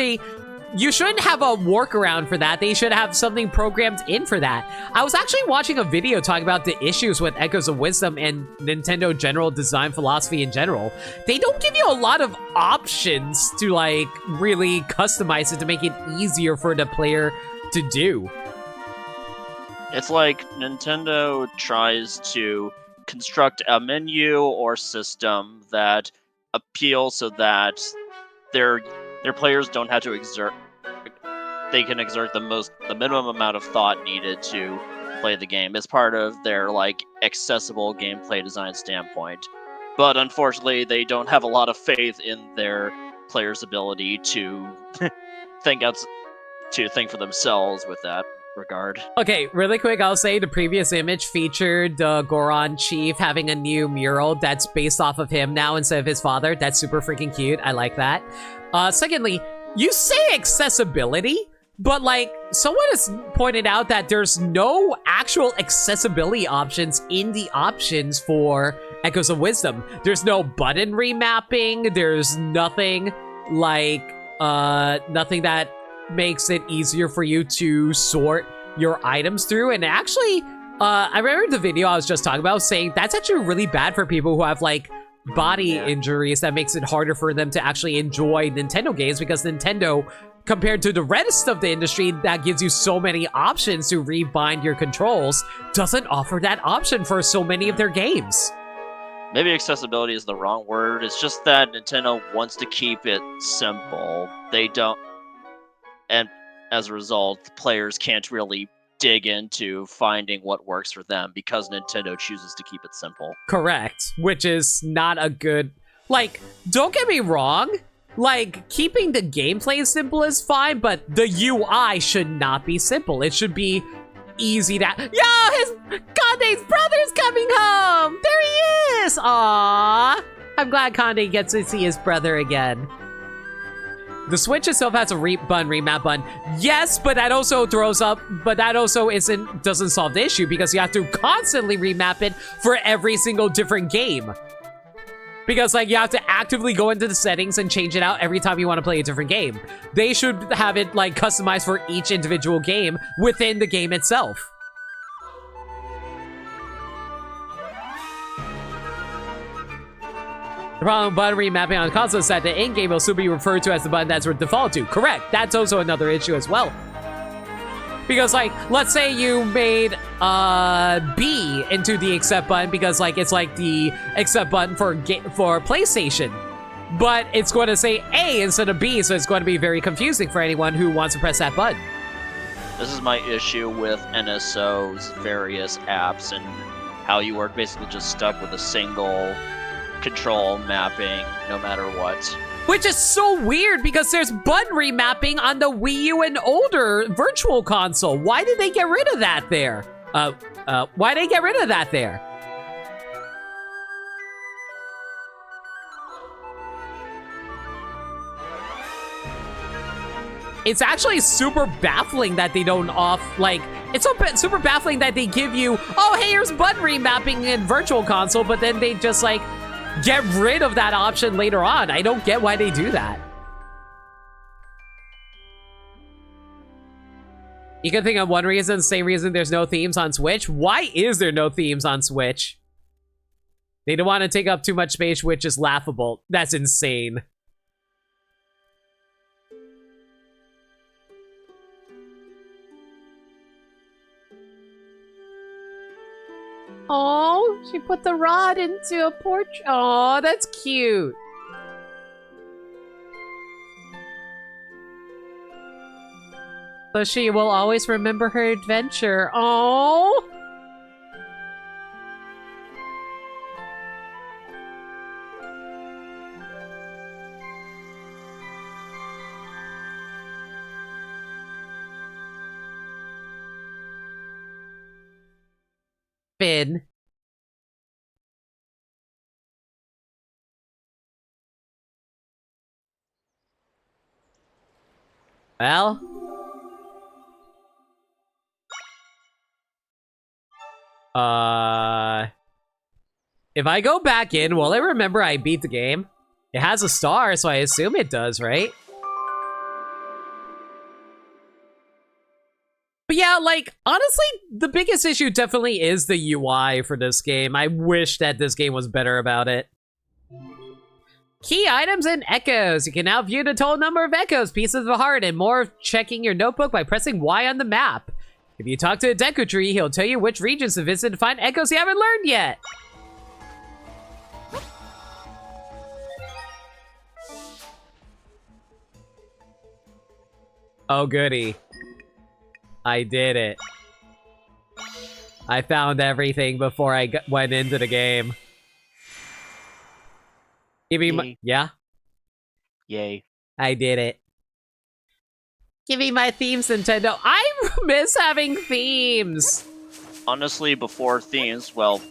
you shouldn't have a workaround for that. They should have something programmed in for that. I was actually watching a video talking about the issues with Echoes of Wisdom and Nintendo general design philosophy in general. They don't give you a lot of options to like really customize it to make it easier for the player to do. It's like Nintendo tries to construct a menu or system that appeals so that their players don't have to they can exert the minimum amount of thought needed to play the game as part of their like accessible gameplay design standpoint. But unfortunately, they don't have a lot of faith in their players' ability to think for themselves with that regard. Okay, really quick, I'll say the previous image featured the Goron chief having a new mural that's based off of him now instead of his father. That's super freaking cute. I like that. Secondly, you say accessibility, but like someone has pointed out that there's no actual accessibility options in the options for Echoes of Wisdom. There's no button remapping. There's nothing like nothing that makes it easier for you to sort your items through. And actually, I remember the video I was just talking about saying that's actually really bad for people who have like body injuries. That makes it harder for them to actually enjoy Nintendo games, because Nintendo, compared to the rest of the industry that gives you so many options to rebind your controls, doesn't offer that option for so many of their games. Maybe accessibility is the wrong word. It's just that Nintendo wants to keep it simple. They don't, and as a result, players can't really dig into finding what works for them because Nintendo chooses to keep it simple. Correct, which is not a good... Like, don't get me wrong, like, keeping the gameplay simple is fine, but the UI should not be simple. It should be easy to... Yo, Kande's brother's coming home! There he is! Aww! I'm glad Kande gets to see his brother again. The Switch itself has a remap button. Yes, but that also doesn't solve the issue, because you have to constantly remap it for every single different game. Because, like, you have to actively go into the settings and change it out every time you want to play a different game. They should have it, like, customized for each individual game within the game itself. The problem with button remapping on console is that the in-game will still be referred to as the button that's default to. Correct. That's also another issue as well. Because, like, let's say you made B into the accept button because, like, it's like the accept button for PlayStation. But it's going to say A instead of B, so it's going to be very confusing for anyone who wants to press that button. This is my issue with NSO's various apps and how you are basically just stuck with a single control mapping no matter what. Which is so weird because there's button remapping on the Wii U and older Virtual Console. Why did they get rid of that there? Why did they get rid of that there? It's actually super baffling that they don't it's super baffling that they give you, oh, hey, here's button remapping in Virtual Console, but then they just, like, get rid of that option later on. I don't get why they do that. You can think of one reason, same reason there's no themes on Switch. Why is there no themes on Switch? They don't want to take up too much space, which is laughable. That's insane. Oh, she put the rod into a portrait. Oh, that's cute. So she will always remember her adventure. Oh. Finn. Well. If I go back in, will it remember I beat the game? It has a star, so I assume it does, right? But yeah, like, honestly, the biggest issue definitely is the UI for this game. I wish that this game was better about it. Key items and echoes. You can now view the total number of echoes, pieces of the heart, and more checking your notebook by pressing Y on the map. If you talk to the Deku Tree, he'll tell you which regions to visit to find echoes you haven't learned yet. Oh, goody. I did it. I found everything before I went into the game. Give me my... Yeah? Yay. I did it. Give me my themes, Nintendo. I miss having themes. Honestly, before themes, well,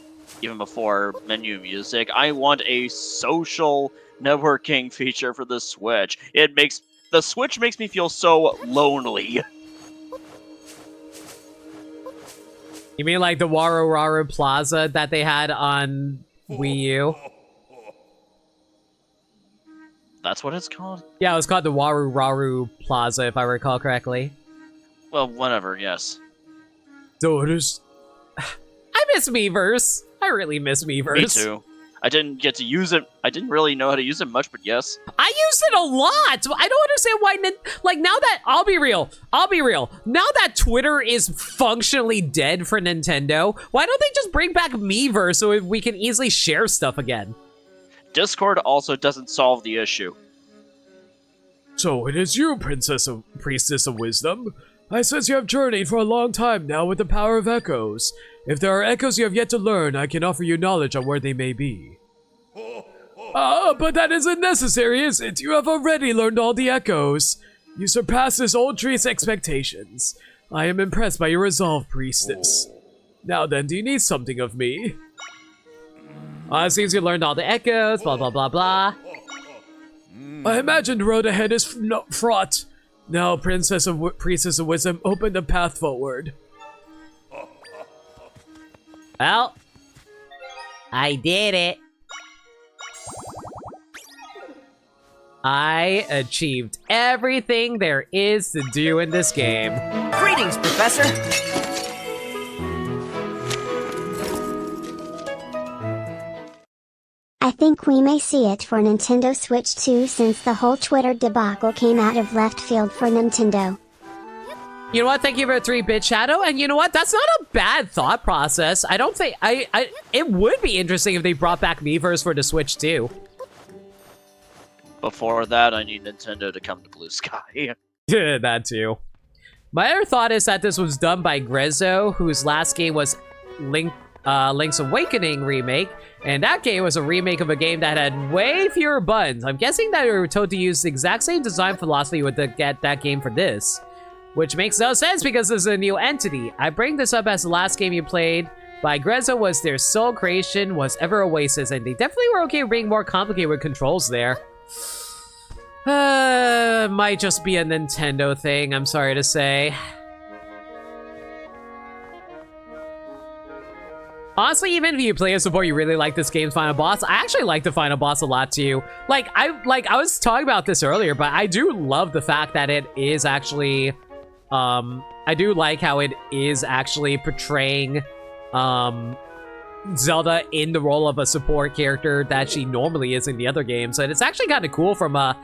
even before menu music, I want a social networking feature for the Switch. The Switch makes me feel so lonely. You mean like the Waru Waru Plaza that they had on Wii U? That's what it's called? Yeah, it was called the Waru Waru Plaza, if I recall correctly. Well, whatever, yes. So it is... I miss Miiverse. I really miss Miiverse. Me too. I didn't get to use it. I didn't really know how to use it much, but yes. I used it a lot. I don't understand why, like, now that, I'll be real. Now that Twitter is functionally dead for Nintendo, why don't they just bring back Miiverse so we can easily share stuff again? Discord also doesn't solve the issue. So it is you, Priestess of Wisdom. I sense you have journeyed for a long time now with the power of echoes. If there are echoes you have yet to learn, I can offer you knowledge on where they may be. But that isn't necessary, is it? You have already learned all the echoes. You surpassed this old tree's expectations. I am impressed by your resolve, Priestess. Now then, do you need something of me? It seems you learned all the echoes, blah, blah, blah, blah. I imagine the road ahead is fraught. Now, Priestess of Wisdom, open the path forward. Well, I did it. I achieved everything there is to do in this game. Greetings, Professor. I think we may see it for Nintendo Switch 2 since the whole Twitter debacle came out of left field for Nintendo. You know what? Thank you for a 3-bit shadow. And you know what? That's not a bad thought process. I don't think it would be interesting if they brought back Miiverse for the Switch too. Before that, I need Nintendo to come to Blue Sky. That too. My other thought is that this was done by Grezzo, whose last game was Link's Awakening remake, and that game was a remake of a game that had way fewer buttons. I'm guessing that we were told to use the exact same design philosophy with get that game for this, which makes no sense because this is a new entity. I bring this up as the last game you played by Grezzo was their sole creation, was Ever Oasis, and they definitely were okay with being more complicated with controls there. Might just be a Nintendo thing, I'm sorry to say. Honestly, even if you play it before you really like this game's final boss, I actually like the final boss a lot too. I was talking about this earlier, but I do love the fact that it is actually, I do like how it is actually portraying, Zelda in the role of a support character that she normally is in the other games, and it's actually kind of cool from a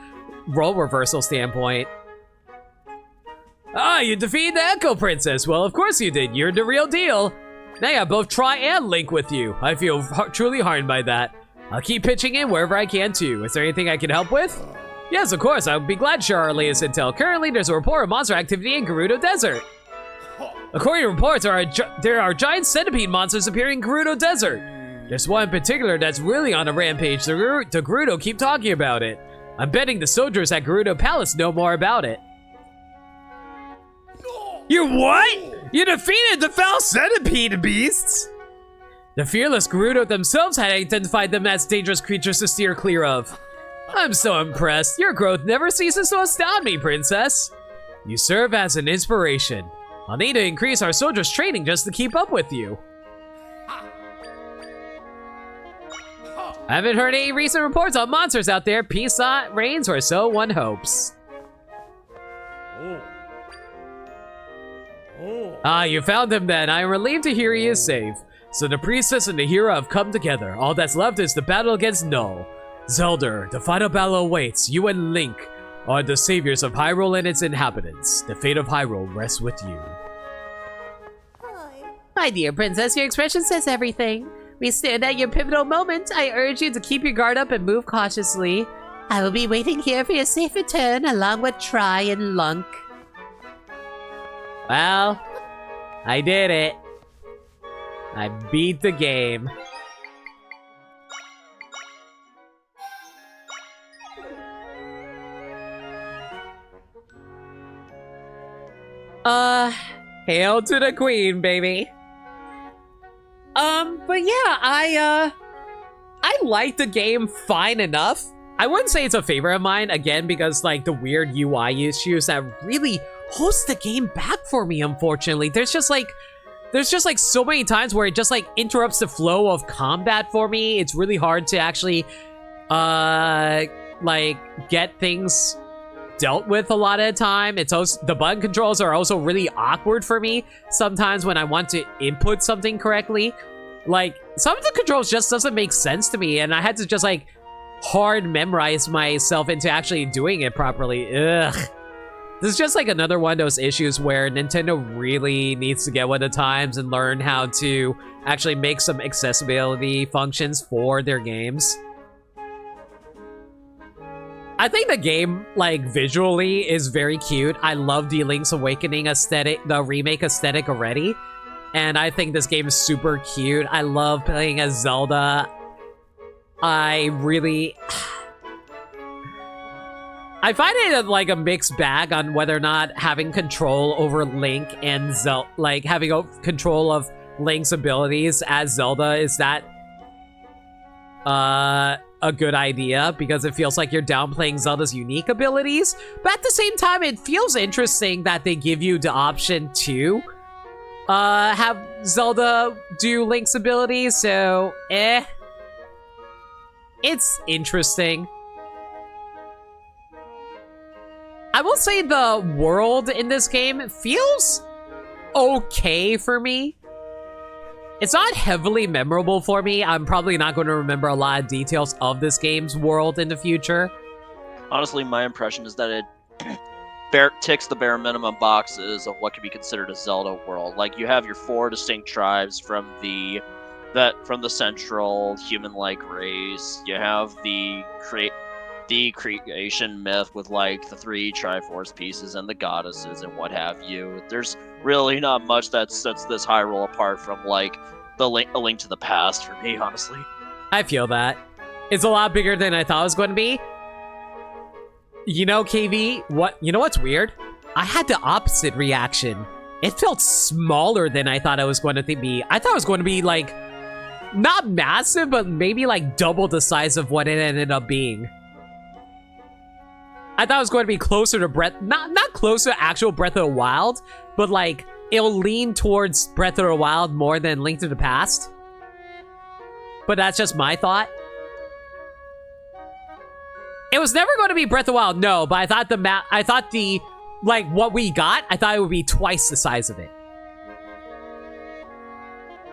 role reversal standpoint. Ah, you defeated the Echo Princess. Well, of course you did. You're the real deal. Now I got both Tri and Link with you. I feel truly hardened by that. I'll keep pitching in wherever I can too. Is there anything I can help with? Yes, of course. I would be glad to share our latest intel. Currently, there's a report of monster activity in Gerudo Desert. According to reports, there are giant centipede monsters appearing in Gerudo Desert. There's one in particular that's really on a rampage. The Gerudo keep talking about it. I'm betting the soldiers at Gerudo Palace know more about it. You what? You defeated the foul centipede beasts? The fearless Gerudo themselves had identified them as dangerous creatures to steer clear of. I'm so impressed. Your growth never ceases to astound me, Princess. You serve as an inspiration. I'll need to increase our soldiers' training just to keep up with you. I haven't heard any recent reports on monsters out there. Peace reigns, or so one hopes. Ah, you found him then. I am relieved to hear he is safe. So the priestess and the hero have come together. All that's left is the battle against Null. Zelda, the final battle awaits. You and Link are the saviors of Hyrule and its inhabitants. The fate of Hyrule rests with you. My dear princess, your expression says everything. We stand at your pivotal moment. I urge you to keep your guard up and move cautiously. I will be waiting here for your safe return, along with Tri and Lunk. Well, I did it. I beat the game. Hail to the queen, baby. But yeah, I like the game fine enough. I wouldn't say it's a favorite of mine, again, because, like, the weird UI issues that really holds the game back for me, unfortunately. There's just like so many times where it just, like, interrupts the flow of combat for me. It's really hard to actually, like, get things dealt with a lot of the time. It's also, the button controls are also really awkward for me sometimes when I want to input something correctly. Like, some of the controls just doesn't make sense to me, and I had to just, like, hard memorize myself into actually doing it properly. Ugh. This is just like another one of those issues where Nintendo really needs to get with the times and learn how to actually make some accessibility functions for their games. I think the game, like, visually is very cute. I love the Link's Awakening aesthetic, the remake aesthetic already. And I think this game is super cute. I love playing as Zelda. I find it like a mixed bag on whether or not having control over Link and Zelda, like having control of Link's abilities as Zelda, is that a good idea, because it feels like you're downplaying Zelda's unique abilities. But at the same time, it feels interesting that they give you the option to have Zelda do Link's abilities, so it's interesting. I will say the world in this game feels okay for me. It's not heavily memorable for me. I'm probably not going to remember a lot of details of this game's world in the future. Honestly, my impression is that it ticks the bare minimum boxes of what could be considered a Zelda world. Like, you have your 4 distinct tribes from the central human-like race. You have the creation myth with like the 3 Triforce pieces and the goddesses and what have you. There's really not much that sets this Hyrule apart from like a link to the past for me, honestly. I feel that. It's a lot bigger than I thought it was going to be. You know, KV, you know what's weird? I had the opposite reaction. It felt smaller than I thought it was going to be. I thought it was going to be like, not massive, but maybe like double the size of what it ended up being. I thought it was going to be closer to not closer to actual Breath of the Wild, but like, it'll lean towards Breath of the Wild more than Link to the Past. But that's just my thought. It was never going to be Breath of the Wild, no, but I thought like, what we got, I thought it would be twice the size of it.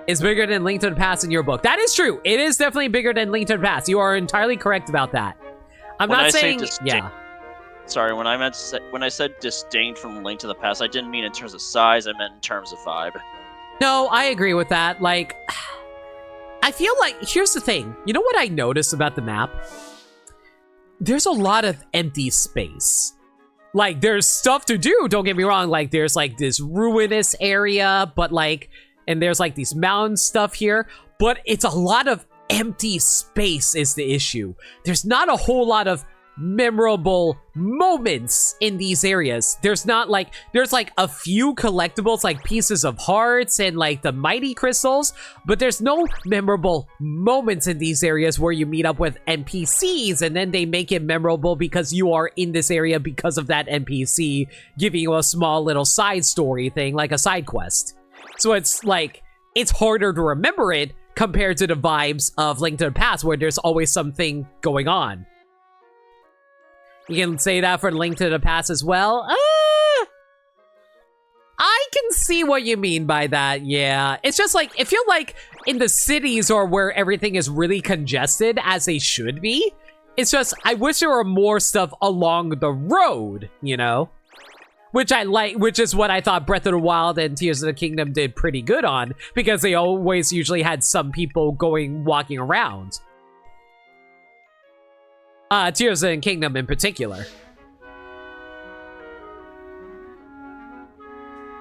It's bigger than Link to the Past in your book. That is true. It is definitely bigger than Link to the Past. You are entirely correct about that. I'm not saying, yeah. Sorry, when I said distinct from Link to the Past, I didn't mean in terms of size, I meant in terms of vibe. No, I agree with that. Like, I feel like, here's the thing. You know what I noticed about the map? There's a lot of empty space. Like, there's stuff to do, don't get me wrong. Like, there's like this ruinous area, but like, and there's like these mountain stuff here, but it's a lot of empty space is the issue. There's not a whole lot of memorable moments in these areas. There's like a few collectibles, like pieces of hearts and like the mighty crystals, but there's no memorable moments in these areas where you meet up with NPCs and then they make it memorable because you are in this area because of that NPC giving you a small little side story thing, like a side quest. So it's like, it's harder to remember it compared to the vibes of Link to the Past where there's always something going on. You can say that for Link to the Past as well. I can see what you mean by that, yeah. It's just like, it feels like in the cities or where everything is really congested, as they should be, it's just, I wish there were more stuff along the road, you know? Which I like, which is what I thought Breath of the Wild and Tears of the Kingdom did pretty good on, because they always usually had some people walking around. Tears of the Kingdom in particular.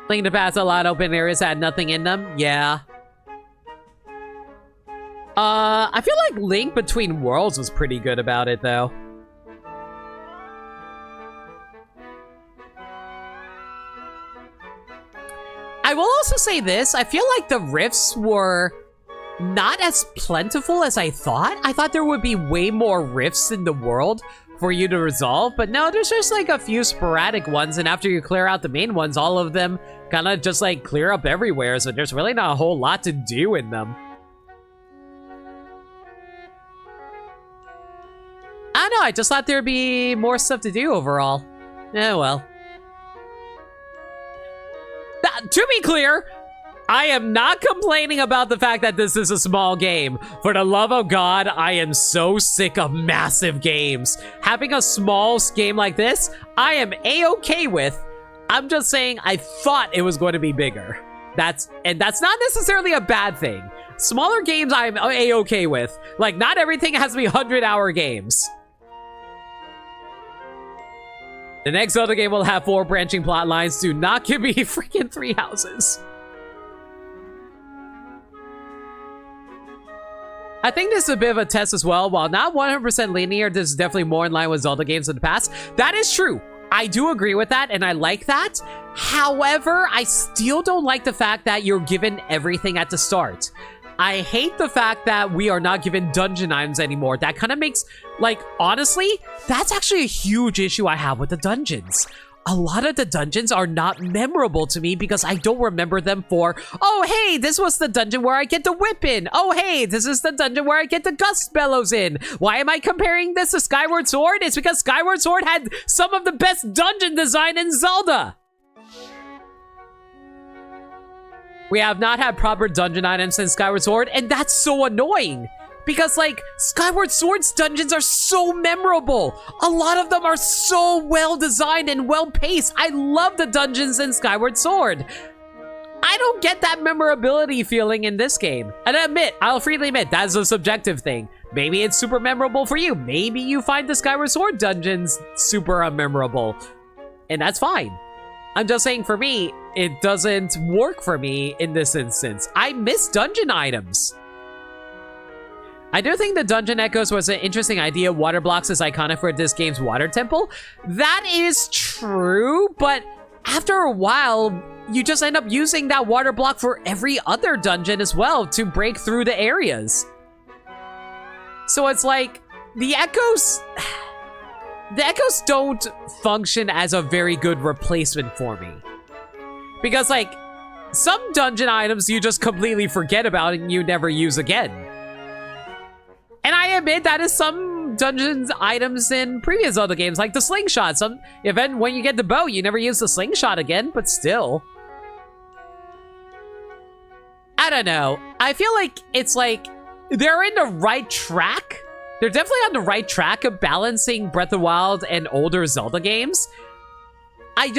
Link to the Past, a lot of open areas had nothing in them. Yeah. I feel like Link Between Worlds was pretty good about it, though. I will also say this. I feel like the rifts were not as plentiful as I thought. I thought there would be way more rifts in the world for you to resolve, but no, there's just like a few sporadic ones, and after you clear out the main ones, all of them kind of just like clear up everywhere, so there's really not a whole lot to do in them. I don't know, I just thought there'd be more stuff to do overall. Well. To be clear, I am not complaining about the fact that this is a small game. For the love of God, I am so sick of massive games. Having a small game like this, I am A-okay with. I'm just saying I thought it was going to be bigger. That's not necessarily a bad thing. Smaller games I'm A-okay with. Like, not everything has to be 100-hour games. The next Zelda game will have 4 branching plot lines. Do not give me freaking 3 houses. I think this is a bit of a test as well. While not 100% linear, this is definitely more in line with Zelda games in the past. That is true. I do agree with that, and I like that. However, I still don't like the fact that you're given everything at the start. I hate the fact that we are not given dungeon items anymore. That kind of makes, like, honestly, that's actually a huge issue I have with the dungeons. a lot of the dungeons are not memorable to me because I don't remember them for, oh, hey, this was the dungeon where I get the whip in. Oh, hey, this is the dungeon where I get the gust bellows in. Why am I comparing this to Skyward Sword? It's because Skyward Sword had some of the best dungeon design in Zelda. We have not had proper dungeon items in Skyward Sword, and that's so annoying. Because, like, Skyward Sword's dungeons are so memorable. A lot of them are so well designed and well paced. I love the dungeons in Skyward Sword. I don't get that memorability feeling in this game. And I'll freely admit, that's a subjective thing. Maybe it's super memorable for you. Maybe you find the Skyward Sword dungeons super unmemorable. And that's fine. I'm just saying, for me, it doesn't work for me in this instance. I miss dungeon items. I do think the Dungeon Echoes was an interesting idea. Water blocks is iconic for this game's water temple. That is true, but after a while, you just end up using that water block for every other dungeon as well to break through the areas. So it's like, the Echoes don't function as a very good replacement for me. Because, like, some dungeon items you just completely forget about and you never use again. And I admit that is some dungeons items in previous Zelda games, like the slingshot. Some event when you get the bow, you never use the slingshot again, but still. I don't know. I feel like it's like they're in the right track. They're definitely on the right track of balancing Breath of the Wild and older Zelda games. I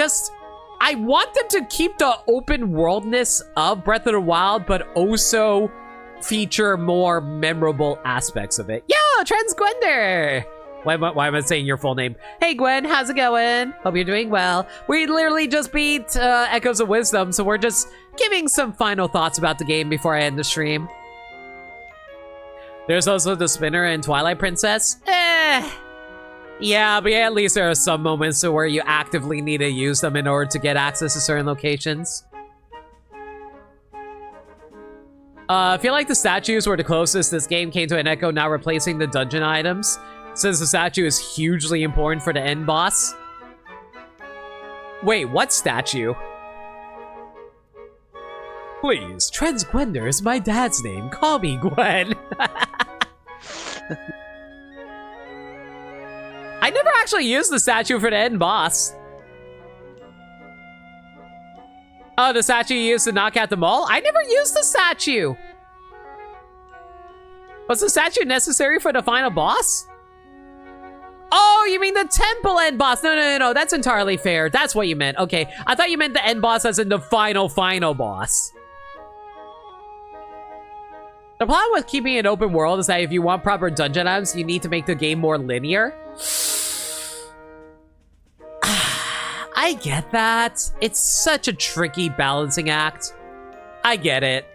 want them to keep the open worldness of Breath of the Wild, but also feature more memorable aspects of it. Yo, Transgwender! Why am I saying your full name? Hey Gwen, how's it going? Hope you're doing well. We literally just beat Echoes of Wisdom, so we're just giving some final thoughts about the game before I end the stream. There's also the spinner and Twilight Princess. Yeah, but at least there are some moments where you actively need to use them in order to get access to certain locations. I feel like the statues were the closest this game came to an Echo not replacing the dungeon items, since the statue is hugely important for the end boss. Wait, what statue? Please, Transgwender is my dad's name. Call me Gwen. I never actually used the statue for the end boss. Oh, the statue you used to knock out the mall? I never used the statue! Was the statue necessary for the final boss? Oh, you mean the temple end boss? No, that's entirely fair. That's what you meant. Okay, I thought you meant the end boss as in the final boss. The problem with keeping an open world is that if you want proper dungeon items, you need to make the game more linear. I get that. It's such a tricky balancing act. I get it.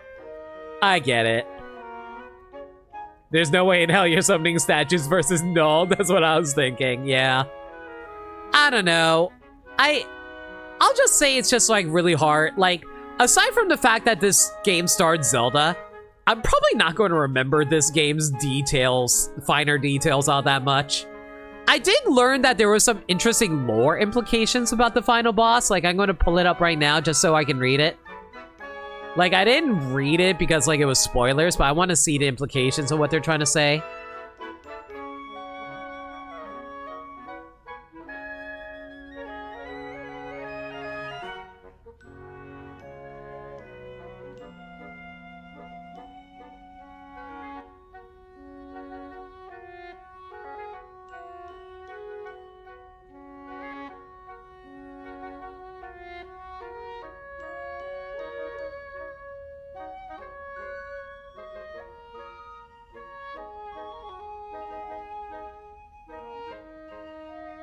There's no way in hell you're summoning statues versus null. That's what I was thinking, yeah. I don't know. I'll just say it's just like really hard. Like, aside from the fact that this game starred Zelda, I'm probably not going to remember this game's details, finer details all that much. I did learn that there was some interesting lore implications about the final boss. Like, I'm going to pull it up right now just so I can read it. Like, I didn't read it because, like, it was spoilers, but I want to see the implications of what they're trying to say.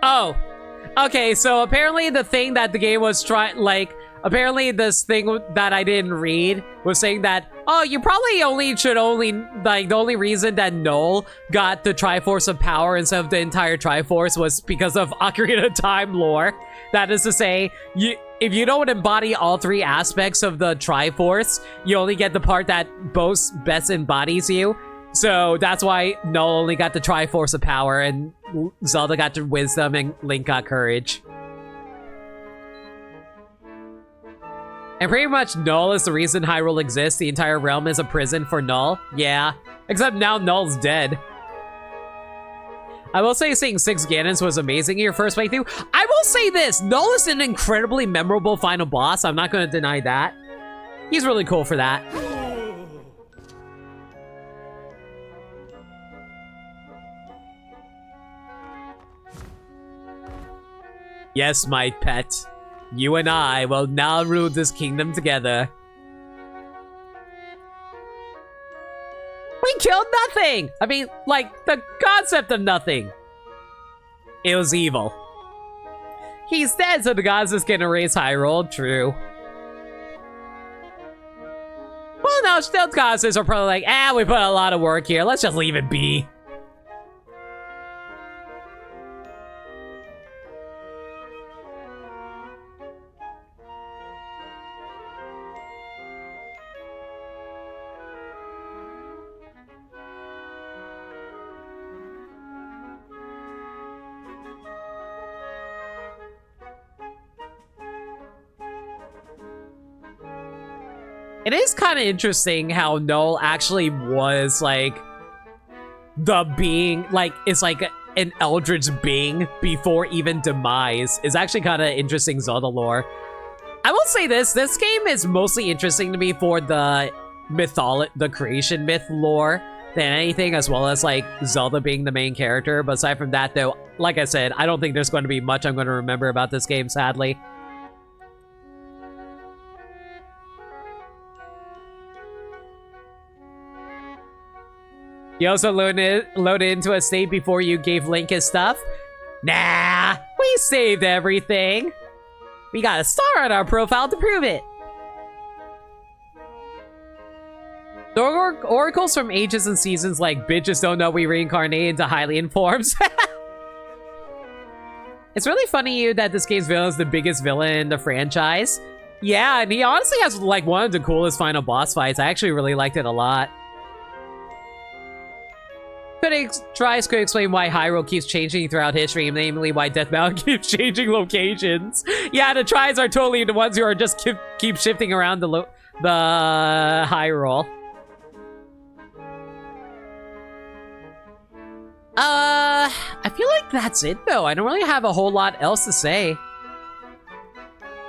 Oh, okay, so apparently the thing that the game was trying, like, apparently this thing that I didn't read was saying that, oh, you probably the only reason that Noel got the Triforce of Power instead of the entire Triforce was because of Ocarina of Time lore. That is to say, if you don't embody all three aspects of the Triforce, you only get the part that best embodies you. So that's why Noel only got the Triforce of Power, and Zelda got the Wisdom, and Link got Courage. And pretty much Null is the reason Hyrule exists. The entire realm is a prison for Null. Yeah. Except now Null's dead. I will say seeing 6 Ganons was amazing in your first playthrough. I will say this, Null is an incredibly memorable final boss. I'm not going to deny that. He's really cool for that. Yes, my pet. You and I will now rule this kingdom together. We killed nothing! I mean, like, the concept of nothing. It was evil. He's dead, so the gods just gonna erase Hyrule. True. Well, no, still gods are probably like, we put a lot of work here. Let's just leave it be. It is kind of interesting how Null actually was, like, the being, like, it's like an eldritch being before even demise. Is actually kind of interesting Zelda lore. I will say this game is mostly interesting to me for the the creation myth lore than anything, as well as, like, Zelda being the main character. But aside from that, though, like I said, I don't think there's going to be much I'm going to remember about this game, sadly. You also loaded into a state before you gave Link his stuff? Nah, we saved everything. We got a star on our profile to prove it. The oracles from ages and seasons like bitches don't know we reincarnate into Hylian forms. It's really funny that this game's villain is the biggest villain in the franchise. Yeah, and he honestly has like one of the coolest final boss fights. I actually really liked it a lot. Tries to explain why Hyrule keeps changing throughout history, namely why Death Mountain keeps changing locations. Yeah, the tries are totally the ones who are just keep shifting around the Hyrule. I feel like that's it though. I don't really have a whole lot else to say.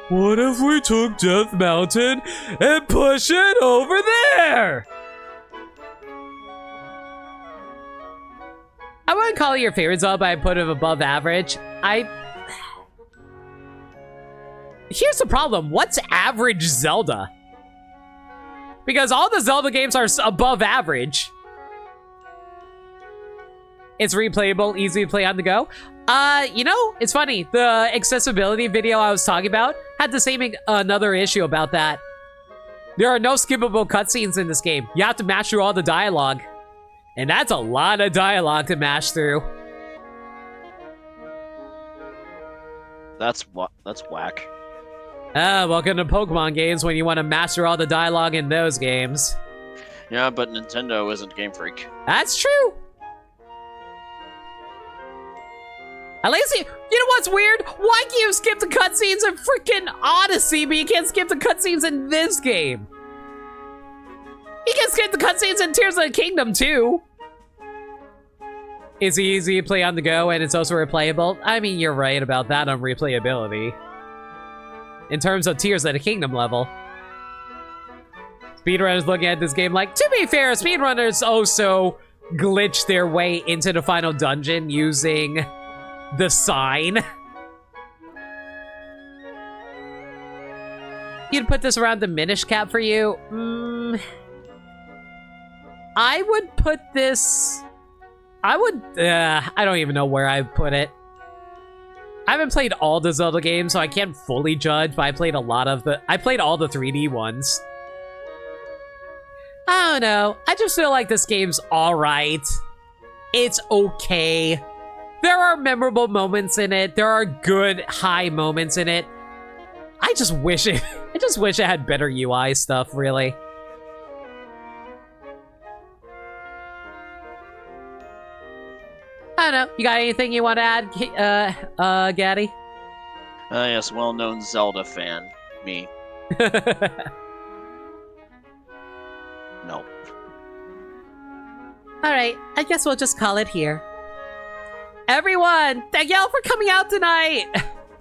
What if we took Death Mountain and push it over there? I wouldn't call it your favorite Zelda, but I'd put it above average. Here's the problem. What's average Zelda? Because all the Zelda games are above average. It's replayable, easy to play on the go. You know, it's funny. The accessibility video I was talking about had the same another issue about that. There are no skippable cutscenes in this game. You have to mash through all the dialogue. And that's a lot of dialogue to mash through. That's whack. Welcome to Pokemon games when you want to master all the dialogue in those games. Yeah, but Nintendo isn't Game Freak. That's true. At least you know what's weird? Why can you skip the cutscenes in freaking Odyssey, but you can't skip the cutscenes in this game? You can skip the cutscenes in Tears of the Kingdom, too. It's easy to play on the go, and it's also replayable. I mean, you're right about that on replayability. In terms of Tears of the Kingdom level. Speedrunners looking at this game like, to be fair, speedrunners also glitch their way into the final dungeon using the sign. You'd put this around the Minish Cap for you? I would put this... I don't even know where I'd put it. I haven't played all the Zelda games, so I can't fully judge, but I played all the 3D ones. I don't know. I just feel like this game's alright. It's okay. There are memorable moments in it. There are good high moments in it. I just wish it had better UI stuff, really. I don't know. You got anything you want to add, Gaddy? Yes, well-known Zelda fan. Me. No. Alright, I guess we'll just call it here. Everyone, thank y'all for coming out tonight!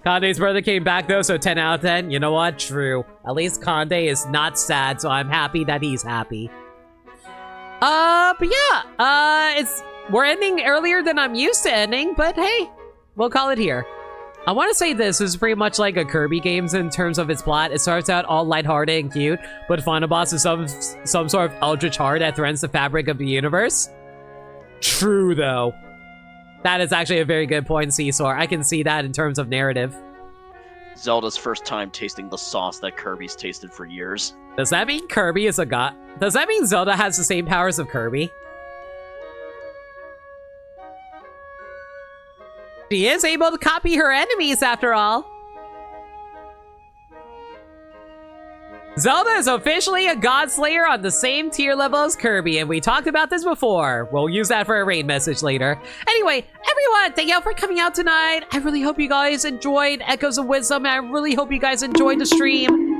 Conde's brother came back though, so 10 out of 10. You know what? True. At least Conde is not sad, so I'm happy that he's happy. But yeah, we're ending earlier than I'm used to ending, but hey, we'll call it here. I want to say this is pretty much like a Kirby games in terms of its plot. It starts out all lighthearted and cute, but the final boss is some sort of eldritch heart that threatens the fabric of the universe. True, though. That is actually a very good point, Seesaw. I can see that in terms of narrative. Zelda's first time tasting the sauce that Kirby's tasted for years. Does that mean Kirby is a god? Does that mean Zelda has the same powers of Kirby? She is able to copy her enemies after all. Zelda is officially a God Slayer on the same tier level as Kirby, and we talked about this before. We'll use that for a raid message later. Anyway, everyone, thank you for coming out tonight. I really hope you guys enjoyed Echoes of Wisdom, and I really hope you guys enjoyed the stream.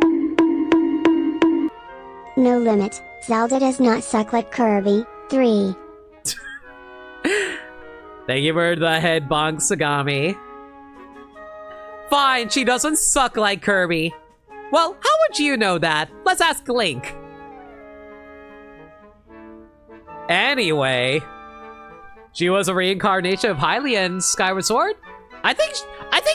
No limit. Zelda does not suck like Kirby. 3. Thank you for the head bonk, Sagami. Fine, she doesn't suck like Kirby. Well, how would you know that? Let's ask Link. Anyway, she was a reincarnation of Hylia in Skyward Sword. I think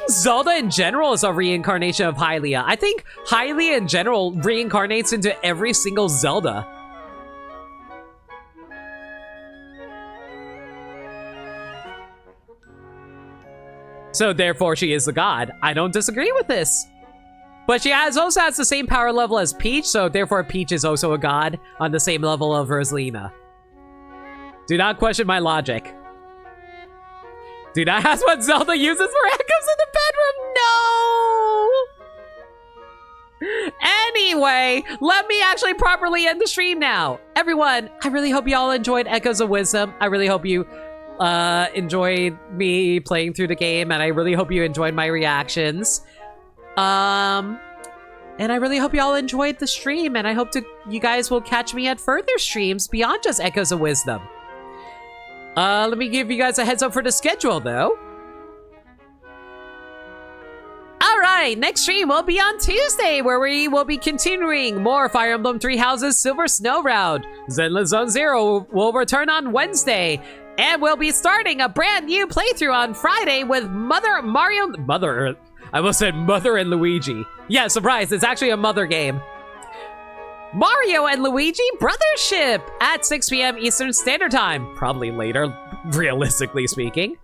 Zelda in general is a reincarnation of Hylia. I think Hylia in general reincarnates into every single Zelda. So therefore she is the god. I don't disagree with this. But she also has the same power level as Peach, so therefore Peach is also a god on the same level of Rosalina. Do not question my logic. Do not ask what Zelda uses for echoes in the bedroom. No! Anyway, let me actually properly end the stream now. Everyone, I really hope you all enjoyed Echoes of Wisdom. I really hope you enjoyed me playing through the game, and I really hope you enjoyed my reactions. And I really hope you all enjoyed the stream, and I hope you guys will catch me at further streams beyond just Echoes of Wisdom. Let me give you guys a heads up for the schedule, though. Alright, next stream will be on Tuesday, where we will be continuing more Fire Emblem Three Houses Silver Snow Round. Zenless Zone Zero will return on Wednesday, and we'll be starting a brand new playthrough on Friday with Mother I almost said Mother and Luigi. Yeah, surprise, it's actually a Mother game. Mario and Luigi Brothership at 6 p.m. Eastern Standard Time. Probably later, realistically speaking.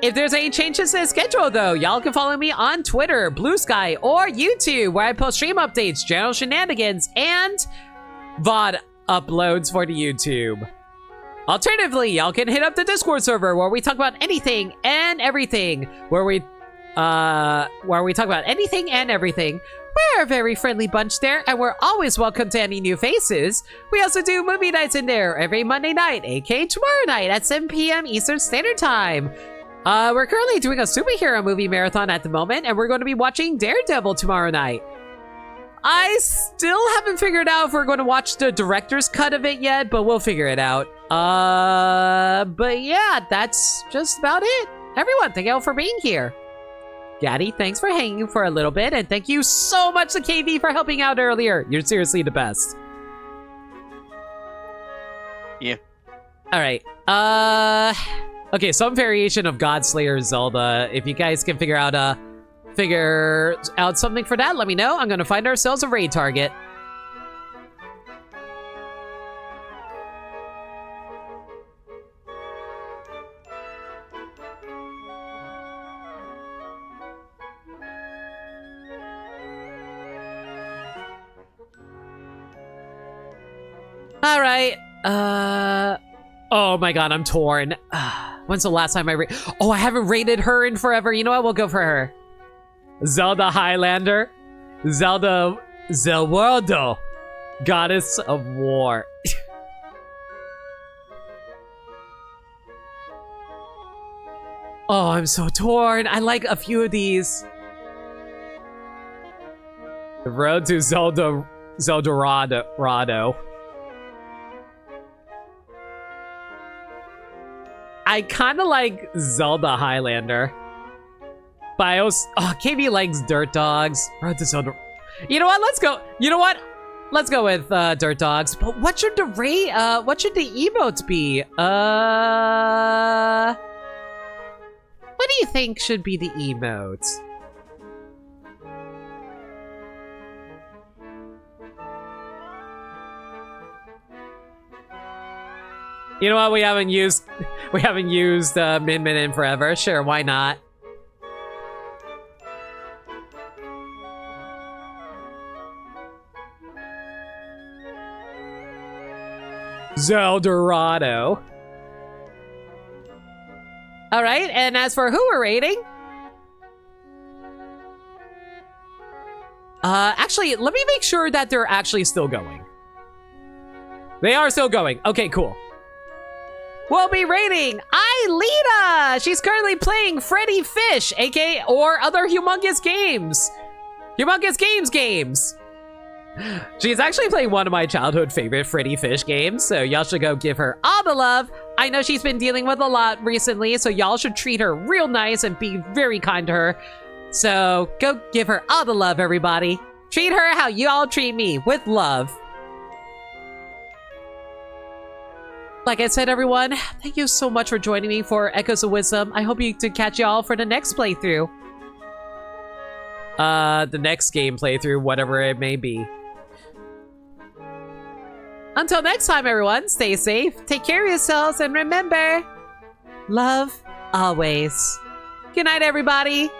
If there's any changes to the schedule, though, y'all can follow me on Twitter, Blue Sky, or YouTube, where I post stream updates, general shenanigans, and VOD uploads for the YouTube. Alternatively, y'all can hit up the Discord server, where we talk about anything and everything, where we talk about anything and everything. We're a very friendly bunch there, and we're always welcome to any new faces. We also do movie nights in there every Monday night, aka tomorrow night at 7 p.m. Eastern Standard Time. We're currently doing a superhero movie marathon at the moment, and we're going to be watching Daredevil tomorrow night. I still haven't figured out if we're going to watch the director's cut of it yet, but we'll figure it out. But yeah, that's just about it. Everyone, thank you all for being here. Gaddy, thanks for hanging for a little bit, and thank you so much to KV for helping out earlier. You're seriously the best. Yeah. Alright, okay, some variation of God Slayer Zelda. If you guys can figure out something for that, let me know. I'm gonna find ourselves a raid target. All right. Oh my god, I'm torn. When's the last time I Oh, I haven't rated her in forever. You know what? We'll go for her. Zelda Highlander. Zelda Zelwardo. Goddess of War. Oh, I'm so torn. I like a few of these. The road to Zeldorado. I kind of like Zelda Highlander. But I also... Oh, KB likes Dirt Dogs. Road to Zelda... You know what? Let's go... You know what? Let's go with Dirt Dogs. But what should the what should the emotes be? What do you think should be the emotes? You know what? We haven't used Min Min in forever. Sure, why not? Zeldorado. All right, and as for who we're rating, actually, let me make sure that they're actually still going. They are still going. Okay, cool. We'll be rating Aelita. She's currently playing Freddy Fish, aka or other Humongous Games. Humongous Games. She's actually playing one of my childhood favorite Freddy Fish games, so y'all should go give her all the love. I know she's been dealing with a lot recently, so y'all should treat her real nice and be very kind to her. So go give her all the love, everybody. Treat her how y'all treat me, with love. Like I said, everyone, thank you so much for joining me for Echoes of Wisdom. I hope to catch y'all for the next playthrough. The next game playthrough, whatever it may be. Until next time, everyone, stay safe, take care of yourselves, and remember, love always. Good night, everybody.